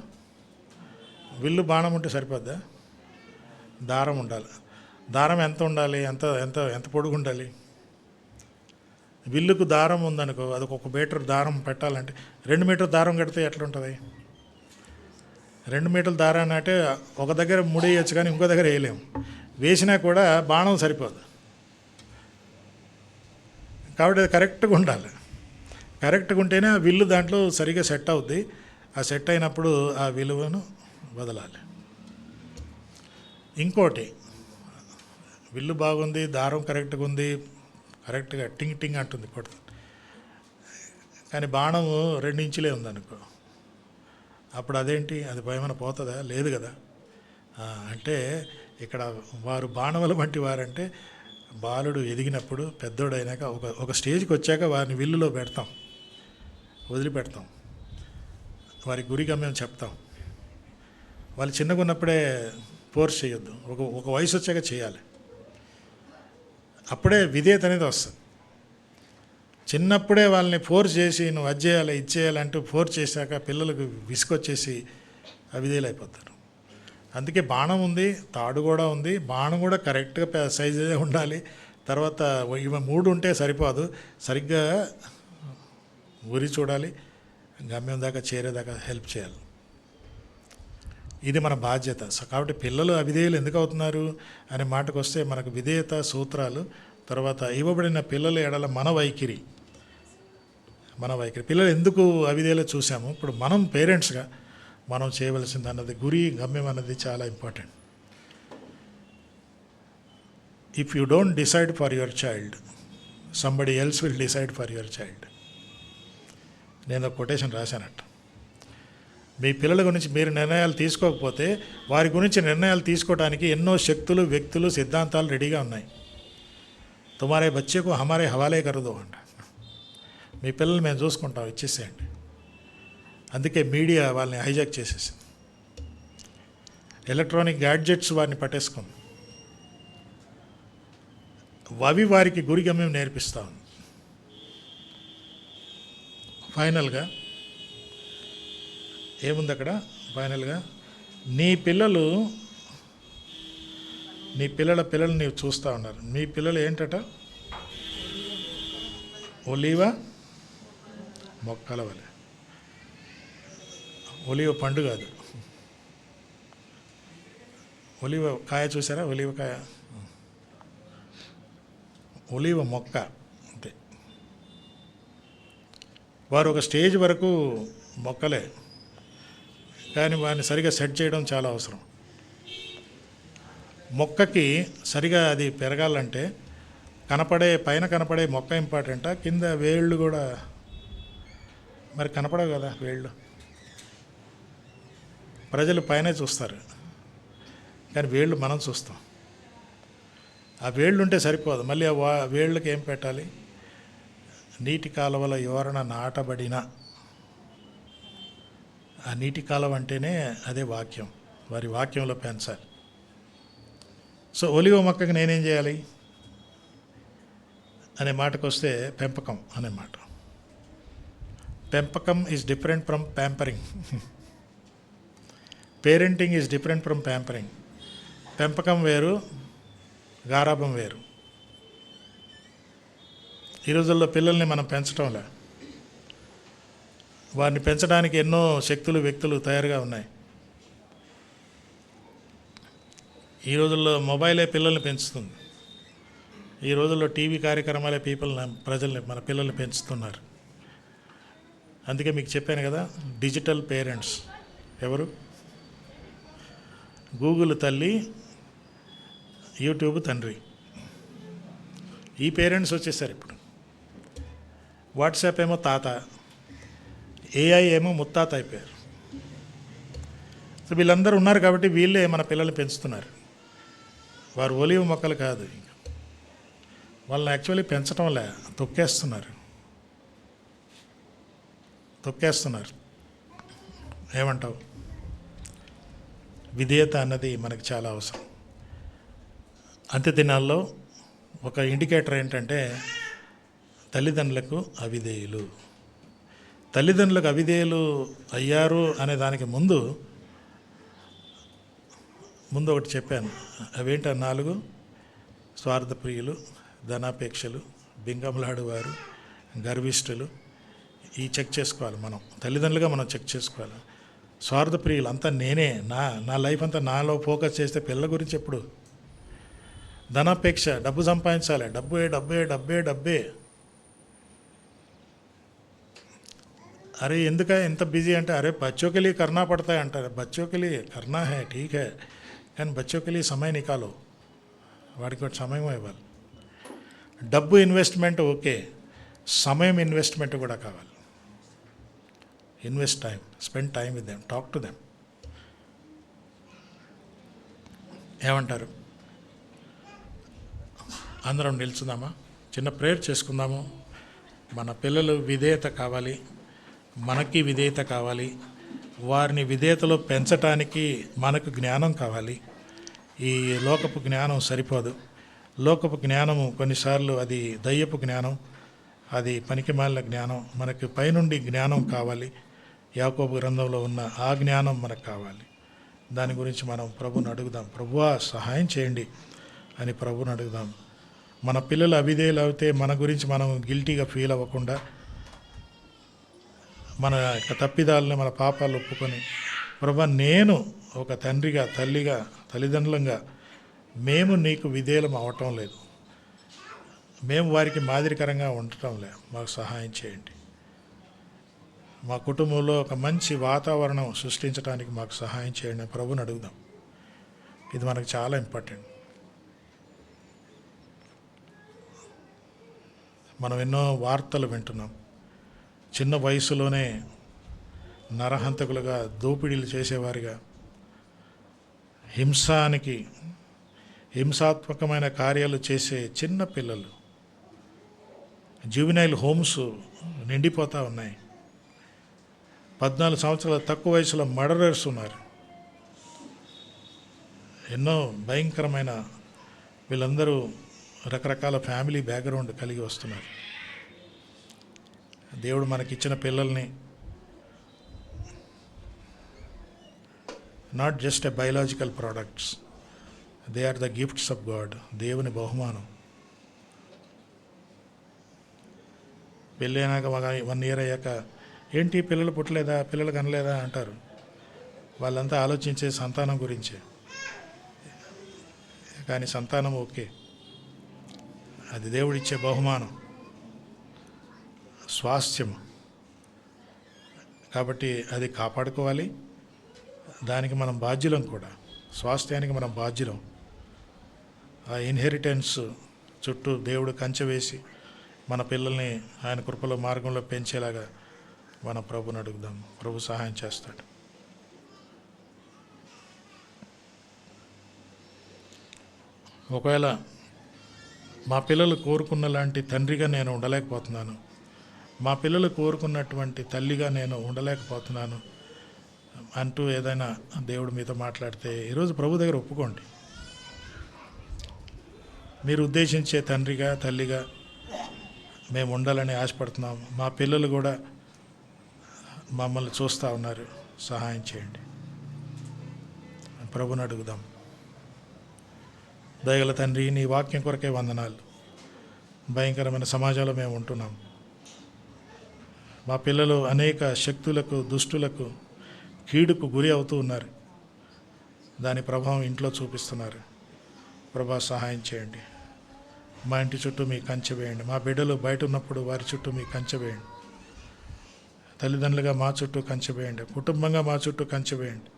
విల్లు బాణం ఉంటే సరిపోద్దా? దారం ఉండాలి. దారం ఎంత ఉండాలి? ఎంత ఎంత ఎంత పొడుగు ఉండాలి? విల్లుకు దారం ఉందనుకో, అది 1 మీటర్ దారం పెట్టాలంటే 2 మీటర్ దారం కడితే ఎట్లుంటుంది? 2 మీటర్ల దారాన్ని అంటే ఒక దగ్గర ముడేయచ్చు కానీ ఇంకో దగ్గర వేయలేము. వేసినా కూడా బాణం సరిపోదు. కాబట్టి అది కరెక్ట్గా ఉండాలి. కరెక్ట్గా ఉంటేనే ఆ విల్లు దాంట్లో సరిగ్గా సెట్ అవుద్ది. ఆ సెట్ అయినప్పుడు ఆ విలువను వదలాలి. ఇంకోటి, విల్లు బాగుంది, దారం కరెక్ట్గా ఉంది, కరెక్ట్గా టింగ్ టింగ్ అంటుంది కొడుతుంది, కానీ బాణము 2 ఇంచులే ఉందనుకో, అప్పుడు అదేంటి? అది భయమైనా పోతుందా? లేదు కదా. అంటే ఇక్కడ వారు బాణముల వంటి వారంటే బాలుడు ఎదిగినప్పుడు, పెద్దోడైనాక ఒక స్టేజ్కి వచ్చాక వారిని విల్లులో పెడతాం, వదిలిపెడతాం, వారి గురి గమ్యం చెప్తాం. వాళ్ళు చిన్నగా ఉన్నప్పుడే ఫోర్స్ చేయొద్దు, ఒక వయసు వచ్చాక చేయాలి. అప్పుడే విధేయత అనేది వస్తుంది. చిన్నప్పుడే వాళ్ళని ఫోర్స్ చేసి నువ్వు అది చేయాలి ఇది చేయాలంటూ ఫోర్స్ చేశాక పిల్లలకు విసుకొచ్చేసి అవిధేయులు అయిపోతారు. అందుకే బాణం ఉంది, తాడు కూడా ఉంది. బాణం కూడా కరెక్ట్గా సైజే ఉండాలి. తర్వాత ఇవి 3 ఉంటే సరిపోదు, సరిగ్గా గురి చూడాలి, గమ్యం దాకా చేరేదాకా హెల్ప్ చేయాలి. ఇది మన బాధ్యత. కాబట్టి పిల్లలు అవిధేయులు ఎందుకు అవుతున్నారు అనే మాటకు వస్తే, మనకు విధేయత సూత్రాలు, తర్వాత ఇవ్వబడిన పిల్లల ఎడల మన వైఖరి. పిల్లలు ఎందుకు అవిధేయులు చూసాము. ఇప్పుడు మనం పేరెంట్స్గా మనం చేయవలసింది అన్నది, గురి గమ్యం అన్నది చాలా important. If you don't decide for your child, somebody else will decide for your child. నేను ఒక కొటేషన్ రాశానట్ట. మీ పిల్లల గురించి మీరు నిర్ణయాలు తీసుకోకపోతే వారి గురించి నిర్ణయాలు తీసుకోవడానికి ఎన్నో శక్తులు, వ్యక్తులు, సిద్ధాంతాలు రెడీగా ఉన్నాయి. తుమారే బచ్చేకు హమారే హవాలే కరదో అంట. మీ పిల్లలు మేము చూసుకుంటాం, ఇచ్చేసేయండి. అందుకే మీడియా వాళ్ళని హైజాక్ చేసేసింది. ఎలక్ట్రానిక్ గ్యాడ్జెట్స్ వారిని పట్టేసుకుంది. అవి వారికి గురిగమ్యం నేర్పిస్తూ ఉంది. ఫైనల్గా ఏముంది అక్కడ? ఫైనల్గా నీ పిల్లలు నీవు చూస్తూ ఉన్నారు. మీ పిల్లలు ఏంటట? ఒలీవ మొక్కల వలె. ఒలీవ పండు కాదు, ఒలీవ కాయ. చూసారా ఒలీవ కాయ? ఒలీవ మొక్క అంతే. వారు ఒక స్టేజ్ వరకు మొక్కలే, కానీ వారిని సరిగా సెట్ చేయడం చాలా అవసరం. మొక్కకి సరిగా అది పెరగాలంటే పైన కనపడే మొక్క ఇంపార్టెంటా, కింద వేళ్ళు కూడా? మరి కనపడవు కదా వేళ్ళు. ప్రజలు పైనే చూస్తారు, కానీ వేళ్ళు మనం చూస్తాం. ఆ వేళ్ళు ఉంటే సరిపోదు, మళ్ళీ ఆ వేళ్ళకి ఏం పెట్టాలి? నీటి కాలువల వివరణ నాటబడిన, ఆ నీటి కాలువ అంటేనే అదే వాక్యం, వారి వాక్యంలో పెంచాలి. సో ఒలివ మొక్కకి నేనేం చేయాలి అనే మాటకు వస్తే పెంపకం అనే మాట. పెంపకం is different from pampering. Parenting is different from pampering. పెంపకం వేరు, గారాబం వేరు. ఈ రోజుల్లో పిల్లల్ని మనం పెంచడంలే, వారిని పెంచడానికి ఎన్నో శక్తులు, వ్యక్తులు తయారుగా ఉన్నాయి. ఈ రోజుల్లో మొబైలే పిల్లల్ని పెంచుతుంది. ఈ రోజుల్లో టీవీ కార్యక్రమాలే మన పిల్లల్ని పెంచుతున్నారు. అందుకే మీకు చెప్పాను కదా, డిజిటల్ పేరెంట్స్ ఎవరు? గూగుల్ తల్లి, యూట్యూబ్ తండ్రి. ఈ పేరెంట్స్ వచ్చేసారు ఇప్పుడు. వాట్సాప్ ఏమో తాత, ఏఐ ఏమో ముత్తాత అయిపోయారు. సో వీళ్ళందరూ ఉన్నారు కాబట్టి వీళ్ళే మన పిల్లల్ని పెంచుతున్నారు. వారు ఒలివ మొక్కలు కాదు, వాళ్ళని యాక్చువల్లీ పెంచడంలే, తొక్కేస్తున్నారు. ఏమంటావు? విధేయత అన్నది మనకు చాలా అవసరం. అంత్య దినాల్లో ఒక ఇండికేటర్ ఏంటంటే తల్లిదండ్రులకు అవిధేయులు. తల్లిదండ్రులకు అవిధేయులు అయ్యారు అనే దానికి ముందు ఒకటి చెప్పాను. అవేంట 4: స్వార్థప్రియులు, ధనాపేక్షలు, బింగములాడువారు, గర్విష్ఠులు. ఈ చెక్ చేసుకోవాలి మనం, తల్లిదండ్రులుగా మనం చెక్ చేసుకోవాలి. స్వార్థప్రియులు అంతా నేనే, నా లైఫ్ అంతా నాలో ఫోకస్ చేస్తే పిల్లల గురించి ఎప్పుడు? ధనాపేక్ష, డబ్బు సంపాదించాలి, డబ్బే. అరే ఎందుక ఎంత బిజీ అంటే, అరే బచ్చోं के लिए करना पड़ता है అంటారు. बच्चों के लिए करना है ठीक है, కానీ बच्चों के लिए समय निकालो. వాడికి ఒక సమయం ఇవ్వాలి. డబ్బు ఇన్వెస్ట్మెంట్ ఓకే, సమయం ఇన్వెస్ట్మెంట్ కూడా కావాలి. Invest time, spend time with them, talk to them. ఏమంటారు? అందరం నిల్చుందామా, చిన్న ప్రేయర్ చేసుకుందాము. మన పిల్లలు విధేయత కావాలి, మనకి విధేయత కావాలి. వారిని విధేయతలో పెంచటానికి మనకు జ్ఞానం కావాలి. ఈ లోకపు జ్ఞానం సరిపోదు. లోకపు జ్ఞానము కొన్నిసార్లు అది దయ్యపు జ్ఞానం, అది పనికిమాలిన జ్ఞానం. మనకి పైనుండి జ్ఞానం కావాలి. యాకోబు గ్రంథంలో ఉన్న ఆ జ్ఞానం మనకు కావాలి. దాని గురించి మనం ప్రభువుని అడుగుదాం. ప్రభువా సహాయం చేయండి అని ప్రభువుని అడుగుదాం. మన పిల్లలు అవిధేయులు అయితే మన గురించి మనం గిల్టీగా ఫీల్ అవ్వకుండా, మన యొక్క తప్పిదాలని, మన పాపాలు ఒప్పుకొని, ప్రభా నేను ఒక తండ్రిగా, తల్లిగా, తల్లిదండ్రులంగా మేము నీకు విధేయులం అవటం లేదు, మేము వారికి మాదిరికరంగా ఉండటం లేదు, మాకు సహాయం చేయండి. మా కుటుంబంలో ఒక మంచి వాతావరణం సృష్టించడానికి మాకు సహాయం చేయండి ప్రభుని అడుగుదాం. ఇది మనకు చాలా ఇంపార్టెంట్. మనం ఎన్నో వార్తలు వింటున్నాం. చిన్న వయసులోనే నరహంతకులుగా, దోపిడీలు చేసేవారిగా, హింసాత్మకమైన కార్యాలు చేసే చిన్న పిల్లలు, జువెనైల్ హోమ్స్ నిండిపోతూ ఉన్నాయి. 14 సంవత్సరాల తక్కువ వయసులో మర్డరర్స్ ఉన్నారు. ఎన్నో భయంకరమైన, వీళ్ళందరూ రకరకాల ఫ్యామిలీ బ్యాక్గ్రౌండ్ కలిగి వస్తున్నారు. దేవుడు మనకిచ్చిన పిల్లల్ని not just a biological products, they are the gifts of God, దేవుని బహుమానం. పెళ్ళి అయినాక 1 year అయ్యాక ఏంటి పిల్లలు పుట్టలేదా, పిల్లలు కనలేదా అంటారు. వాళ్ళంతా ఆలోచించే సంతానం గురించే. కానీ సంతానం ఓకే, అది దేవుడిచ్చే బహుమానం, స్వాస్థ్యం. కాబట్టి అది కాపాడుకోవాలి. దానికి మనం బాధ్యులం కూడా, స్వాస్థ్యానికి మనం బాధ్యులం. ఆ ఇన్హెరిటెన్స్ చుట్టూ దేవుడు కంచె వేసి మన పిల్లల్ని ఆయన కృపలో మార్గంలో పెంచేలాగా మన ప్రభుని అడుగుదాం. ప్రభు సహాయం చేస్తాడు. ఒకవేళ మా పిల్లలు కోరుకున్న లాంటి తండ్రిగా నేను ఉండలేకపోతున్నాను, మా పిల్లలు కోరుకున్నటువంటి తల్లిగా నేను ఉండలేకపోతున్నాను అంటూ ఏదైనా దేవుడు మీతో మాట్లాడితే ఈరోజు ప్రభు దగ్గర ఒప్పుకోండి. మీరు ఉద్దేశించే తండ్రిగా తల్లిగా మేము ఉండాలని ఆశపడుతున్నాము. మా పిల్లలు కూడా మమ్మల్ని చూస్తూ ఉన్నారు, సహాయం చేయండి. ప్రభుని అడుగుదాం. దయగల తండ్రి, నీ వాక్యం కొరకే వందనాలు. భయంకరమైన సమాజంలో మేము ఉంటున్నాం. మా పిల్లలు అనేక శక్తులకు, దుష్టులకు, కీడుకు గురి అవుతూ ఉన్నారు. దాని ప్రభావం ఇంట్లో చూపిస్తున్నారు. ప్రభా, సహాయం చేయండి. మా ఇంటి చుట్టూ మీ కంచె వేయండి. మా బిడ్డలు బయట ఉన్నప్పుడు వారి చుట్టూ మీ కంచె వేయండి. తల్లిదండ్రులుగా మా చుట్టూ కంచె వేయండి. కుటుంబంగా మా చుట్టూ కంచె వేయండి.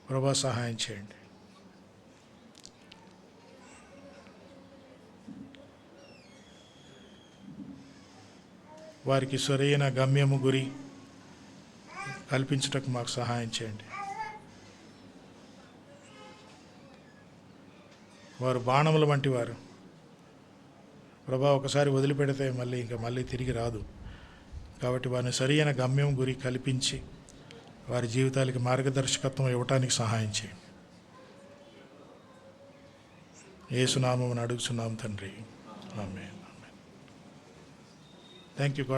ప్రభా, సహాయం చేయండి. వారికి సరైన గమ్యము, గురి కల్పించుటకు మాకు సహాయం చేయండి. వారు బాణముల వంటి వారు ప్రభా, ఒకసారి వదిలిపెడితే మళ్ళీ తిరిగి రాదు. కాబట్టి వారిని సరైన గమ్యం, గురి కల్పించి వారి జీవితాలకి మార్గదర్శకత్వం ఇవ్వటానికి సహాయం చేయండి. యేసు నామమున అడుగుచున్నాం తండ్రి, ఆమేన్. Thank you.